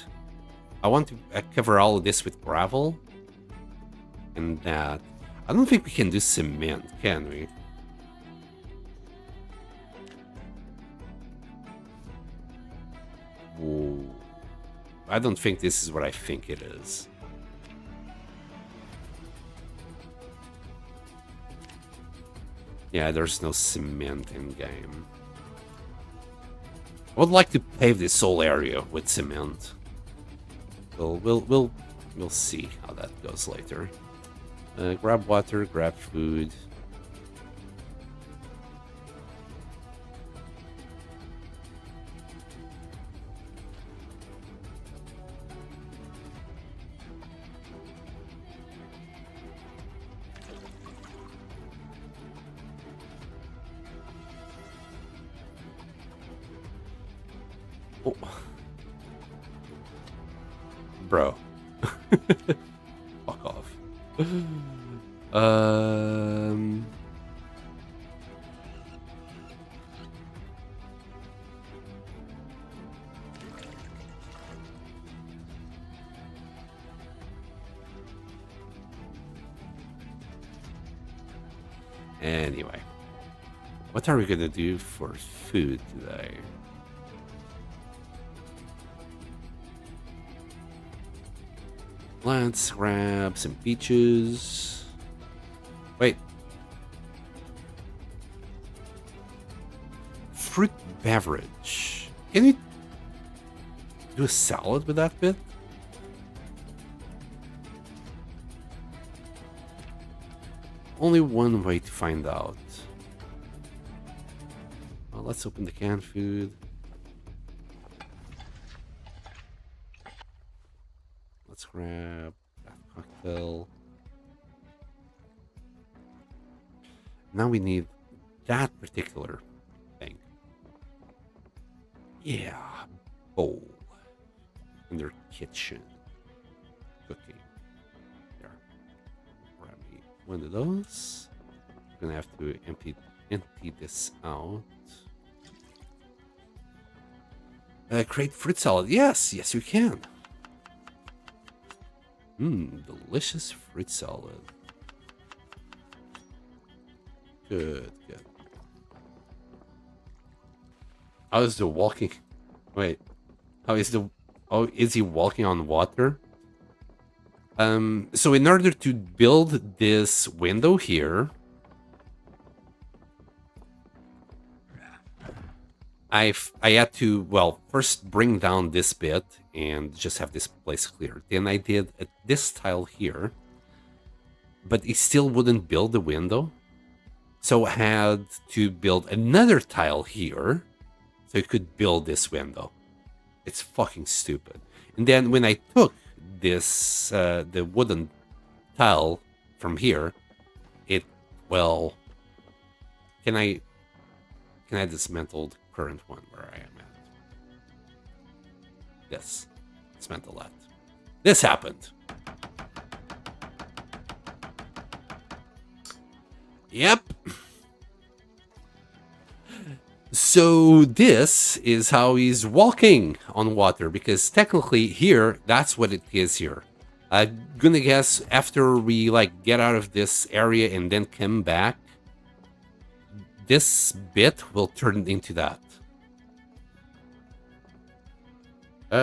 I want to cover all of this with gravel. And that... I don't think we can do cement, can we? Whoa. I don't think this is what I think it is. Yeah, there's no cement in game. I would like to pave this whole area with cement. We'll see how that goes later. Grab water, grab food. Oh. Bro. Fuck off. Um... Anyway, what are we gonna do for food today? Let's grab some peaches. Wait. Fruit beverage. Can you do a salad with that bit? Only one way to find out. Well, let's open the canned food. Let's grab that cocktail. Now we need that particular thing. Yeah, bowl in their kitchen. Cooking. There. Grab me one of those. I'm gonna have to empty this out. Create fruit salad. Yes, yes, you can. Delicious fruit salad. Good, good. How is the walking? Wait, how is the? Oh, is he walking on water? So in order to build this window here, I had to, well, first bring down this bit and just have this place clear. Then I did this tile here, but it still wouldn't build the window. So I had to build another tile here so it could build this window. It's fucking stupid. And then when I took this, the wooden tile from here, it, well, can I dismantle the current one where I am at? Yes, dismantle that. This happened. Yep. So this is how he's walking on water, because technically here, that's what it is here. I'm gonna guess after we like get out of this area and then come back, this bit will turn into that.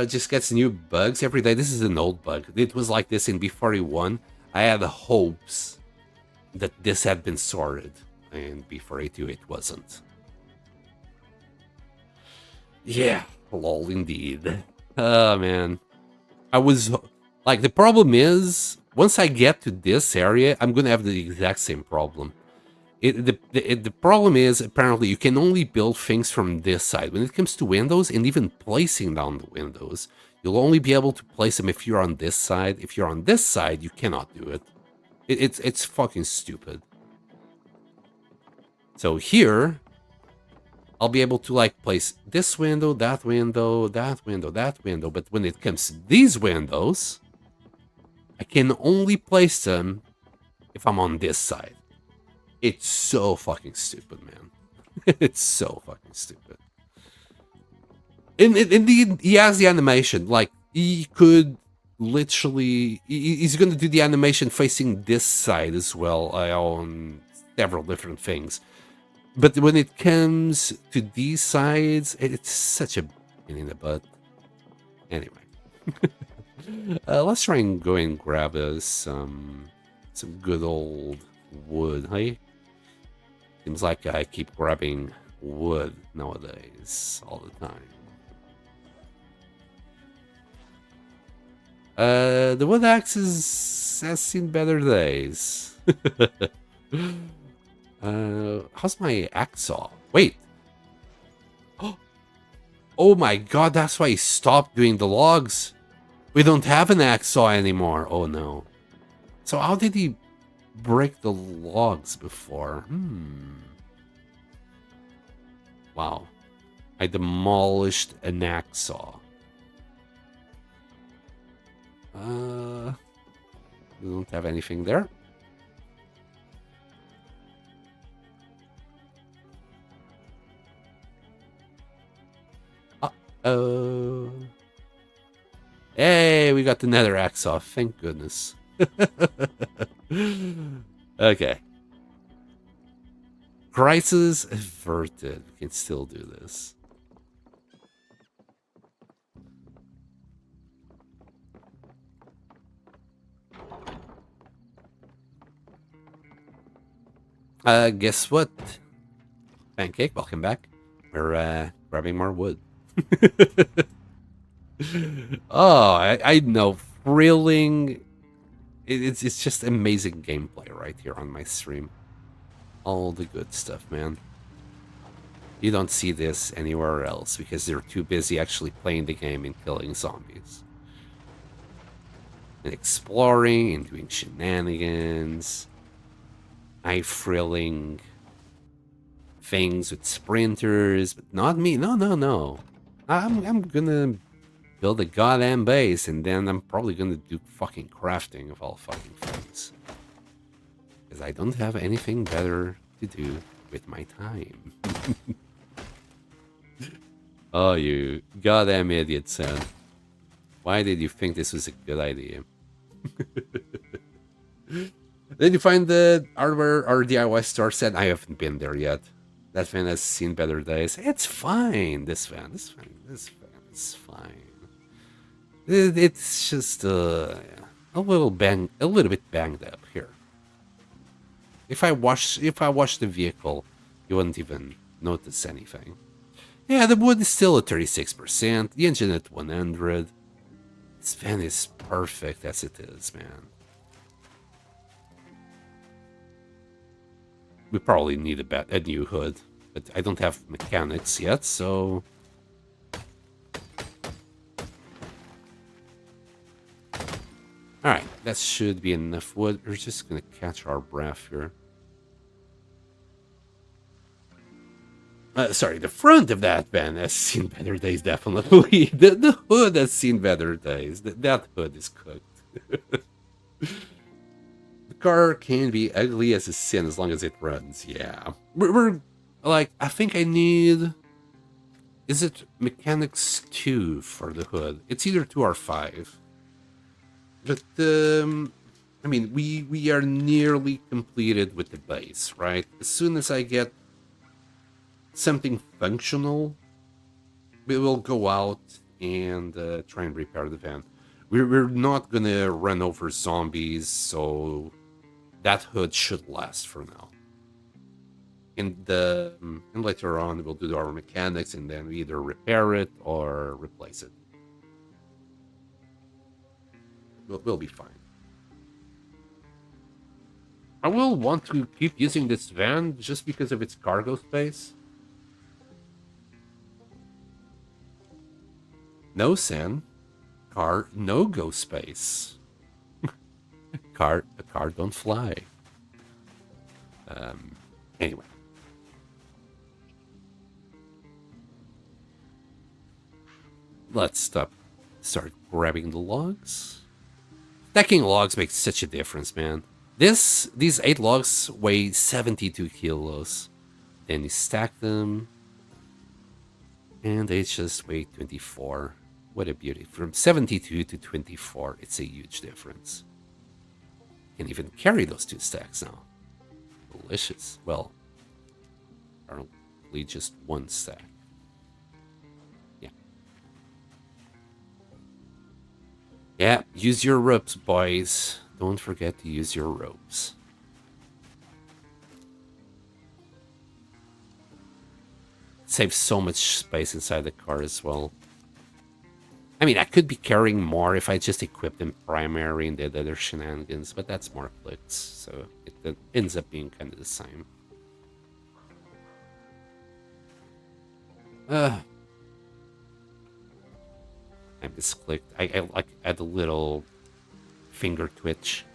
Just gets new bugs every day. This is an old bug. It was like this in B41. I had hopes that this had been sorted, and B42 it wasn't. Yeah, lol indeed. Oh man. I was like, the problem is, once I get to this area, I'm gonna have the exact same problem. The problem is, apparently, you can only build things from this side. When it comes to windows, and even placing down the windows, you'll only be able to place them if you're on this side. If you're on this side, you cannot do it. It's fucking stupid. So here, I'll be able to like place this window, that window, that window, that window. But when it comes to these windows, I can only place them if I'm on this side. It's so fucking stupid, man. It's so fucking stupid. Indeed, he has the animation. Like, he could literally... He's going to do the animation facing this side as well on several different things. But when it comes to these sides, it's such a pain in the butt. Anyway. Let's try and go and grab us some good old wood, hey? Seems like I keep grabbing wood nowadays all the time. The wood axe has seen better days. How's my axe saw? Wait. Oh my god, that's why he stopped doing the logs. We don't have an axe saw anymore. Oh no. So how did he break the logs before? Wow. I demolished an axe saw. We don't have anything there. Uh-oh. Hey, we got the nether axe off. Thank goodness. Okay. Crisis averted. We can still do this. Guess what? Pancake, welcome back. We're grabbing more wood. Oh, I know. Thrilling. It's just amazing gameplay right here on my stream. All the good stuff, man. You don't see this anywhere else because they're too busy actually playing the game and killing zombies. And exploring and doing shenanigans. Eye-thrilling things with sprinters, but not me. No. I'm gonna build a goddamn base, and then I'm probably gonna do fucking crafting of all fucking things. Because I don't have anything better to do with my time. Oh, you goddamn idiot, son. Why did you think this was a good idea? Did you find the hardware or DIY store set? I haven't been there yet. That fan has seen better days. It's fine. This fan is fine. It's just a little bit banged up here. If I wash the vehicle, you wouldn't even notice anything. Yeah, the wood is still at 36%. The engine at 100. This fan is perfect as it is, man. We probably need a new hood, but I don't have mechanics yet, so... Alright, that should be enough wood. We're just gonna catch our breath here. Sorry, the front of that van has seen better days, definitely. The hood has seen better days. That hood is cooked. The car can be ugly as a sin as long as it runs, yeah. We're like, I think I need... Is it mechanics 2 for the hood? It's either 2 or 5. But, I mean, we are nearly completed with the base, right? As soon as I get something functional, we will go out and try and repair the van. We're not gonna run over zombies, so that hood should last for now. And later on, we'll do our mechanics and then we either repair it or replace it. We'll be fine. I will want to keep using this van just because of its cargo space. No, Sen. Car, no go space. A car don't fly. Anyway. Let's start grabbing the logs. Stacking logs makes such a difference, man. These 8 logs weigh 72 kilos. Then you stack them, and they just weigh 24. What a beauty. From 72 to 24, it's a huge difference. Can even carry those 2 stacks now. Delicious. Well, apparently just 1 stack. Yeah. Yeah, use your ropes, boys. Don't forget to use your ropes. Saves so much space inside the car as well. I mean, I could be carrying more if I just equipped them primary and did other shenanigans, but that's more clicks, so it ends up being kind of the same. I misclicked. I like had a little finger twitch.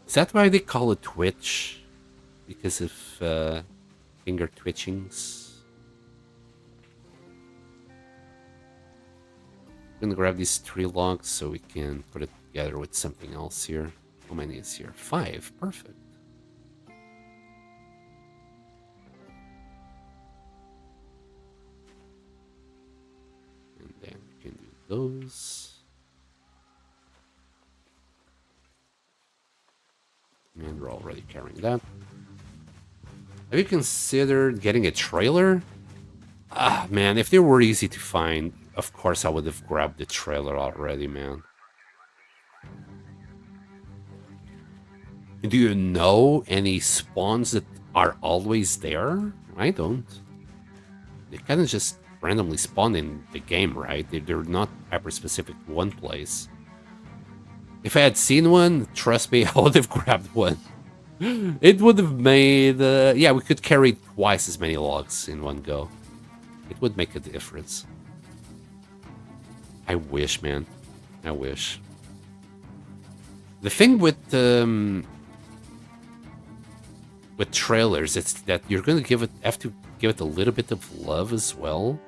Is that why they call it Twitch? because of finger twitchings. I'm gonna grab these 3 logs so we can put it together with something else here. How many is here? 5. Perfect. And then we can do those. And we're already carrying that. Have you considered getting a trailer? Ah, man, if they were easy to find, of course I would have grabbed the trailer already, man. Do you know any spawns that are always there? I don't. They kind of just randomly spawn in the game, right? They're not hyper-specific to one place. If I had seen one, trust me, I would have grabbed one. It would have made... yeah, we could carry twice as many logs in one go. It would make a difference. I wish, man. I wish. The thing with trailers, it's that you're gonna have to give it a little bit of love as well.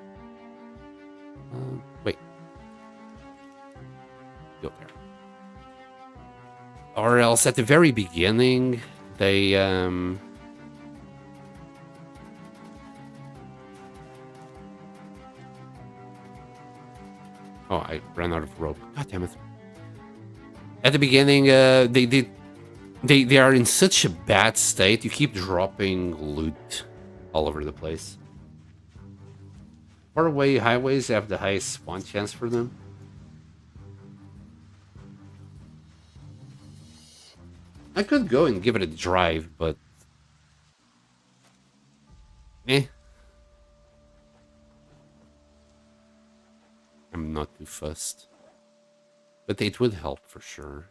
Wait. Go there. Or else at the very beginning, they oh, I ran out of rope. God damn it. At the beginning, they are in such a bad state. You keep dropping loot all over the place. Far away highways have the highest spawn chance for them. I could go and give it a drive, but I'm not too fussed. But it would help for sure.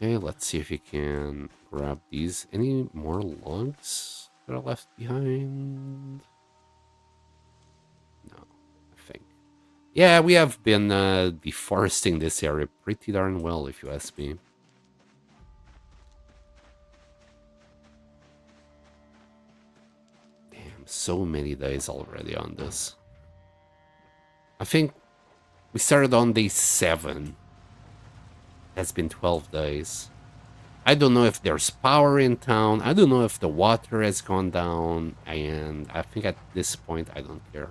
Okay, let's see if you can grab these. Any more logs that are left behind? No, I think. Yeah, we have been deforesting this area pretty darn well, if you ask me. Damn, so many days already on this. I think we started on day 7. It's been 12 days. I don't know if there's power in town. I don't know if the water has gone down. And I think at this point, I don't care.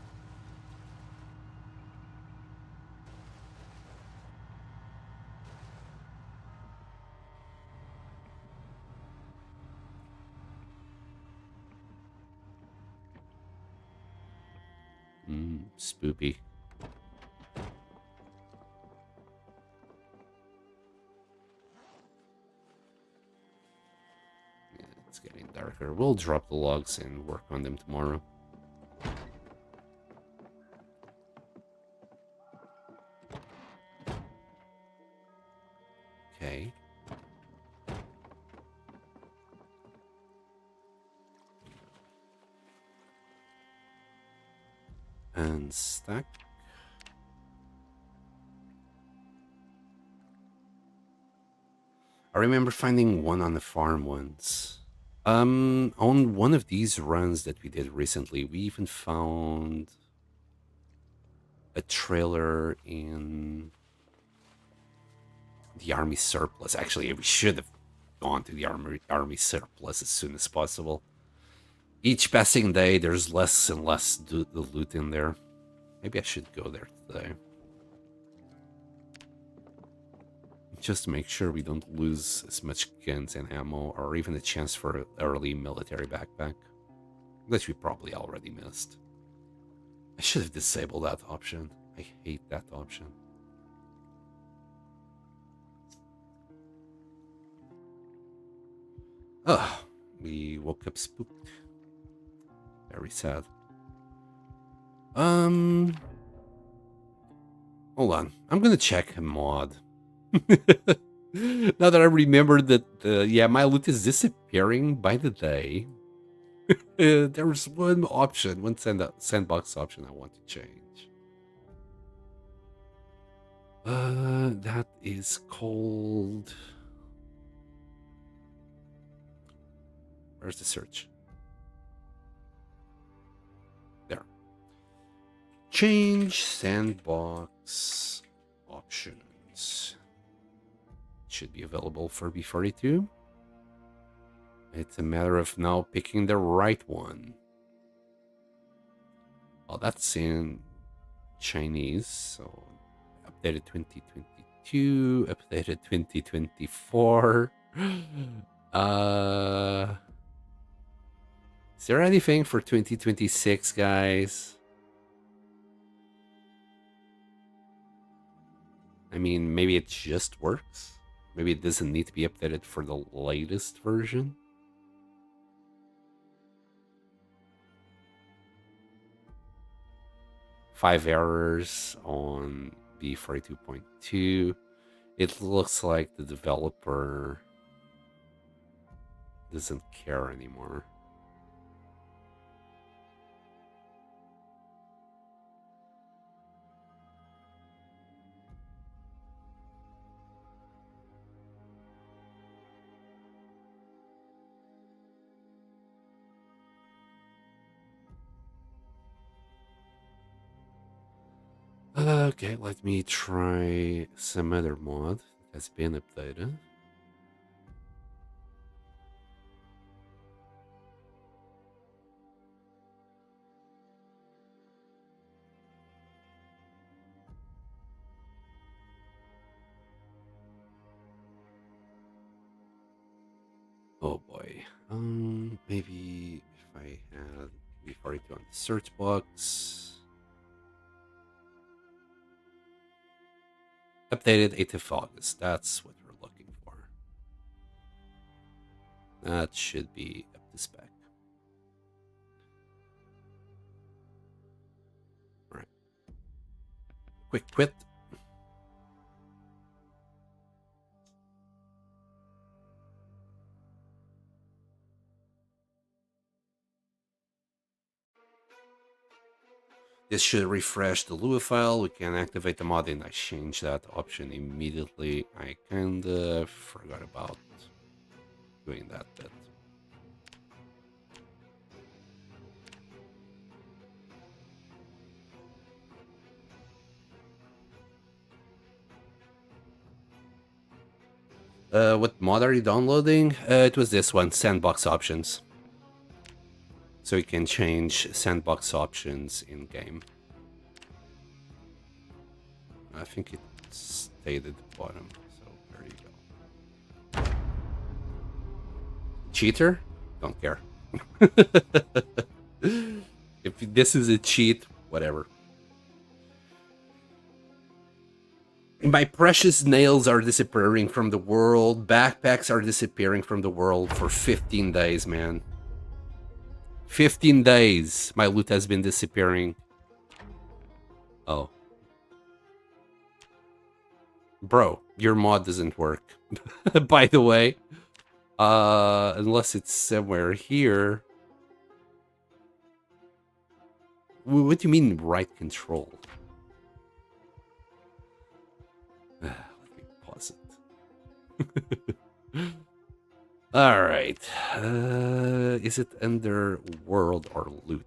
Spoopy. It's getting darker. We'll drop the logs and work on them tomorrow. Okay. And stack. I remember finding one on the farm once. On one of these runs that we did recently, we even found a trailer in the army surplus. Actually, we should have gone to the army surplus as soon as possible. Each passing day, there's less and less the loot in there. Maybe I should go there today. Just to make sure we don't lose as much guns and ammo, or even a chance for an early military backpack. Which we probably already missed. I should have disabled that option. I hate that option. Ugh, we woke up spooked. Very sad. Hold on. I'm gonna check a mod. Now that I remember that, yeah, my loot is disappearing by the day. There's one option, one sandbox option I want to change. That is called. Where's the search? There. Change sandbox options. Should be available for B42. It's a matter of now picking the right one. Oh, that's in Chinese, so updated 2022, updated 2024. Is there anything for 2026, guys? I mean, maybe it just works. Maybe it doesn't need to be updated for the latest version. Five errors on B42.2. It looks like the developer doesn't care anymore. Okay, let me try some other mod that has been updated. Oh boy. Maybe if I had B42 on the search box. Updated 8th of August. That's what we're looking for. That should be up to spec. All right. Quick quit. This should refresh the Lua file. We can activate the mod, and I changed that option immediately. I kinda forgot about doing that bit. What mod are you downloading? It was this one, Sandbox Options. So you can change sandbox options in game. I think it stayed at the bottom, so there you go. Cheater? Don't care. If this is a cheat, whatever. My precious nails are disappearing from the world. Backpacks are disappearing from the world for 15 days, man. 15 days my loot has been disappearing. Oh. Bro, your mod doesn't work. By the way. Unless it's somewhere here. What do you mean right control? Let me pause it. All right. Is it under world or loot?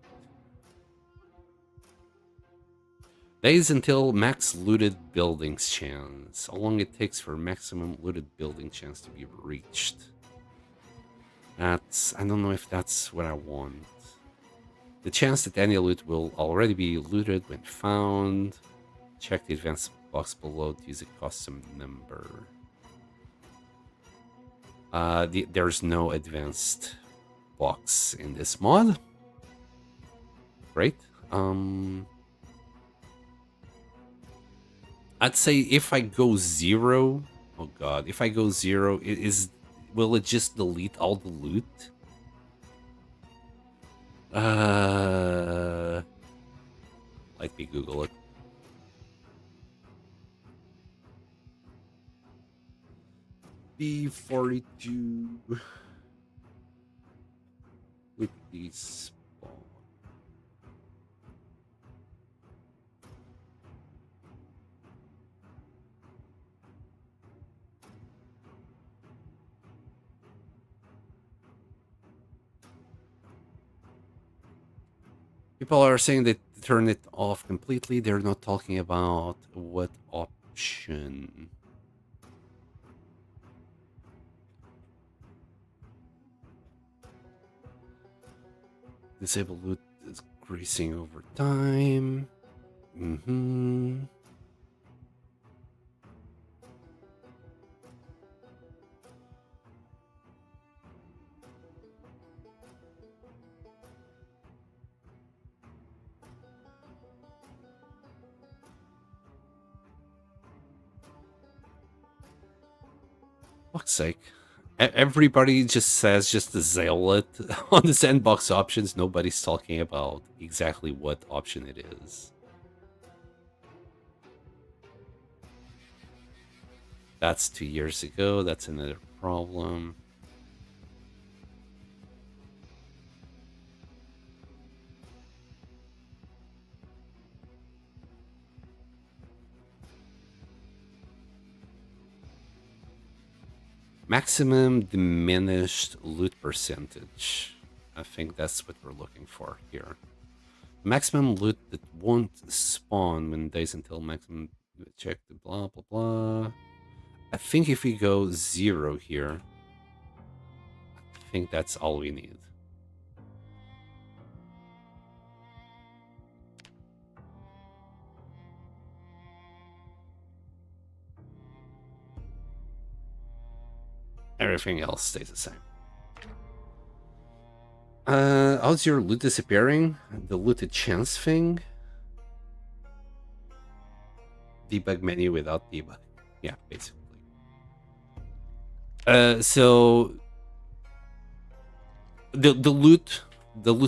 Days until max looted buildings chance. How long it takes for maximum looted building chance to be reached? I don't know if that's what I want. The chance that any loot will already be looted when found. Check the advanced box below to use a custom number. There's no advanced box in this mod. Great. I'd say if I go 0, oh god, if I go 0, will it just delete all the loot? Let me Google it. B42. with these spawn. People are saying they turn it off completely. They're not talking about what option. Disable loot is increasing over time. Fuck's sake. Everybody just says just disable it on the sandbox options. Nobody's talking about exactly what option it is. That's 2 years ago. That's another problem. Maximum diminished loot percentage. I think that's what we're looking for here. Maximum loot that won't spawn when days until maximum. Check the blah blah blah. I think if we go 0 here, I think that's all we need. Everything else stays the same. How's your loot disappearing? The looted chance thing? Debug menu without debug. Yeah, basically. So the loot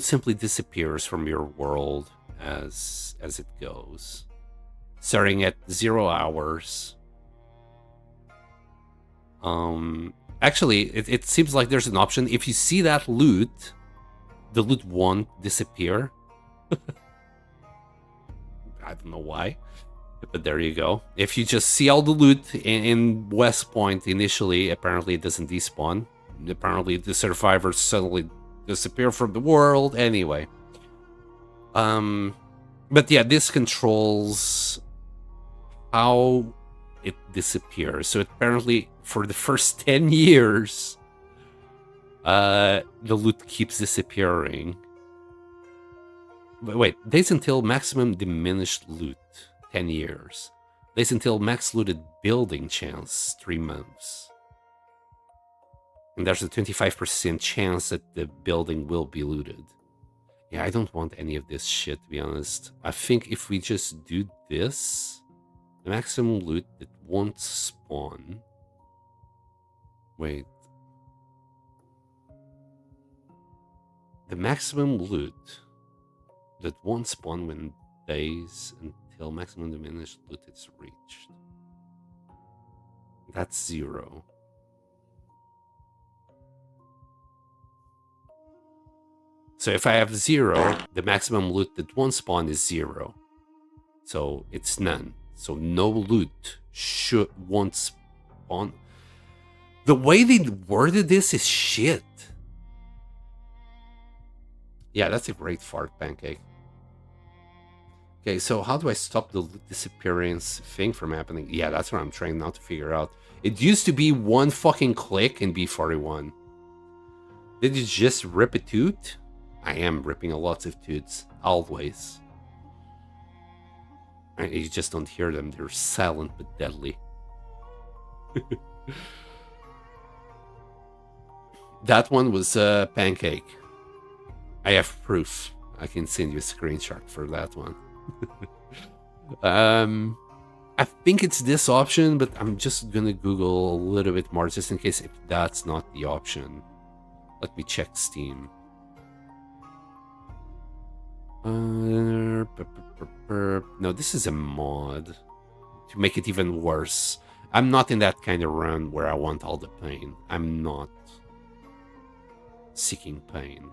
simply disappears from your world as it goes, starting at 0 hours. Actually, it seems like there's an option. If you see that loot, the loot won't disappear. I don't know why, but there you go. If you just see all the loot in West Point initially, apparently it doesn't despawn. Apparently the survivors suddenly disappear from the world. Anyway. But yeah, this controls how it disappears. So apparently for the first 10 years, the loot keeps disappearing. But wait, days until maximum diminished loot, 10 years. Days until max looted building chance, 3 months. And there's a 25% chance that the building will be looted. Yeah, I don't want any of this shit, to be honest. I think if we just do this, the maximum loot that won't spawn. Wait. The maximum loot that won't spawn when days until maximum diminished loot is reached. That's 0. So if I have 0, the maximum loot that won't spawn is 0. So it's none. So no loot won't spawn. The way they worded this is shit. Yeah, that's a great fart, Pancake. Okay, so how do I stop the loot disappearance thing from happening? Yeah, that's what I'm trying not to figure out. It used to be 1 fucking click in B41. Did you just rip a toot? I am ripping a lot of toots, always. You just don't hear them. They're silent but deadly. That one was Pancake. I have proof. I can send you a screenshot for that one. I think it's this option, but I'm just gonna Google a little bit more just in case if that's not the option. Let me check Steam. No, this is a mod to make it even worse. I'm not in that kind of run where I want all the pain. I'm not seeking pain.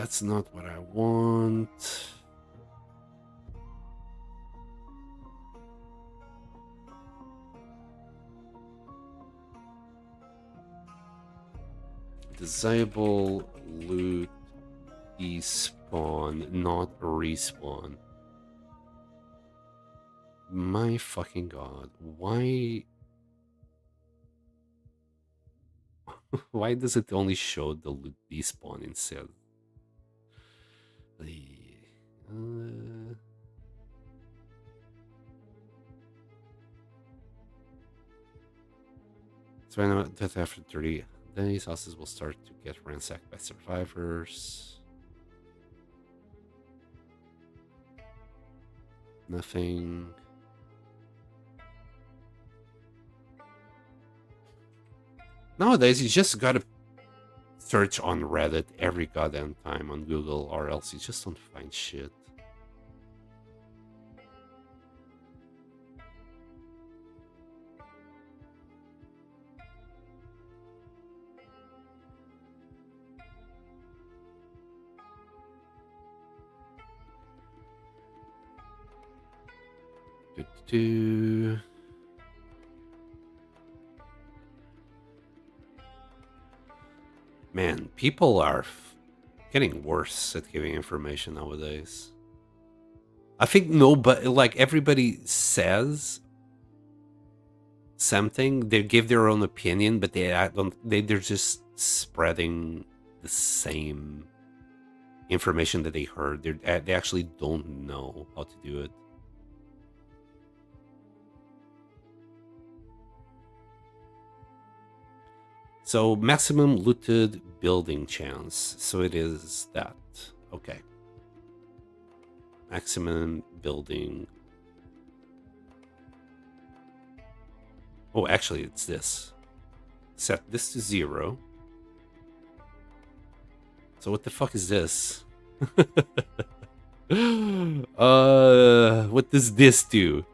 that's not what I want. Disable loot despawn, not respawn. My fucking god. Why? Why does it only show the loot despawn instead? So I know that after 30 days, houses will start to get ransacked by survivors. Nothing. Nowadays, you just gotta search on Reddit every goddamn time on Google, or else you just don't find shit. Man, people are getting worse at giving information nowadays. I think nobody, like everybody says something, they give their own opinion, but they're just spreading the same information that they heard. They actually don't know how to do it. So maximum looted building chance. So it is that. Okay. Maximum building. Oh, actually, it's this. Set this to 0. So what the fuck is this? What does this do?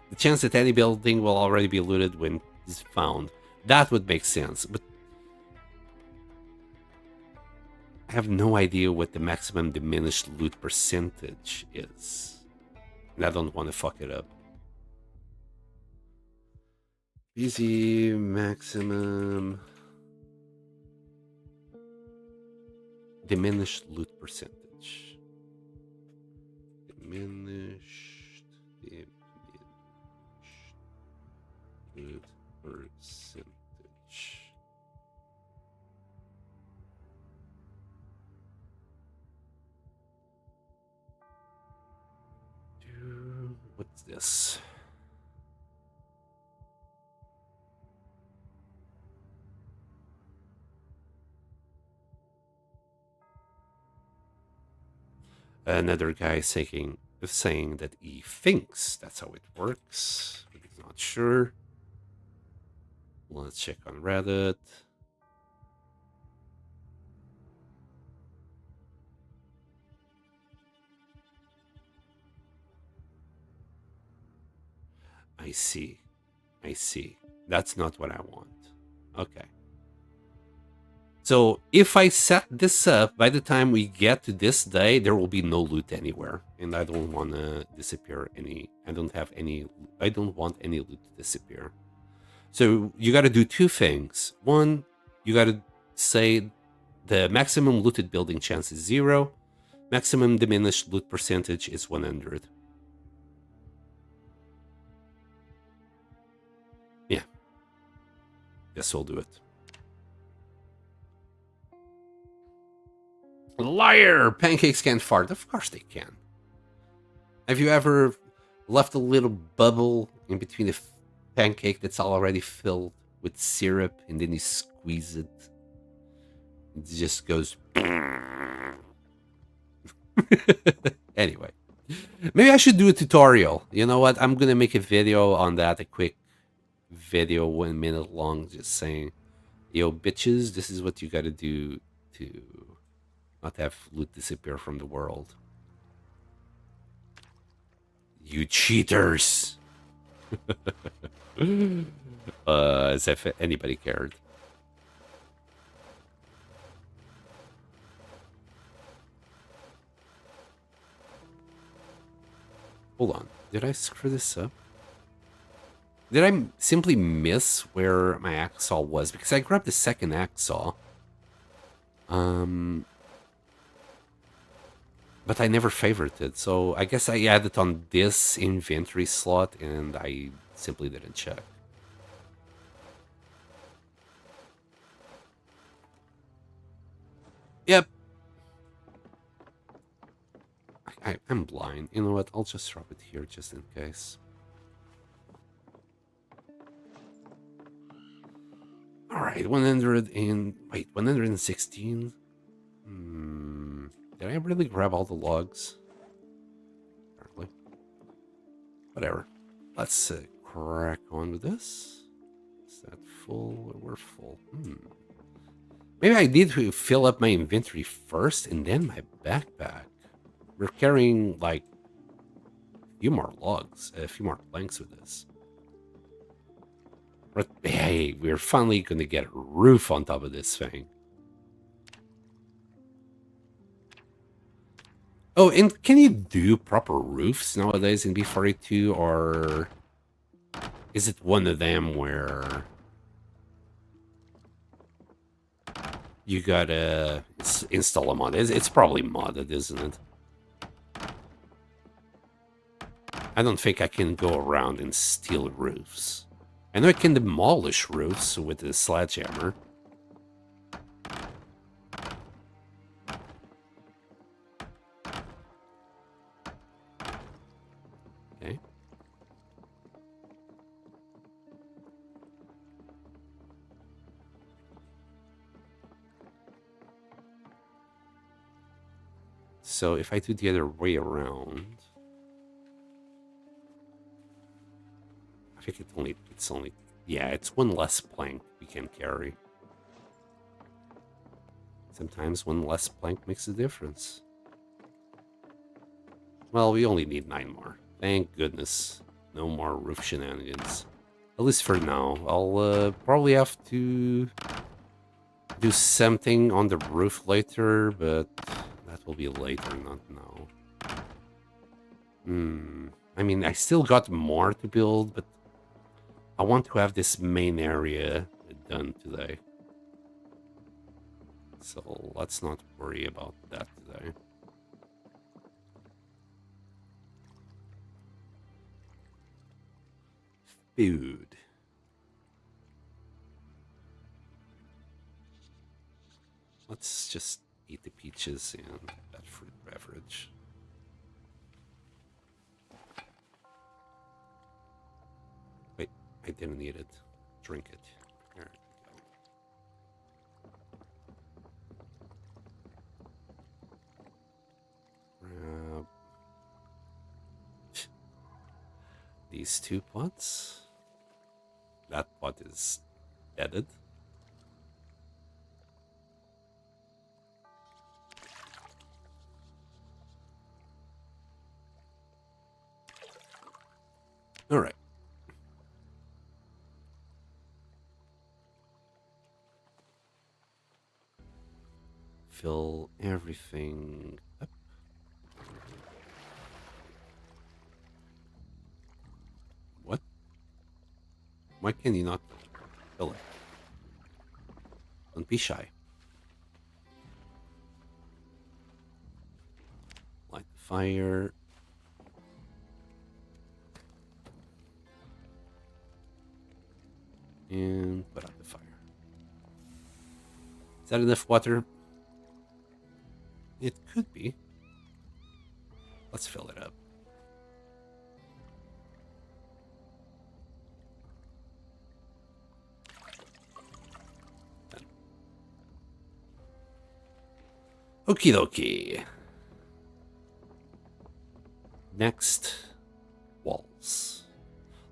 The chance that any building will already be looted when it's found. That would make sense, but I have no idea what the maximum diminished loot percentage is. And I don't want to fuck it up. Easy maximum diminished loot percentage. Diminished loot percentage. What's this? Another guy saying that he thinks that's how it works, but he's not sure. Let's check on Reddit. I see. That's not what I want. Okay. So if I set this up, by the time we get to this day, there will be no loot anywhere. And I don't want to disappear any. I don't want any loot to disappear. So you got to do two things. One, you got to say the maximum looted building chance is 0. Maximum diminished loot percentage is 100. Yeah. Guess we'll do it. Liar! Pancakes can't fart. Of course they can. Have you ever left a little bubble in between a pancake that's already filled with syrup and then you squeeze it? It just goes... Anyway. Maybe I should do a tutorial. You know what? I'm going to make a video on that. A quick video, 1 minute long, just saying, yo, bitches, this is what you got to do to not have loot disappear from the world. You cheaters! As if anybody cared. Hold on. Did I screw this up? Did I simply miss where my axe saw was? Because I grabbed the second axe saw. But I never favorited, so I guess I added on this inventory slot and I simply didn't check. Yep. I'm blind. You know what? I'll just drop it here just in case. Alright, 100 and... Wait, 116? Did I really grab all the logs? Apparently. Whatever. Let's crack on with this. Is that full? We're full. Maybe I need to fill up my inventory first and then my backpack. We're carrying, like, a few more logs, a few more planks with this. But hey, we're finally going to get a roof on top of this thing. Oh, and can you do proper roofs nowadays in B42, or is it one of them where you gotta install a mod? It's probably modded, isn't it? I don't think I can go around and steal roofs. I know I can demolish roofs with a sledgehammer. Okay. So if I do the other way around, I think it's only, yeah, it's one less plank we can carry. Sometimes one less plank makes a difference. Well, we only need 9 more. Thank goodness. No more roof shenanigans. At least for now. I'll probably have to do something on the roof later, but that will be later, not now. I mean, I still got more to build, but I want to have this main area done today. So let's not worry about that today. Food. Let's just eat the peaches and that fruit beverage. Wait, I didn't eat it. Drink it. There we go. Grab these 2 pots. That pot is deaded. All right. Fill everything up. What? Why can you not fill it? Don't be shy. Light the fire. And put out the fire. Is that enough water? It could be. Let's fill it up. Okie dokie. Next, walls.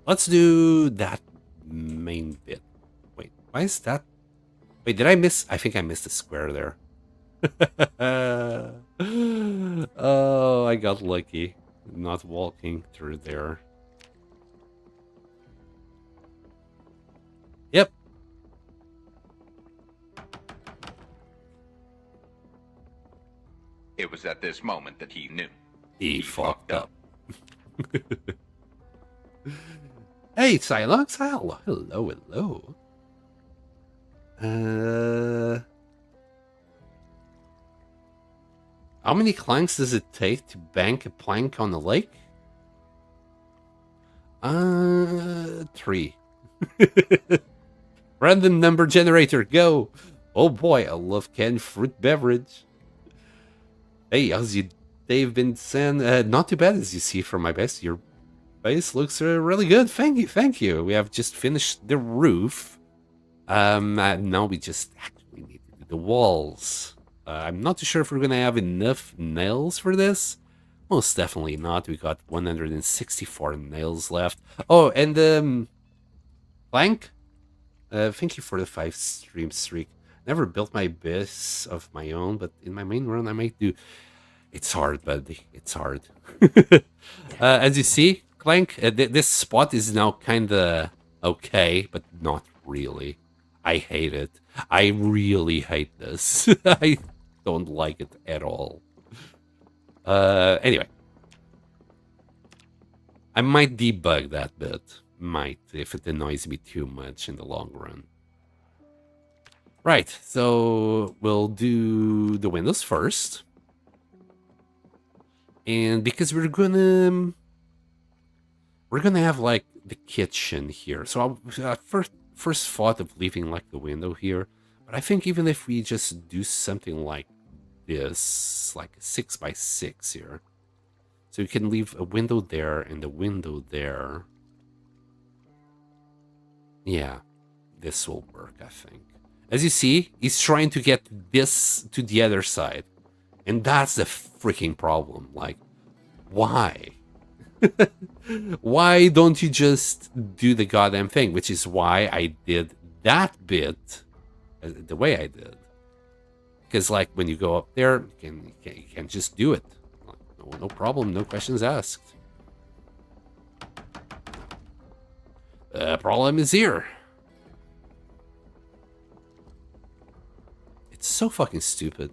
Let's do that main bit. Wait, why is that? Wait, did I miss? I think I missed a square there. Oh, I got lucky. Not walking through there. Yep. It was at this moment that he knew. He fucked up. Hey, Silux. Hello, hello, hello. How many clanks does it take to bank a plank on the lake? 3. Random number generator, go. Oh boy, I love canned fruit beverage. Hey, how's you Dave been saying? Not too bad, as you see from my base. Your base looks really good. Thank you, thank you. We have just finished the roof. Now we just actually need to do the walls. I'm not too sure if we're gonna have enough nails for this. Most definitely not. We got 164 nails left. Oh, and Plank, thank you for the 5 stream streak. Never built my base of my own, but in my main run I might do. It's hard, buddy. It's hard. As you see, Clank, this spot is now kind of okay, but not really. I hate it. I really hate this. I don't like it at all. Anyway. I might debug that bit. Might, if it annoys me too much in the long run. Right, so we'll do the windows first. And because we're gonna have like the kitchen here. So I first thought of leaving like the window here, but I think even if we just do something like this, like 6 by 6 here, so you can leave a window there and a window there. Yeah, this will work, I think. As you see, he's trying to get this to the other side, and that's the freaking problem. Like, why? Why don't you just do the goddamn thing? Which is why I did that bit the way I did. Because, like, when you go up there, you can just do it. Like, no problem, no questions asked. The problem is here. It's so fucking stupid.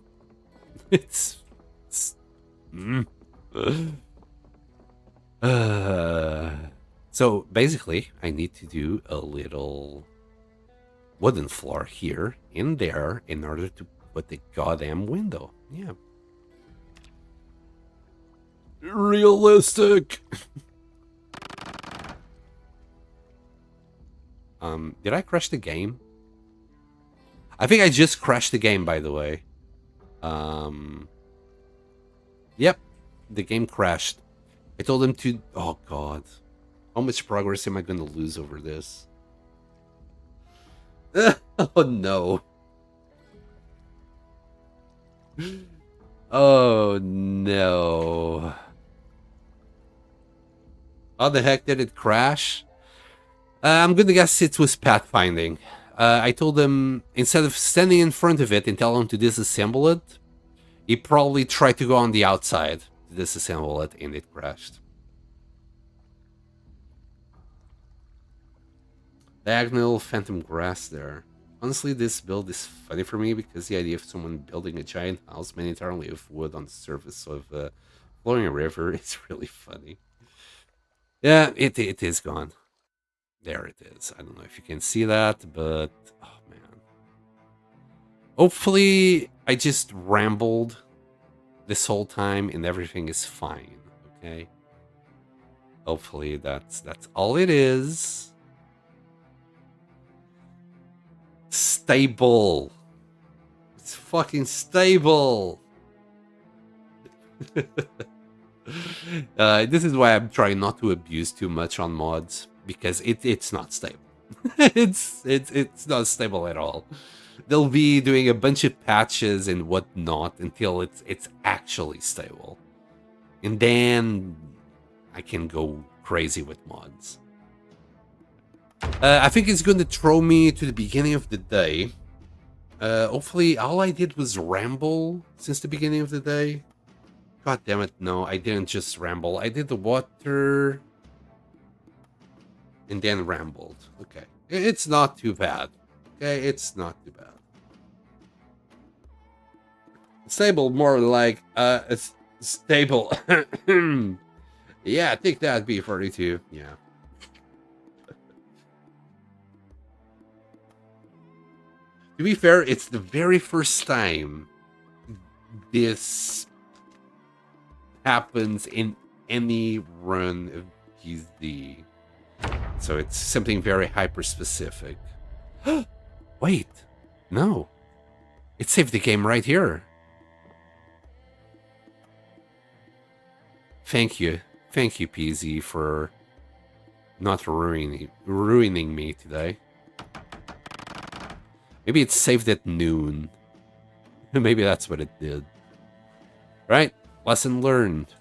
So basically, I need to do a little wooden floor here in there in order to put the goddamn window. Yeah. Realistic. Did I crash the game? I think I just crashed the game, by the way. Yep, the game crashed. I told him to... Oh, God. How much progress am I going to lose over this? Oh, no. Oh, no. How the heck did it crash? I'm going to guess it was pathfinding. I told him, instead of standing in front of it and tell him to disassemble it, he probably tried to go on the outside to disassemble it, and it crashed. Diagonal phantom grass there. Honestly, this build is funny for me because the idea of someone building a giant house made entirely of wood on the surface of flowing a river is really funny. Yeah, it is gone. There it is. I don't know if you can see that, but oh man. Hopefully, I just rambled this whole time and everything is fine. Okay. Hopefully, that's all it is. Stable. It's fucking stable. This is why I'm trying not to abuse too much on mods, because it's not stable. it's not stable at all. They'll be doing a bunch of patches and whatnot until it's actually stable, and then I can go crazy with mods. I think it's going to throw me to the beginning of the day. Hopefully, all I did was ramble since the beginning of the day. God damn it, no, I didn't just ramble. I did the water and then rambled. Okay, it's not too bad. Okay, it's not too bad. Stable, more like it's stable. Yeah, take that, B42. Yeah. To be fair, it's the very first time this happens in any run of GZ. So it's something very hyper specific. Wait, no. It saved the game right here. Thank you. Thank you, PZ, for not ruining me today. Maybe it saved at noon. Maybe that's what it did. Right? Lesson learned.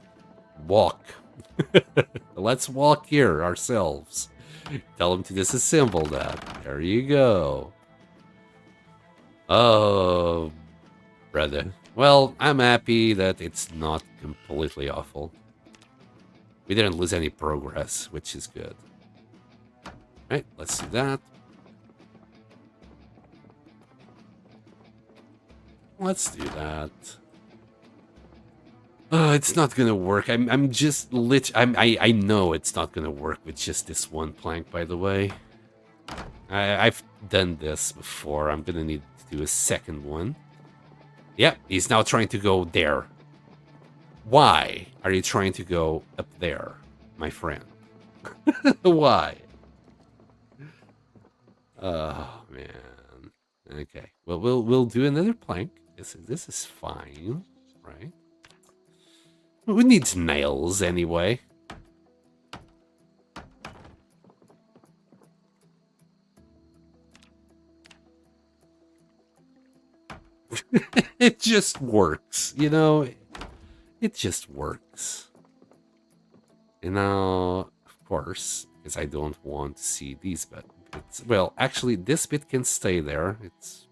Walk. Let's walk here ourselves. Tell them to disassemble that. There you go. Oh, brother. Well, I'm happy that it's not completely awful. We didn't lose any progress, which is good. Right, let's do that. Let's do that. Oh, it's not gonna work. I'm just I know it's not gonna work with just this one plank, by the way. I've done this before. I'm gonna need to do a second one. Yep, he's now trying to go there. Why are you trying to go up there, my friend? Why? Oh man. Okay. Well, we'll do another plank. This is fine, right? Who needs nails anyway? It just works, you know? It just works. And now, of course, because I don't want to see these bits. Well, actually, this bit can stay there. It's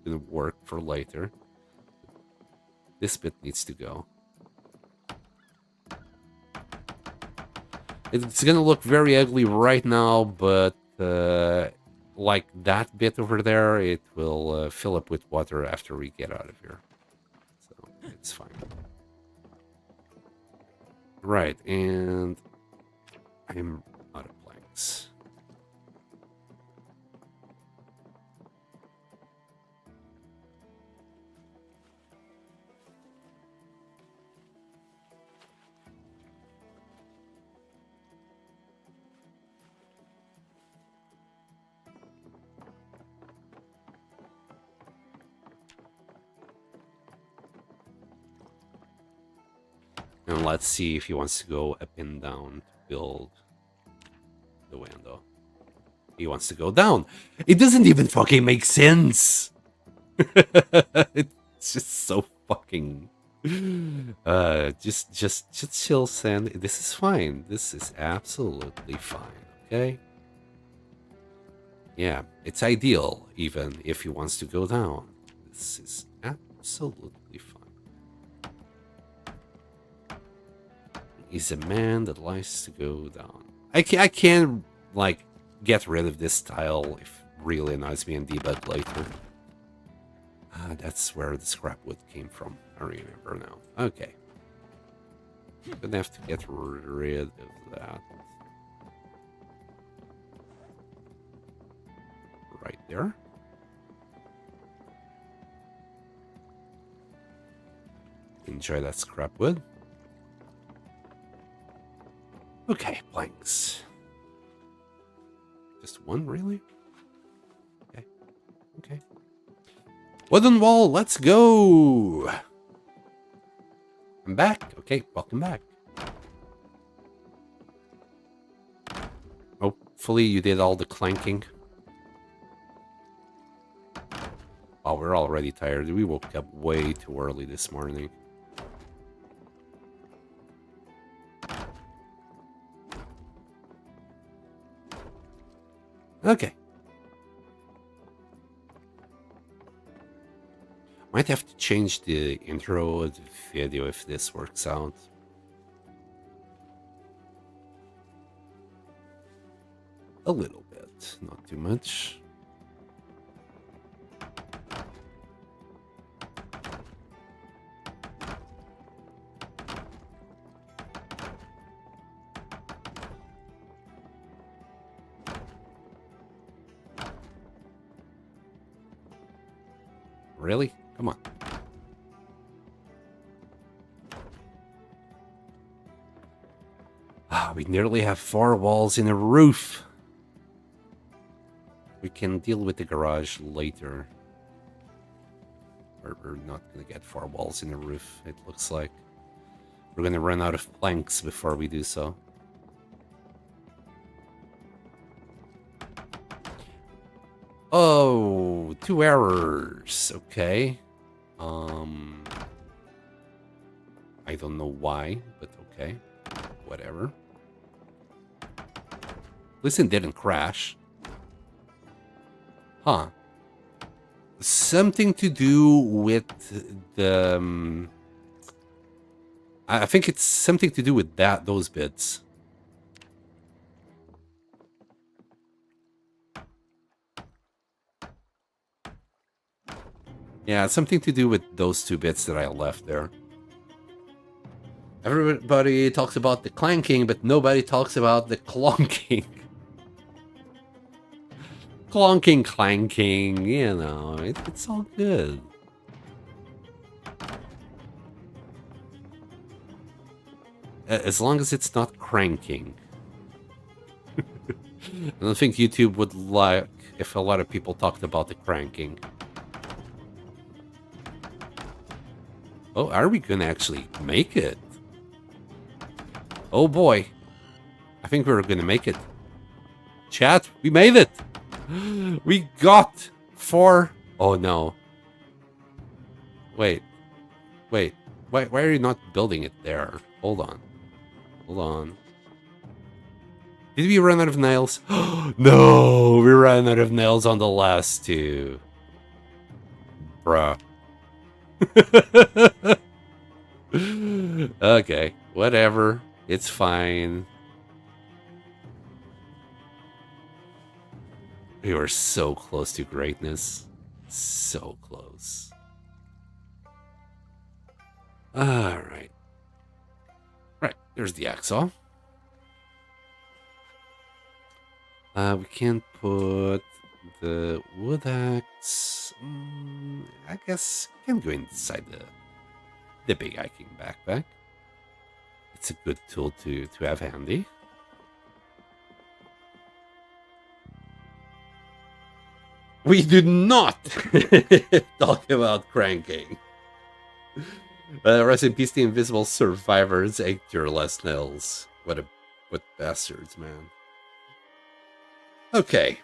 gonna work for later. This bit needs to go. It's gonna look very ugly right now, but like that bit over there, it will fill up with water after we get out of here. So it's fine. Right, and I'm out of planks. And let's see if he wants to go up and down to build the window. He wants to go down. It doesn't even fucking make sense. It's just so fucking... just chill, Sand. This is fine. This is absolutely fine, okay? Yeah, it's ideal, even if he wants to go down. This is absolutely fine. He's a man that likes to go down. I can like, get rid of this tile if it really annoys me and debug later. That's where the scrap wood came from. I remember now. Okay. Gonna have to get rid of that. Right there. Enjoy that scrap wood. Okay, planks. Just one, really? Okay. Okay. Wooden wall, let's go! I'm back. Okay, welcome back. Hopefully you did all the clanking. Oh, we're already tired. We woke up way too early this morning. Okay. Might have to change the intro of the video if this works out. A little bit, not too much. Really? Come on. Ah, we nearly have 4 walls in a roof. We can deal with the garage later. We're not going to get 4 walls in a roof, it looks like. We're going to run out of planks before we do so. Oh, 2 errors. Okay. I don't know why, but okay. Whatever. At least it didn't crash. Huh. Something to do with the... I think it's something to do with those bits. Yeah, something to do with those 2 bits that I left there. Everybody talks about the clanking, but nobody talks about the clonking. Clonking, clanking, you know, it's all good. As long as it's not cranking. I don't think YouTube would like if a lot of people talked about the cranking. Oh, are we gonna actually make it? Oh boy. I think we're gonna make it. Chat, we made it! We got 4... Oh no. Wait. Wait. Why are you not building it there? Hold on. Hold on. Did we run out of nails? No! We ran out of nails on the last 2. Bruh. Okay. Whatever. It's fine. We were so close to greatness. So close. Alright. Right, there's the axle. We can't put the wood axe. I guess can go inside the big hiking backpack. It's a good tool to have handy. We did not talk about cranking. Rest in peace, the invisible survivors ate your last nails. What bastards, man. Okay.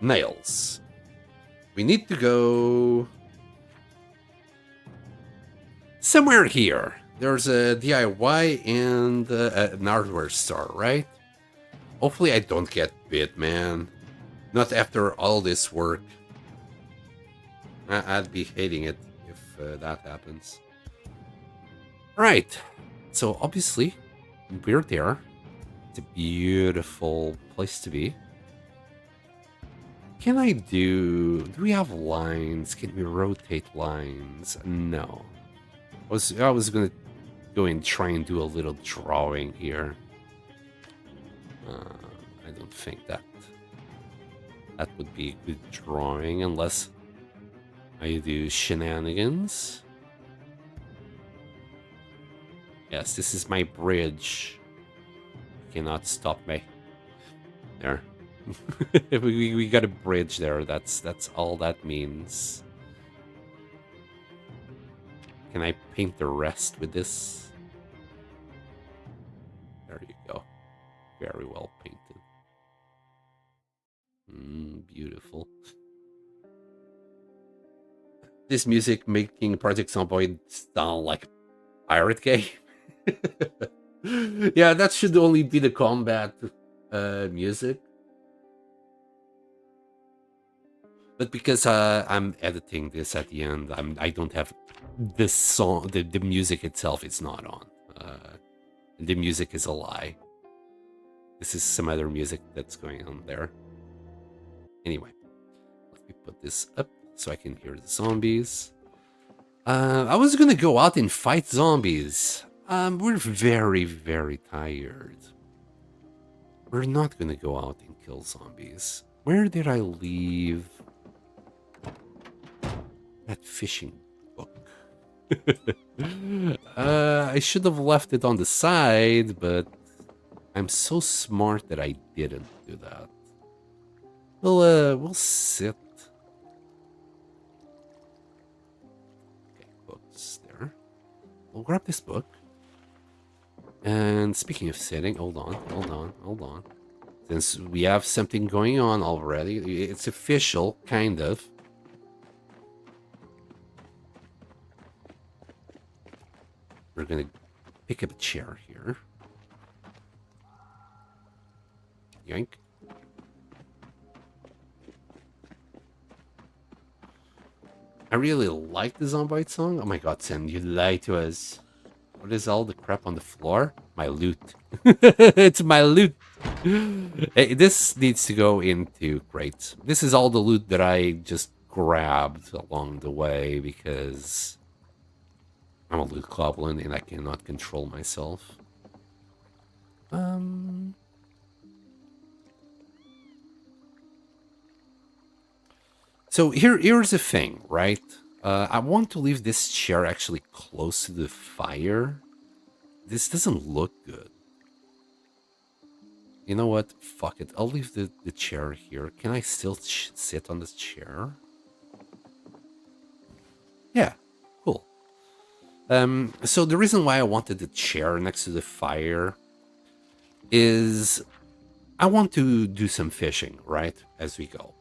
Nails. We need to go somewhere here. There's a DIY and an hardware store, right? Hopefully I don't get bit, man. Not after all this work. I'd be hating it if that happens. Right. So obviously, we're there. It's a beautiful place to be. Can I do we have lines? Can we rotate lines? No. I was gonna go and try and do a little drawing here. I don't think that would be a good drawing unless I do shenanigans. Yes, this is my bridge. You cannot stop me. There. we got a bridge there. That's all that means. Can I paint the rest with this? There you go. Very well painted. Beautiful. This music making Project Zomboid sound like a pirate game. Yeah, that should only be the combat music. But because I'm editing this at the end, I don't have this song. The music itself is not on. The music is a lie. This is some other music that's going on there. Anyway, let me put this up so I can hear the zombies. I was gonna go out and fight zombies. We're very, very tired. We're not gonna go out and kill zombies. Where did I leave That fishing book. I should have left it on the side, but I'm so smart that I didn't do that. We'll sit. Okay, books there. We'll grab this book. And speaking of sitting, hold on. Since we have something going on already, it's official, kind of. We're gonna pick up a chair here. Yank. I really like the Zombite song. Oh my god, Sam, you lied to us. What is all the crap on the floor? My loot. It's my loot. Hey, this needs to go into crates. This is all the loot that I just grabbed along the way because I'm a loot goblin and I cannot control myself. So here's the thing, right? I want to leave this chair actually close to the fire. This doesn't look good. You know what? Fuck it. I'll leave the chair here. Can I still sit on this chair? Yeah, cool. So the reason why I wanted the chair next to the fire is I want to do some fishing, right? As we go.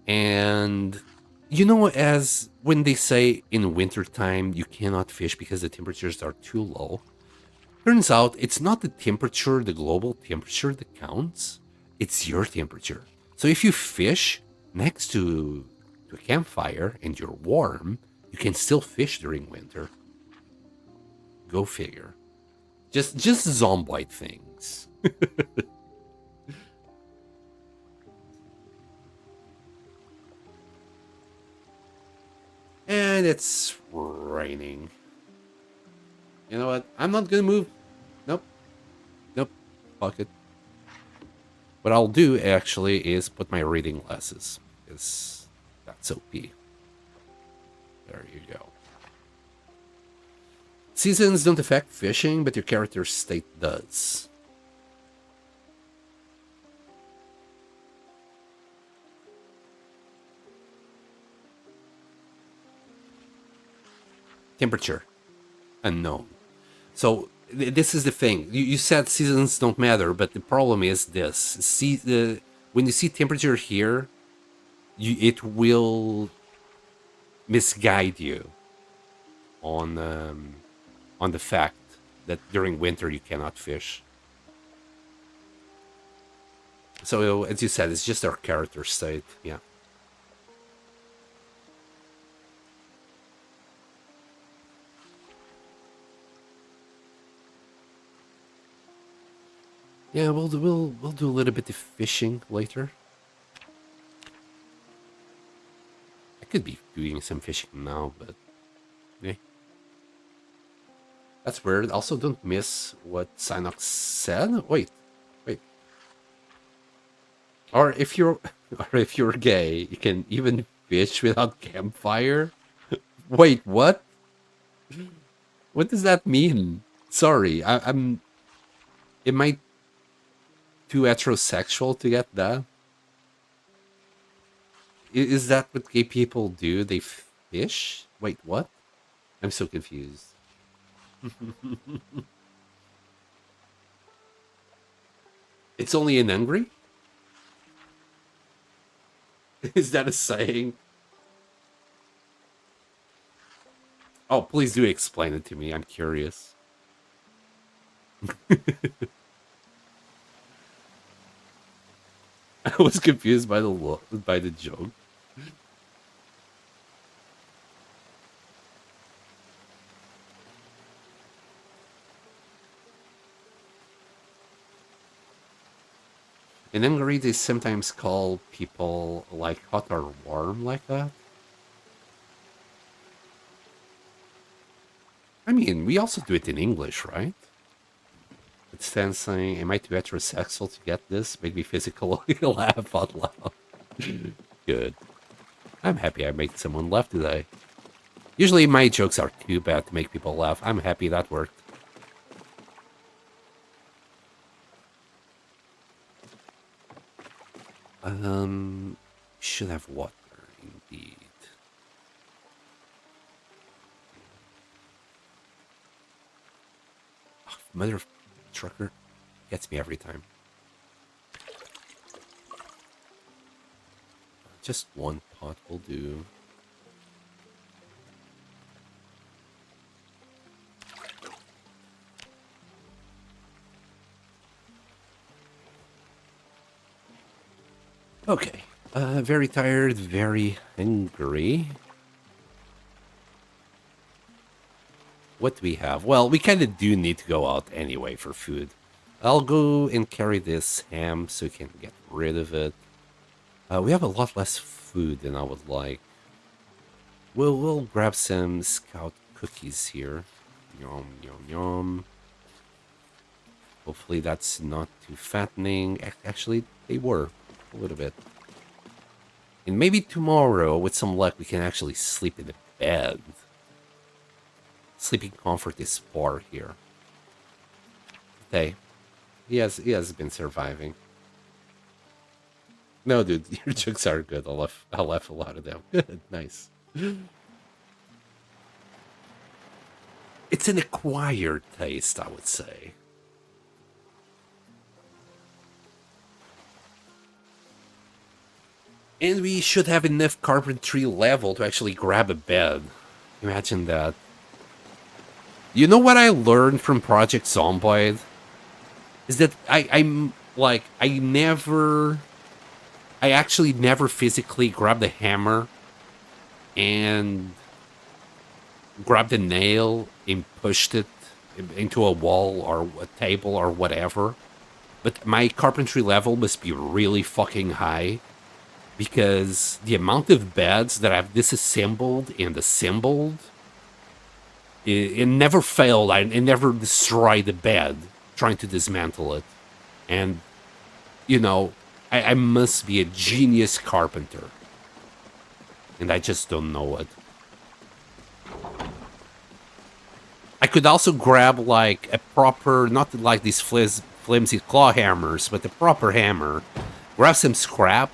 And you know, as when they say in wintertime you cannot fish because the temperatures are too low, turns out it's not the temperature, the global temperature that counts, it's your temperature. So if you fish next to a campfire and you're warm, you can still fish during winter. Go figure. Just zombite things. And it's raining. You know what? I'm not gonna move. Nope. Fuck it. What I'll do actually is put my reading glasses, because that's OP. There you go. Seasons don't affect fishing, but your character's state does. Temperature. Unknown. So this is the thing. You said seasons don't matter, but the problem is this. When you see temperature here, it will misguide you on the fact that during winter you cannot fish. So as you said, it's just our character state. Yeah. Yeah, we'll do a little bit of fishing later. I could be doing some fishing now, but yeah. That's weird. Also, don't miss what Synox said. Wait. Or if you're gay, you can even fish without campfire. Wait, what? What does that mean? Sorry, I'm. Am I too heterosexual to get that? Is that what gay people do? They fish? Wait, what? I'm so confused. It's only in Hungary? Is that a saying? Oh, please do explain it to me. I'm curious. I was confused by the joke. In Hungary, they sometimes call people like hot or warm like that. I mean, we also do it in English, right? It's Stan saying, am I too heterosexual to get this? Make me physically laugh out loud. Good. I'm happy I made someone laugh today. Usually my jokes are too bad to make people laugh. I'm happy that worked. Should have water, indeed. Oh, mother trucker gets me every time. Just one pot will do. Okay. Very tired, very hungry. What do we have? Well, we kind of do need to go out anyway for food. I'll go and carry this ham so we can get rid of it. We have a lot less food than I would like. We'll grab some scout cookies here. Yum, yum, yum. Hopefully that's not too fattening. Actually, they were a little bit. And maybe tomorrow, with some luck, we can actually sleep in the bed. Sleeping comfort is far here. Hey, he has been surviving. No, dude, your jokes are good. I'll laugh a lot of them. Good, nice. It's an acquired taste, I would say. And we should have enough carpentry level to actually grab a bed. Imagine that. You know what I learned from Project Zomboid? Is that I actually never physically grabbed the hammer and grabbed a nail and pushed it into a wall or a table or whatever. But my carpentry level must be really fucking high because the amount of beds that I've disassembled and assembled, it never failed. It never destroyed the bed trying to dismantle it. And, you know, I must be a genius carpenter. And I just don't know it. I could also grab, like, a proper, not like these flimsy claw hammers, but a proper hammer, grab some scrap,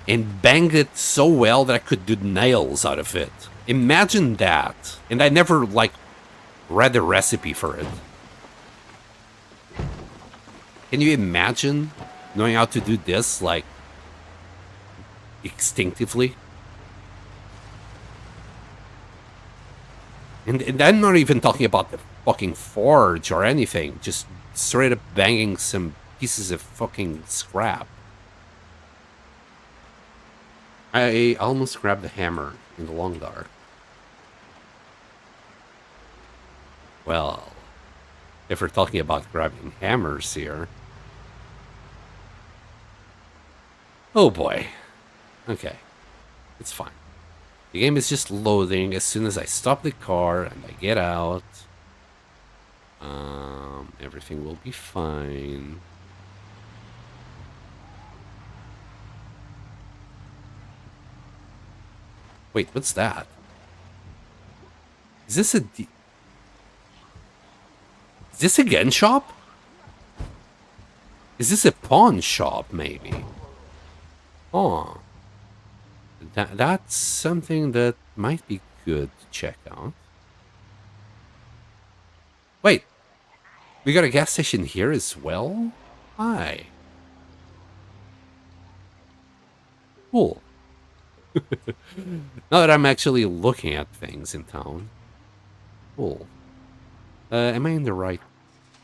and bang it so well that I could do nails out of it. Imagine that. And I never, like, read the recipe for it. Can you imagine knowing how to do this, like, instinctively? And I'm not even talking about the fucking forge or anything. Just straight up banging some pieces of fucking scrap. I almost grabbed the hammer in the long dark. Well, if we're talking about grabbing hammers here. Oh boy. Okay. It's fine. The game is just loading as soon as I stop the car and I get out. Everything will be fine. Wait, what's that? Is this a Is this a gun shop? Is this a pawn shop, maybe? Oh. That's something that might be good to check out. Wait. We got a gas station here as well? Hi. Cool. Now that I'm actually looking at things in town. Cool. Am I in the right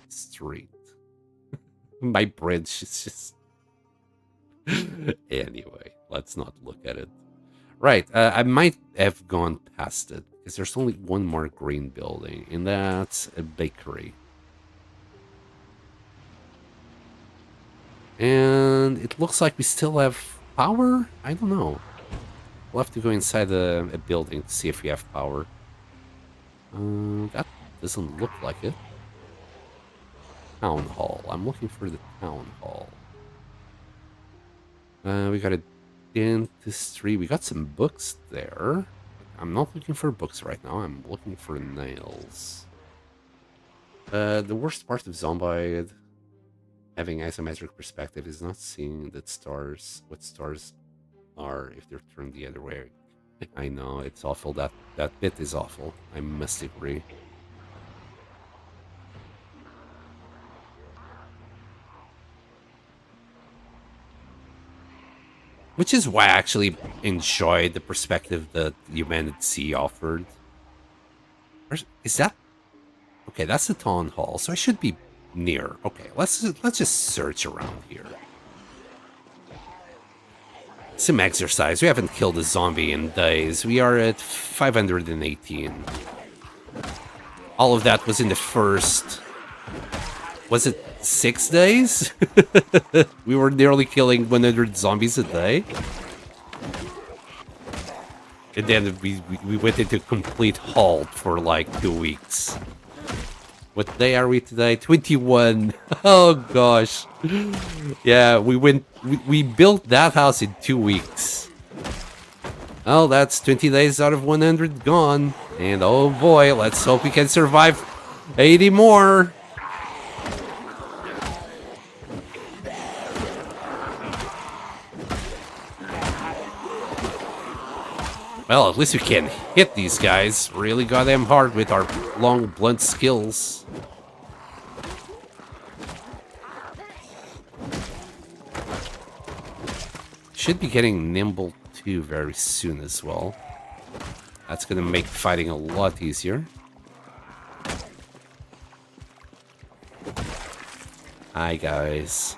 street? My bridge is just... Anyway, let's not look at it. Right, I might have gone past it, because there's only one more green building, and that's a bakery. And it looks like we still have power? I don't know. We'll have to go inside a building to see if we have power. That doesn't look like it. Town hall. I'm looking for the town hall. We got a Dentistry. We got some books there. I'm not looking for books right now. I'm looking for nails. The worst part of Zombie having isometric perspective is not seeing that what stars are if they're turned the other way. I know, it's awful. That bit is awful. I must agree. Which is why I actually enjoyed the perspective that Humanity offered. Is that... Okay, that's the town hall, so I should be near. Okay, let's just search around here. Some exercise. We haven't killed a zombie in days. We are at 518. All of that was in the first... Was it 6 days? We were nearly killing 100 zombies a day. And then we went into complete halt for like 2 weeks. What day are we today? 21. Oh gosh. Yeah, we built that house in 2 weeks. Oh, that's 20 days out of 100 gone. And oh boy, let's hope we can survive 80 more. Well, at least we can hit these guys really goddamn hard with our long, blunt skills. Should be getting nimble too very soon as well. That's gonna make fighting a lot easier. Hi, guys.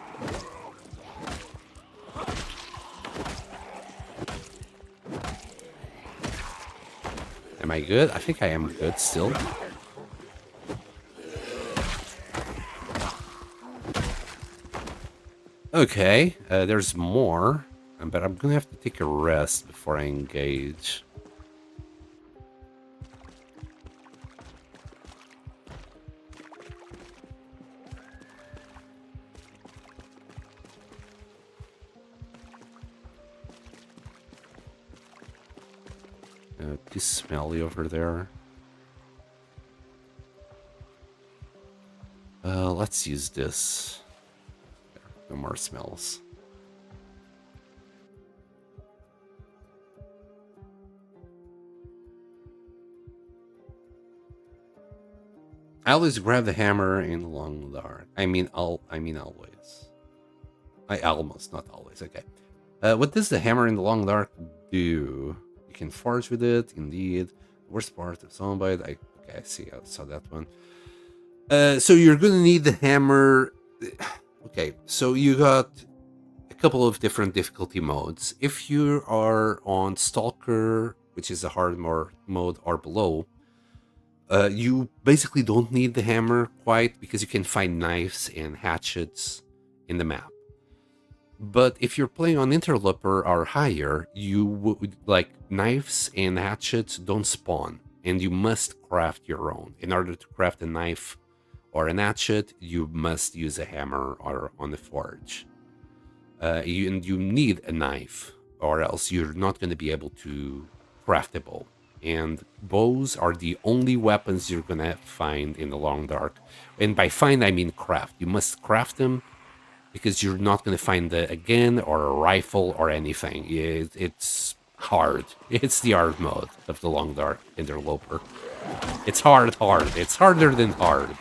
Am I good? I think I am good still. Okay, there's more, but I'm gonna have to take a rest before I engage. Too smelly over there. Let's use this. No more smells. I always grab the hammer in the long dark. I mean always. I almost, not always. Okay. What does the hammer in the long dark do? You can forge with it, indeed. Worst part of Zombie. Okay, I see. I saw that one. So you're gonna need the hammer. Okay, so you got a couple of different difficulty modes. If you are on Stalker, which is a hard mode, or below, you basically don't need the hammer quite because you can find knives and hatchets in the map. But if you're playing on Interloper or higher, you would like knives and hatchets don't spawn, and you must craft your own. In order to craft a knife or an hatchet, you must use a hammer or on the forge. And you need a knife, or else you're not going to be able to craft a bow. And bows are the only weapons you're going to find in the long dark. And by find, I mean craft. You must craft them, because you're not going to find a gun or a rifle or anything. It's hard. It's the hard mode of the long dark Interloper. It's hard. It's harder than hard.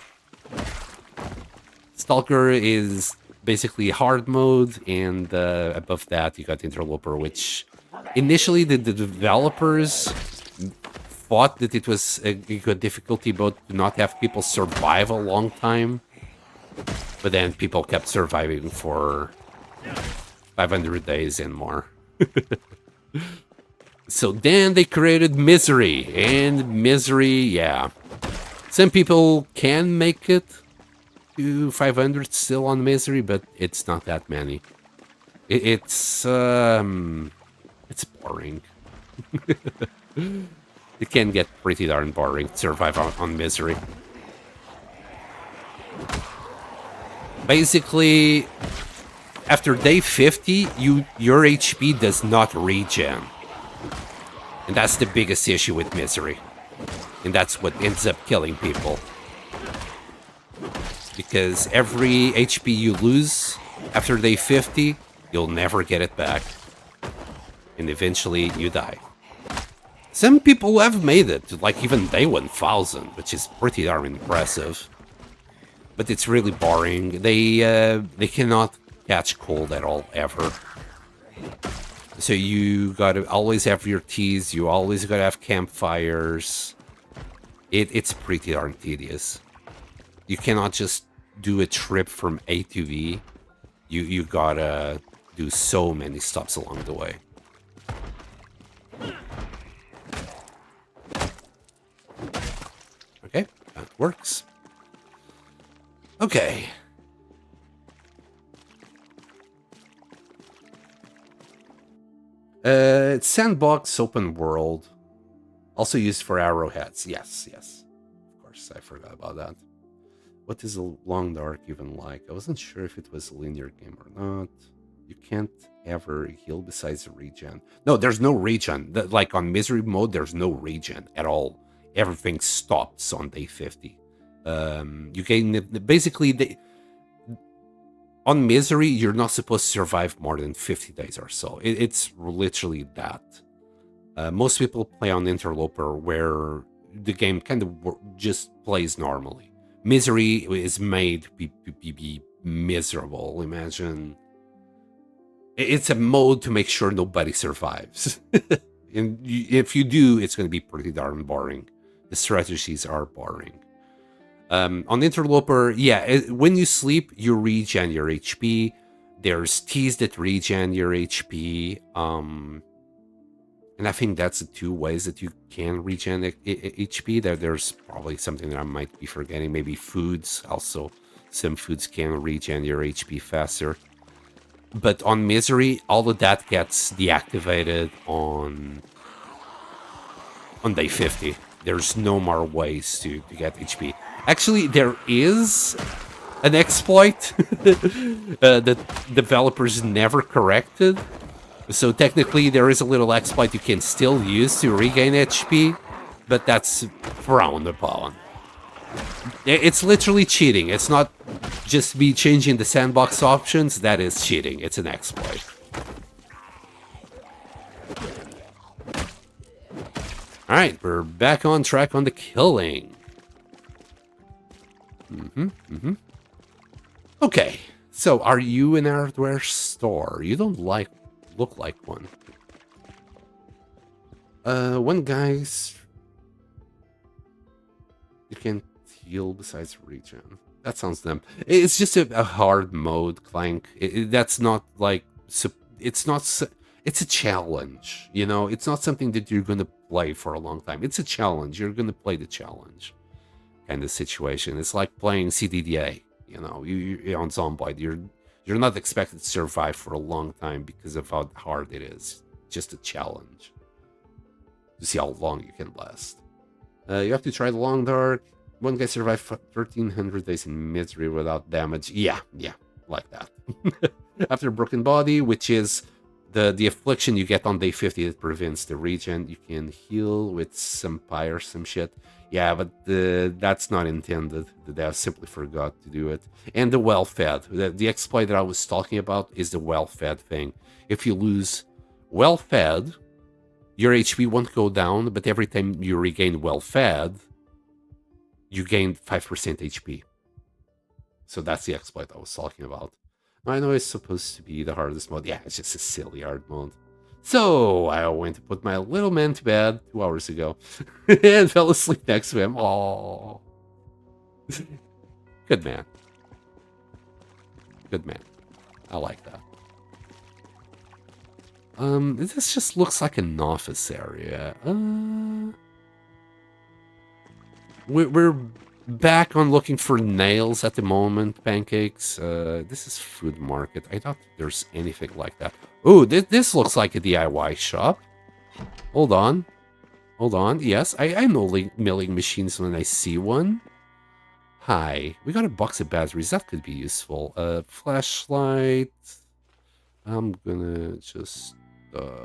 Stalker is basically hard mode, and above that you got Interloper, which initially the developers thought that it was a good difficulty mode to not have people survive a long time. But then people kept surviving for 500 days and more. So then they created Misery. And Misery, yeah. Some people can make it to 500 still on Misery, but it's not that many. It's boring. It can get pretty darn boring to survive on Misery. Basically, after day 50, your HP does not regen. And that's the biggest issue with Misery. And that's what ends up killing people. Because every HP you lose after day 50, you'll never get it back. And eventually you die. Some people have made it to like even day 1000, which is pretty darn impressive. But it's really boring. They cannot catch cold at all, ever. So you gotta always have your teas, you always gotta have campfires. It's pretty darn tedious. You cannot just do a trip from A to B. You gotta do so many stops along the way. Okay, that works. Okay. It's sandbox open world. Also used for arrowheads. Yes, yes. Of course, I forgot about that. What is a long dark even like? I wasn't sure if it was a linear game or not. You can't ever heal besides regen. No, there's no regen. Like on misery mode, there's no regen at all. Everything stops on day 50. You gain basically on misery, you're not supposed to survive more than 50 days or so. It's literally that. Most people play on Interloper where the game kind of just plays normally. Misery is made to be miserable. Imagine. It's a mode to make sure nobody survives. And if you do, it's going to be pretty darn boring. The strategies are boring. On Interloper, yeah, when you sleep, you regen your HP. There's teas that regen your HP. And I think that's the two ways that you can regen HP. There's probably something that I might be forgetting. Maybe foods. Also, some foods can regen your HP faster. But on Misery, all of that gets deactivated on day 50. There's no more ways to get HP. Actually, there is an exploit that developers never corrected. So technically, there is a little exploit you can still use to regain HP, but that's frowned upon. It's literally cheating. It's not just me changing the sandbox options. That is cheating. It's an exploit. Alright, we're back on track on the killing. Okay, so are you an hardware store? You don't look like one. One guy's... You can heal besides regen. That sounds dumb. It's just a hard mode, Clank. That's not like... It's not... It's a challenge, you know? It's not something that you're going to play for a long time. It's a challenge. You're going to play the challenge kind of situation. It's like playing CDDA, you know? You're on Zomboid. You're not expected to survive for a long time because of how hard it is. Just a challenge. To see how long you can last. You have to try the Long Dark. One guy survived 1,300 days in misery without damage. Yeah, like that. After Broken Body, which is the affliction you get on day 50 that prevents the regen, you can heal with some pyre, some shit. Yeah, but that's not intended. They simply forgot to do it. And the well-fed. The exploit that I was talking about is the well-fed thing. If you lose well-fed, your HP won't go down, but every time you regain well-fed, you gain 5% HP. So that's the exploit I was talking about. I know it's supposed to be the hardest mode. Yeah, it's just a silly hard mode. So I went to put my little man to bed 2 hours ago and fell asleep next to him. Oh, good man. Good man. I like that. This just looks like an office area. We're back on looking for nails at the moment, Pancakes. This is food market. I doubt there's anything like that. Oh, this looks like a DIY shop. Hold on. Yes, I know milling machines when I see one. Hi, we got a box of batteries. That could be useful. Flashlight. I'm gonna just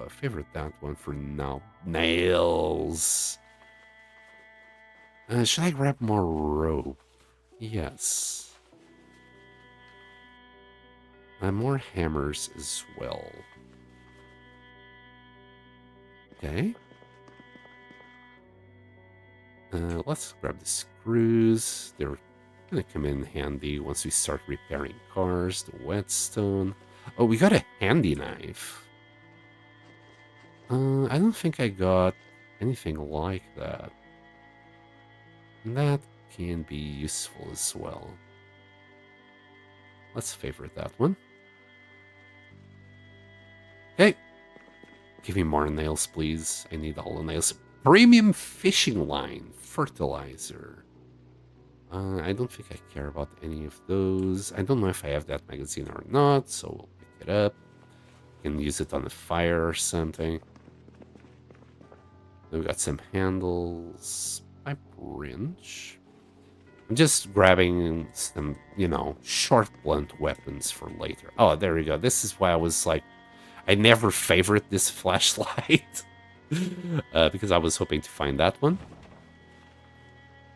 favorite that one for now. Nails. Should I grab more rope? Yes. More hammers as well. Okay. Let's grab the screws. They're gonna come in handy once we start repairing cars. The whetstone. Oh, we got a handy knife. I don't think I got anything like that. And that can be useful as well. Let's favorite that one. Okay. Give me more nails, please. I need all the nails. Premium fishing line. Fertilizer. I don't think I care about any of those. I don't know if I have that magazine or not, so we'll pick it up. Can use it on a fire or something. Then we got some handles. Pipe wrench. I'm just grabbing some, short blunt weapons for later. Oh, there we go. This is why I was like, I never favorite this flashlight. Because I was hoping to find that one.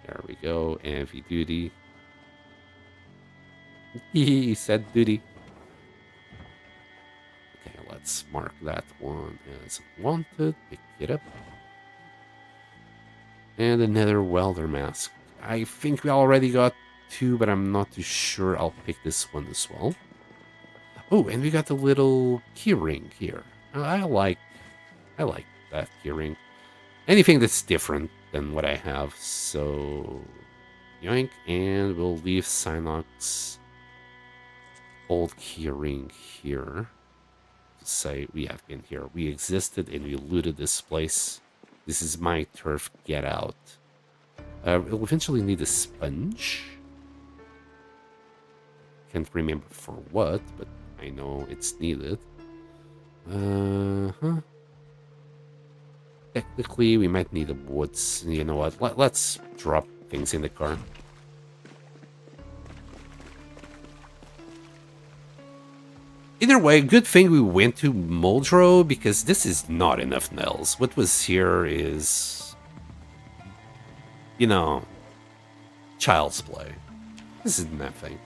There we go. Heavy duty. He said duty. Okay, let's mark that one as wanted. Pick it up. And another welder mask. I think we already got 2, but I'm not too sure. I'll pick this one as well. Oh, and we got the little keyring here. I like that keyring. Anything that's different than what I have. So, yoink, and we'll leave Synox old keyring here. Say we have been here. We existed and we looted this place. This is my turf. Get out. We'll eventually need a sponge. Can't remember for what, but I know it's needed. Technically, we might need a woods. You know what? Let's drop things in the car. Either way, good thing we went to Muldrow, because this is not enough nails. What was here is, child's play. This is nothing.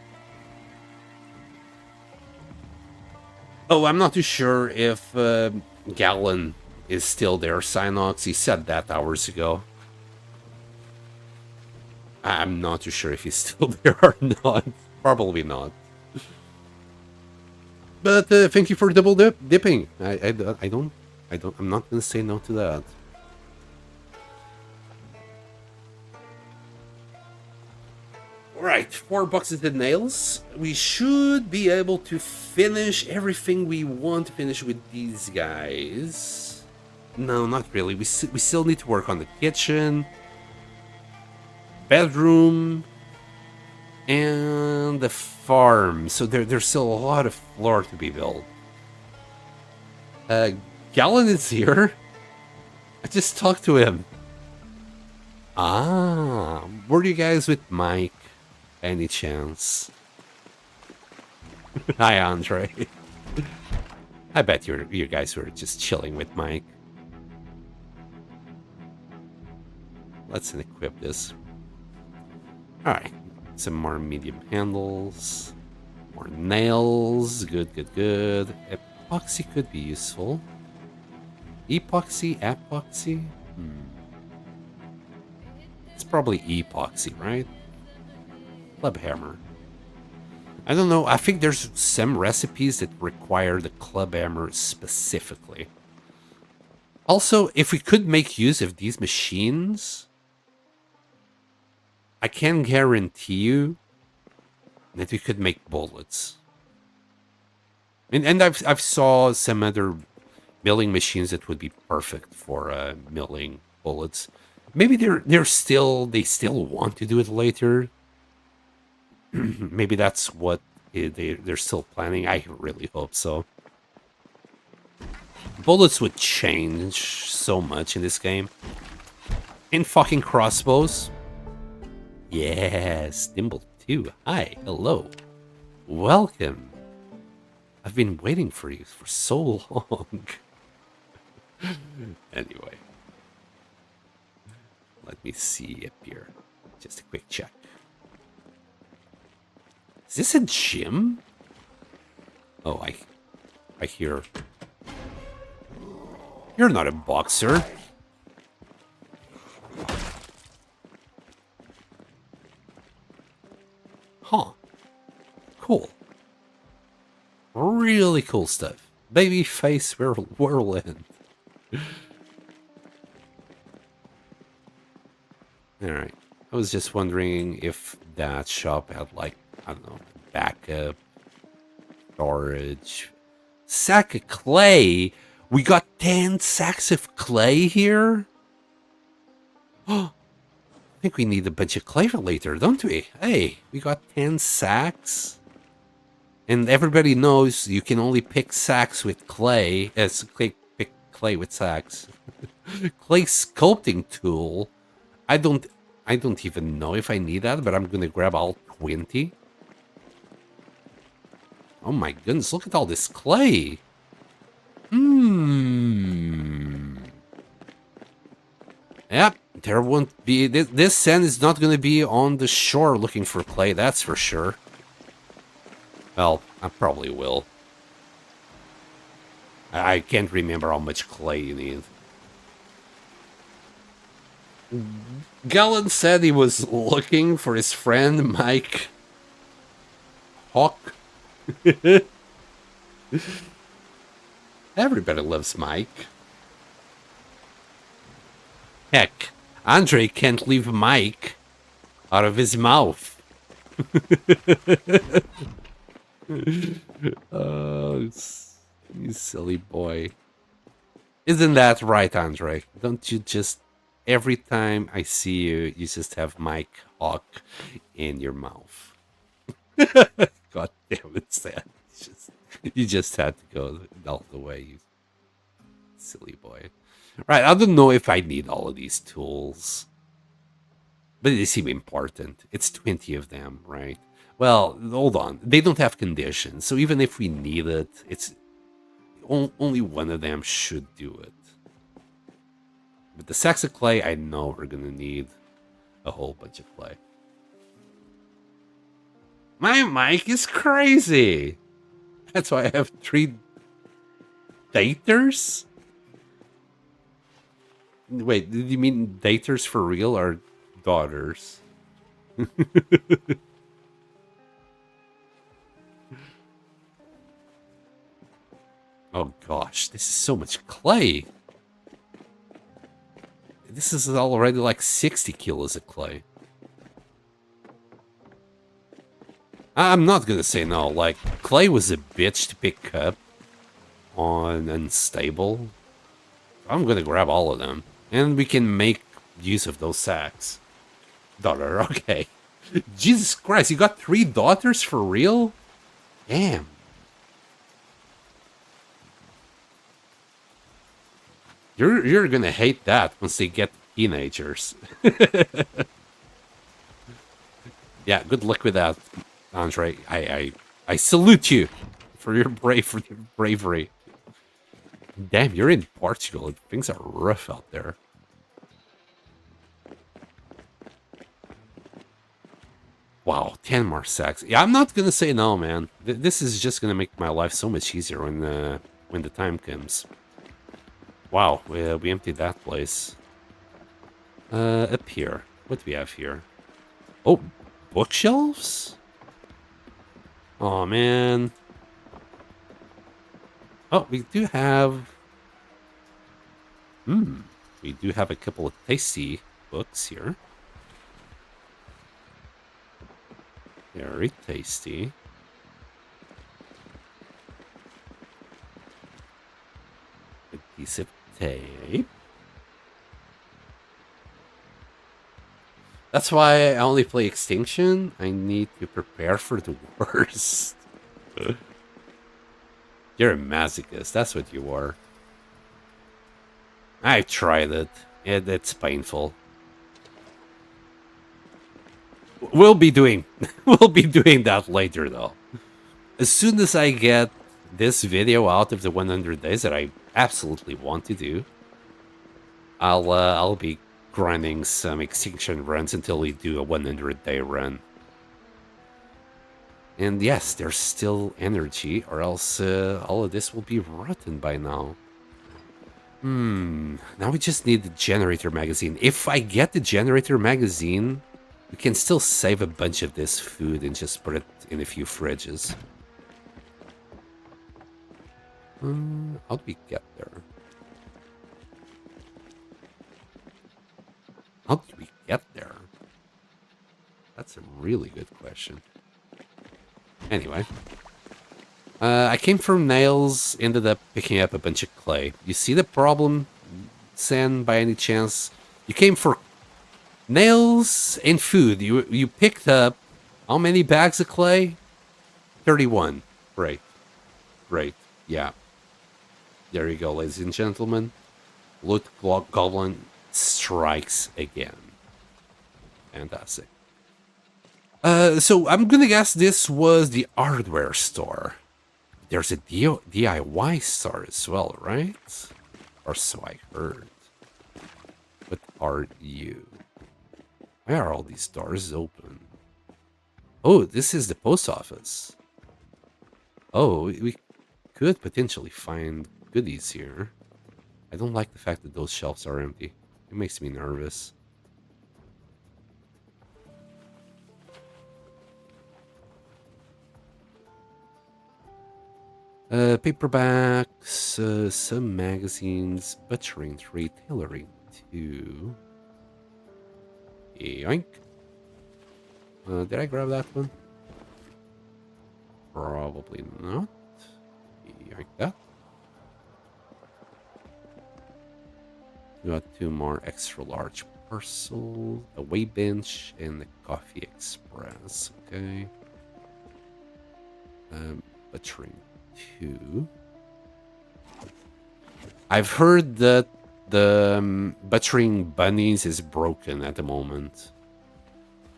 Oh, I'm not too sure if Gallon is still there, Synox. He said that hours ago. I'm not too sure if he's still there or not. Probably not. But thank you for double dipping. I'm not gonna say no to that. Alright, 4 boxes of nails. We should be able to finish everything we want to finish with these guys. No, not really. We still need to work on the kitchen, bedroom, and the farm. So there's still a lot of floor to be built. Gallon is here. I just talked to him. Ah, were you guys with Mike? Any chance? Hi, Andre. I bet you guys were just chilling with Mike. Let's equip this. Alright. Some more medium handles. More nails. Good, good, good. Epoxy could be useful. Epoxy? Epoxy? It's probably epoxy, right? Club hammer. I don't know. I think there's some recipes that require the club hammer specifically. Also, if we could make use of these machines, I can guarantee you that we could make bullets. And I've saw some other milling machines that would be perfect for milling bullets. Maybe they still want to do it later. Maybe that's what they're still planning. I really hope so. Bullets would change so much in this game. And fucking crossbows. Yes, Nimble 2. Hi, hello. Welcome. I've been waiting for you for so long. Anyway, let me see up here. Just a quick check. Is this a gym? Oh, I hear. You're not a boxer. Huh. Cool. Really cool stuff. Babyface whirlwind. Alright. I was just wondering if that shop had, like, I don't know, backup, storage. Sack of clay? We got 10 sacks of clay here? Oh, I think we need a bunch of clay for later, don't we? Hey, we got 10 sacks. And everybody knows you can only pick sacks with clay. Pick clay with sacks. Clay sculpting tool. I don't even know if I need that, but I'm gonna grab all 20. Oh my goodness, look at all this clay. Yep, there won't be... This sand is not gonna be on the shore looking for clay, that's for sure. Well, I probably will. I can't remember how much clay you need. Galen said he was looking for his friend Mike Hawk. Everybody loves Mike. Heck, Andre can't leave Mike out of his mouth. Oh, you silly boy. Isn't that right, Andre? Don't you just... Every time I see you, you just have Mike Hawk in your mouth. God damn it, Sam. You just had to go all the way, you silly boy. Right, I don't know if I need all of these tools. But they seem important. It's 20 of them, right? Well, hold on. They don't have conditions, so even if we need it, it's... Only one of them should do it. With the sacks of clay, I know we're gonna need a whole bunch of clay. My mic is crazy! That's why I have 3 daters? Wait, did you mean daters for real or daughters? Oh gosh, this is so much clay. This is already like 60 kilos of clay. I'm not gonna say no, like, clay was a bitch to pick up on Unstable. I'm gonna grab all of them. And we can make use of those sacks. Daughter, okay. Jesus Christ, you got 3 daughters for real? Damn. You're gonna hate that once they get teenagers. Yeah, good luck with that, Andre. I salute you for your bravery. Damn, you're in Portugal. Things are rough out there. Wow, 10 more sacks. Yeah, I'm not gonna say no, man. This is just gonna make my life so much easier when the time comes. Wow, we emptied that place. Up here. What do we have here? Oh, bookshelves? Oh, man. Oh, we do have... we do have a couple of tasty books here. Very tasty. A piece of tape. That's why I only play Extinction. I need to prepare for the worst. You're a masochist. That's what you are. I've tried it. It's painful. We'll be doing that later, though. As soon as I get this video out of the 100 days that I absolutely want to do, I'll be grinding some extinction runs until we do a 100-day run. And yes, there's still energy, or else all of this will be rotten by now. Now we just need the generator magazine. If I get the generator magazine, we can still save a bunch of this food and just put it in a few fridges. How do we get there? How did we get there? That's a really good question. Anyway. I came from nails, ended up picking up a bunch of clay. You see the problem, Sen, by any chance? You came for nails and food. You picked up how many bags of clay? 31. Great. Great. Yeah. There you go, ladies and gentlemen. Loot Goblin strikes again. Fantastic. So I'm gonna guess this was the hardware store. There's a DIY store as well, right? Or so I heard. What are you? Why are all these doors open? Oh, this is the post office. Oh, we could potentially find goodies here. I don't like the fact that those shelves are empty. It makes me nervous. Paperbacks, some magazines, butchering 3, tailoring 2. Yoink. Did I grab that one? Probably not. Yoink that. Got 2 more extra large parcels, a weigh bench, and the coffee express. Okay. Butchering 2. I've heard that the butchering bunnies is broken at the moment.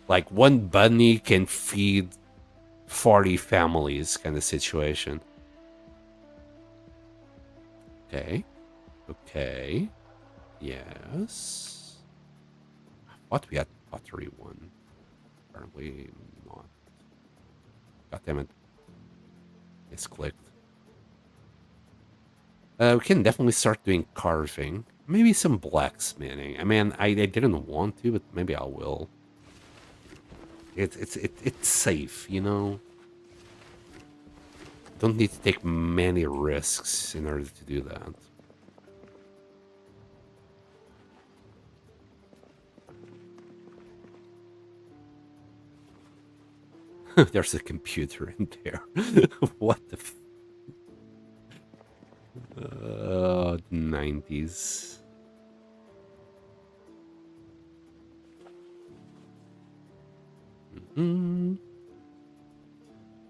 Like, one bunny can feed 40 families kind of situation. Okay. Okay. Yes. What we had pottery 1. Apparently not. God damn it. Misclicked. We can definitely start doing carving. Maybe some blacksmithing. I mean, I didn't want to, but maybe I will. It's safe, you know? Don't need to take many risks in order to do that. There's a computer in there. What the 90s.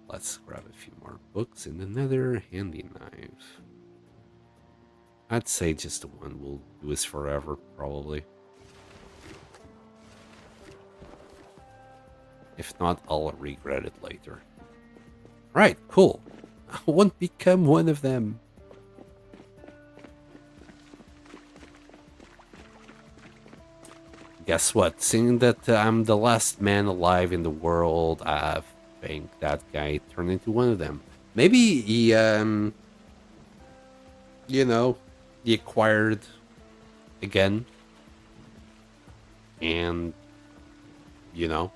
Let's grab a few more books and another handy knife. I'd say just the one will do us forever, probably. If not, I'll regret it later. Right, cool. I won't become one of them. Guess what? Seeing that I'm the last man alive in the world, I think that guy turned into one of them. Maybe he, you know, he acquired again. And, you know,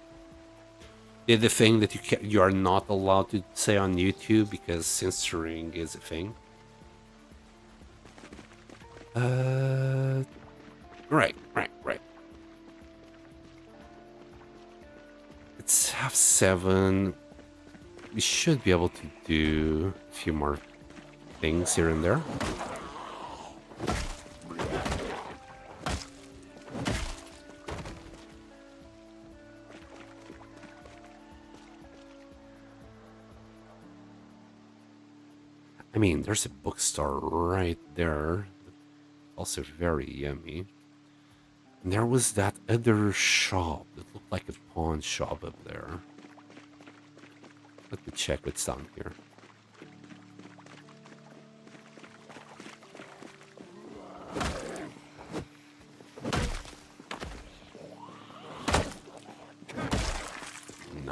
did the thing that you are not allowed to say on YouTube because censoring is a thing. Right. It's 7:30. We should be able to do a few more things here and there. I mean, there's a bookstore right there. Also very yummy. And there was that other shop that looked like a pawn shop up there. Let me check what's down here.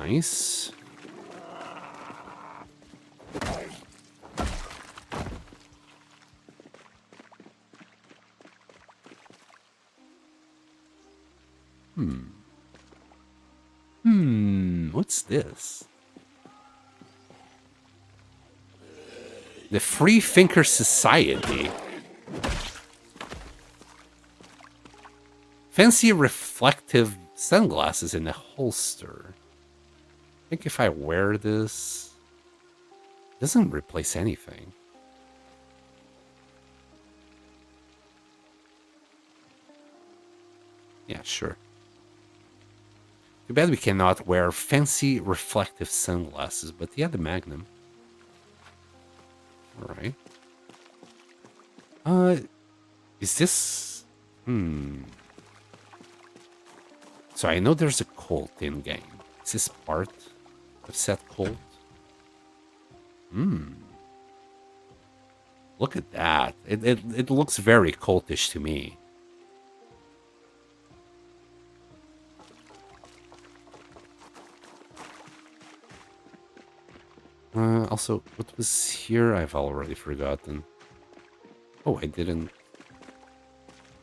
Nice. What's this? The Free Thinker Society. Fancy reflective sunglasses in a holster. I think if I wear this, it doesn't replace anything. Yeah, sure. Too bad we cannot wear fancy reflective sunglasses, but yeah, the Magnum. Alright. Is this... So I know there's a cult in-game. Is this part of said cult? Look at that. It looks very cultish to me. Also, what was here? I've already forgotten. Oh, I didn't...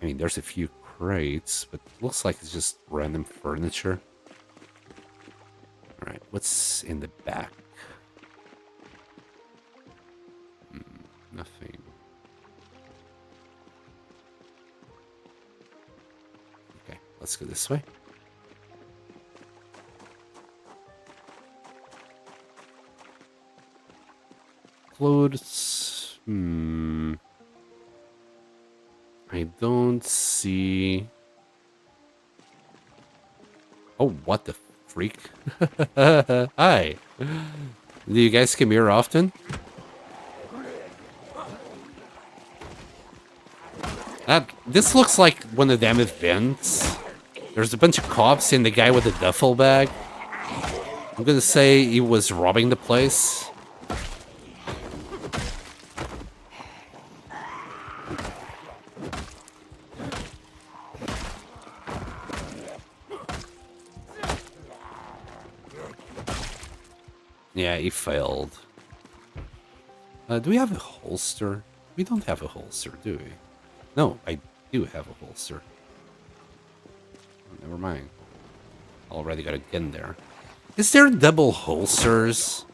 I mean, there's a few crates, but it looks like it's just random furniture. Alright, what's in the back? Nothing. Okay, let's go this way. Clothes. I don't see... Oh, what the freak? Hi. Do you guys come here often? This looks like one of them events. There's a bunch of cops and the guy with the duffel bag. I'm gonna say he was robbing the place. Yeah, he failed. Do we have a holster? We don't have a holster, do we? No, I do have a holster. Never mind. Already got a gun there. Is there double holsters?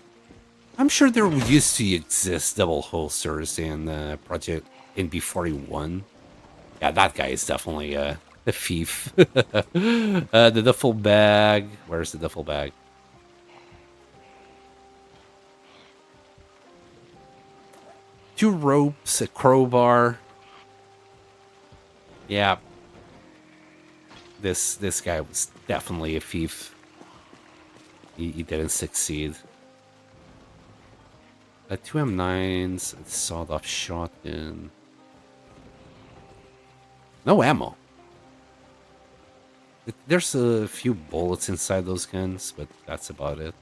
I'm sure there used to exist double holsters in Project in B41. Yeah, that guy is definitely a thief. The duffel bag. Where's the duffel bag? Two ropes, a crowbar. Yeah. This guy was definitely a thief. He didn't succeed. 2 M9s, a sawed-off shotgun. No ammo. There's a few bullets inside those guns, but that's about it.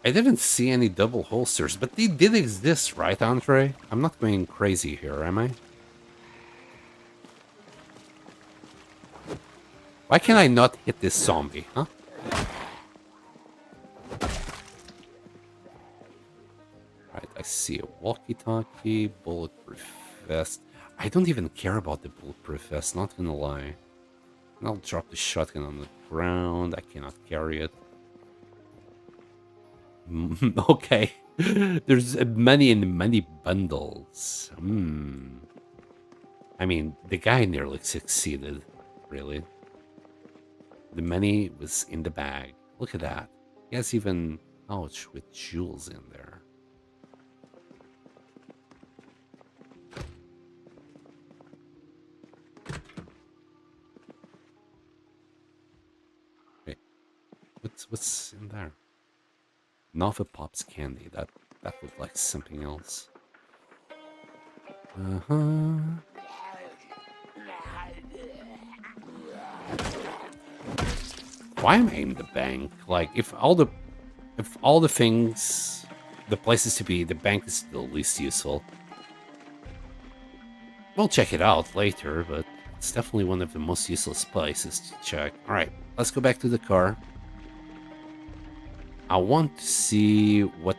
I didn't see any double holsters, but they did exist, right, Andre? I'm not going crazy here, am I? Why can I not hit this zombie, huh? Right, I see a walkie-talkie, bulletproof vest. I don't even care about the bulletproof vest, not gonna lie. And I'll drop the shotgun on the ground. I cannot carry it. Okay. There's money in many bundles. I mean, the guy nearly succeeded, really. The money was in the bag. Look at that. He has even pouch with jewels in there. Wait, what's in there? Nova Pops candy. That looked like something else. Why am I in the bank? Like, if all the things, the places to be, the bank is still least useful. We'll check it out later, but it's definitely one of the most useless places to check. Alright, let's go back to the car. I want to see what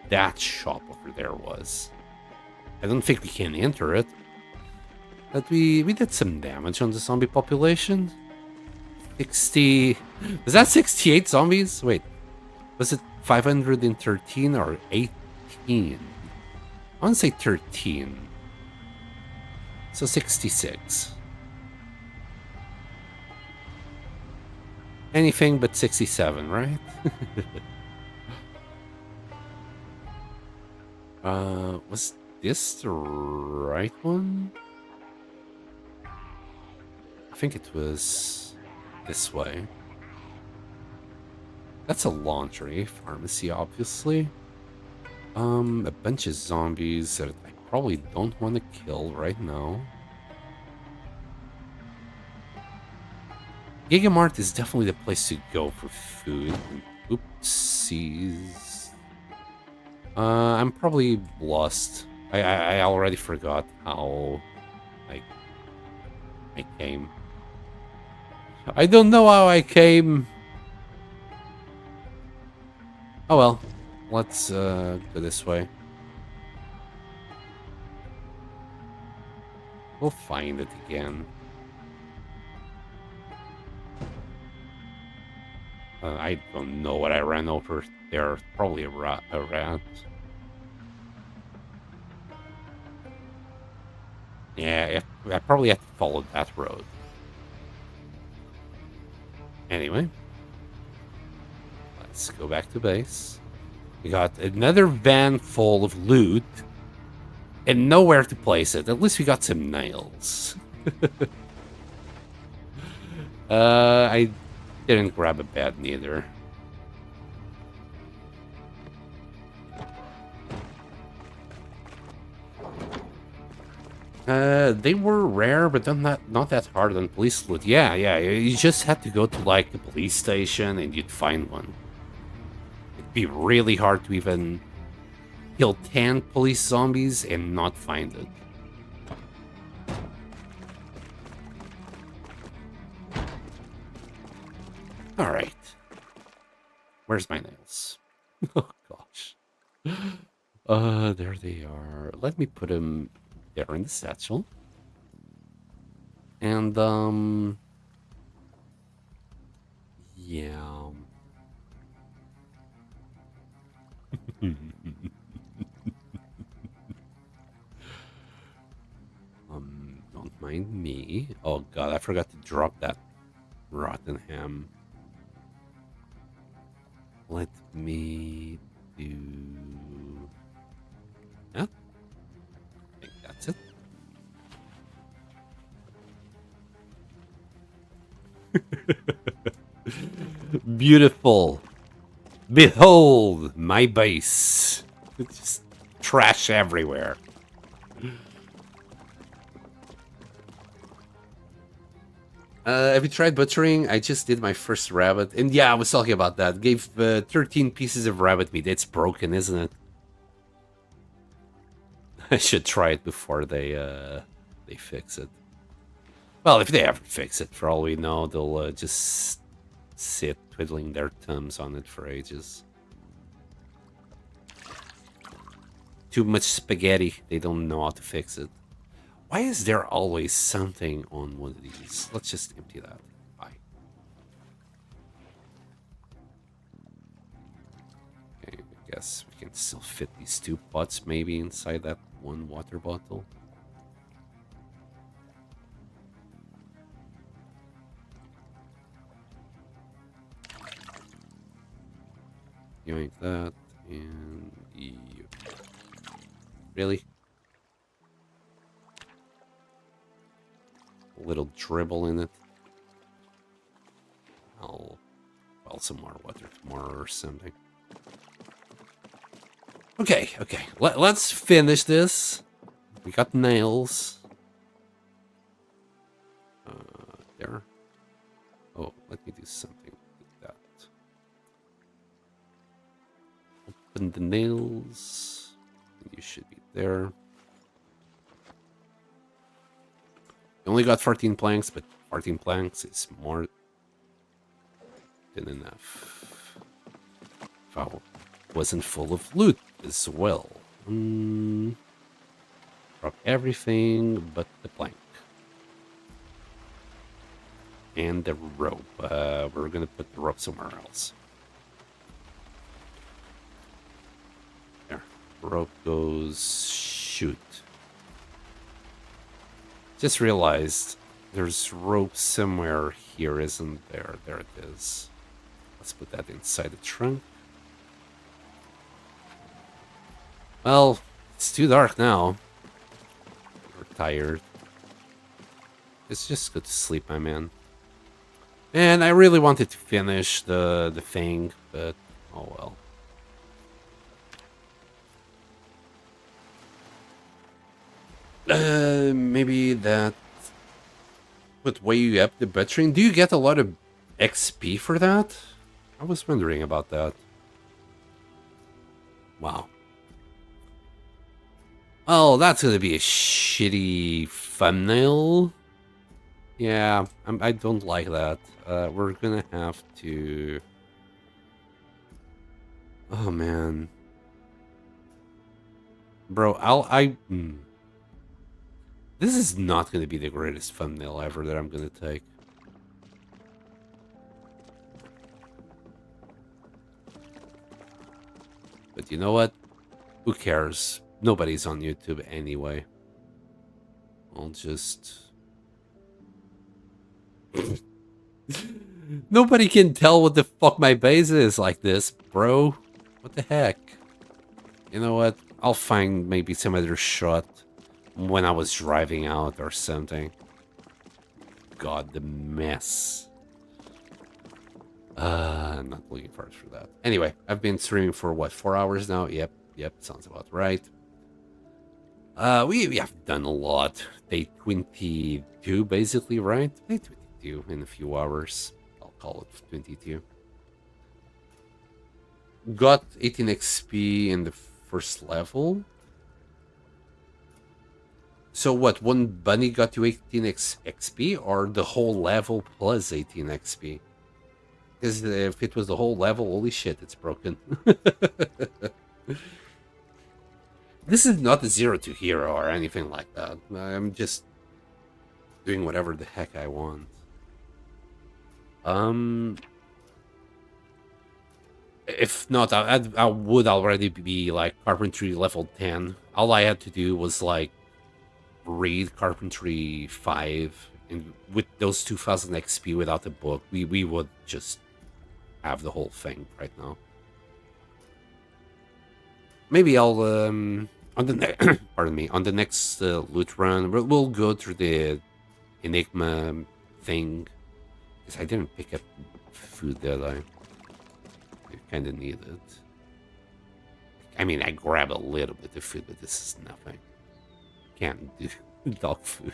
that shop over there was. I don't think we can enter it. But we did some damage on the zombie population. 60... Was that 68 zombies? Wait. Was it 513 or 18? I want to say 13. So 66. Anything but 67, right? Was this the right one? I think it was this way. That's a laundry pharmacy, obviously. A bunch of zombies that I probably don't want to kill right now. Gigamart is definitely the place to go for food. Oopsies. I'm probably lost. I already forgot how I came. I don't know how I came. Oh well. Let's go this way. We'll find it again. I don't know what I ran over there. Probably a rat. Yeah, I probably have to follow that road. Anyway. Let's go back to base. We got another van full of loot. And nowhere to place it. At least we got some nails. I didn't grab a bed neither. They were rare, but then not that hard on police loot. Yeah, you just had to go to like the police station and you'd find one. It'd be really hard to even kill 10 police zombies and not find it. Alright. Where's my nails? Oh, gosh. There they are. Let me put them there in the satchel. And, yeah. Don't mind me. Oh, God, I forgot to drop that rotten ham. Let me do that. I think that's it. Beautiful. Behold my base. It's just trash everywhere. Have you tried butchering? I just did my first rabbit. And yeah, I was talking about that. Gave 13 pieces of rabbit meat. It's broken, isn't it? I should try it before they fix it. Well, if they ever fix it, for all we know, they'll just sit twiddling their thumbs on it for ages. Too much spaghetti. They don't know how to fix it. Why is there always something on one of these? Let's just empty that. Bye. Okay, I guess we can still fit these 2 pots maybe inside that 1 water bottle. Yoink that, and you. Really? A little dribble in it. I'll well some more water tomorrow or something. Okay. Let's finish this. We got nails. There. Oh, let me do something with that. Open the nails. You should be there. only got 14 planks, but 14 planks is more than enough. If I wasn't full of loot as well. Drop everything but the plank. And the rope. We're gonna put the rope somewhere else. There. Rope goes... shoot. Just realized there's rope somewhere here, isn't there? There it is. Let's put that inside the trunk. Well, it's too dark now. We're tired. Let's just go to sleep, my man. And I really wanted to finish the thing, but oh well. Maybe that would weigh up the battery. Do you get a lot of XP for that? I was wondering about that. Wow. Oh, that's gonna be a shitty thumbnail. Yeah, I don't like that. We're gonna have to... Oh, man. Bro, This is not gonna be the greatest thumbnail ever that I'm gonna take. But you know what? Who cares? Nobody's on YouTube anyway. I'll just... Nobody can tell what the fuck my base is like this, bro. What the heck? You know what? I'll find maybe some other shot when I was driving out or something. God, the mess. I'm not looking forward for that. Anyway, I've been streaming for what, 4 hours now? Yep, sounds about right. We have done a lot. Day 22, basically, right? Day 22 in a few hours. I'll call it 22. Got 18 XP in the first level. So what, one bunny got you 18 XP, or the whole level plus 18 XP? Because if it was the whole level, holy shit, it's broken. This is not a 0 to hero or anything like that. I'm just doing whatever the heck I want. If not, I would already be like carpentry level 10. All I had to do was like read carpentry 5, and with those 2000 XP without the book, we would just have the whole thing right now. Maybe I'll on the pardon me, on the next loot run we'll go through the Enigma thing, because I didn't pick up food that I kind of needed. I mean, I grab a little bit of food, but this is nothing. Can't do dog food.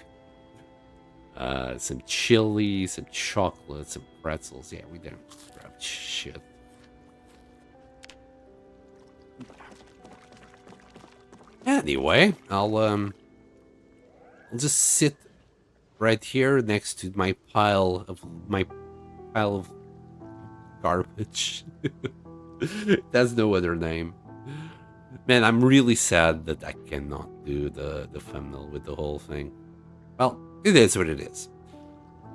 Some chili, some chocolate, some pretzels. Yeah, we didn't grab shit. Anyway, I'll just sit right here next to my pile of garbage. That's no other name. Man, I'm really sad that I cannot do the thumbnail with the whole thing. Well, it is what it is.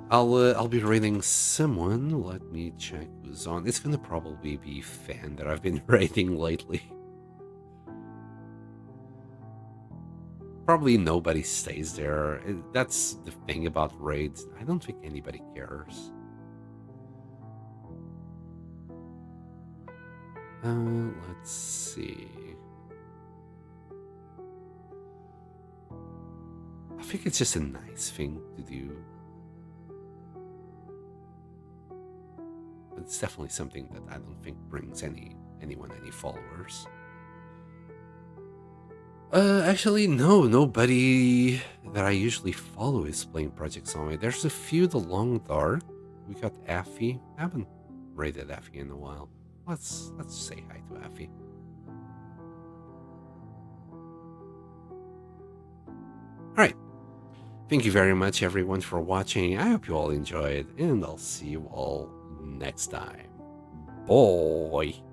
I'll be raiding someone. Let me check who's on. It's gonna probably be Fan that I've been raiding lately. Probably nobody stays there. That's the thing about raids. I don't think anybody cares. Let's see. I think it's just a nice thing to do. It's definitely something that I don't think brings anyone any followers. Actually, no, nobody that I usually follow is playing Project Zombie. There's a few, the Long Dark. We got Affy. I haven't raided Affy in a while. Let's say hi to Affy. Alright. Thank you very much, everyone, for watching. I hope you all enjoyed, and I'll see you all next time. Bye.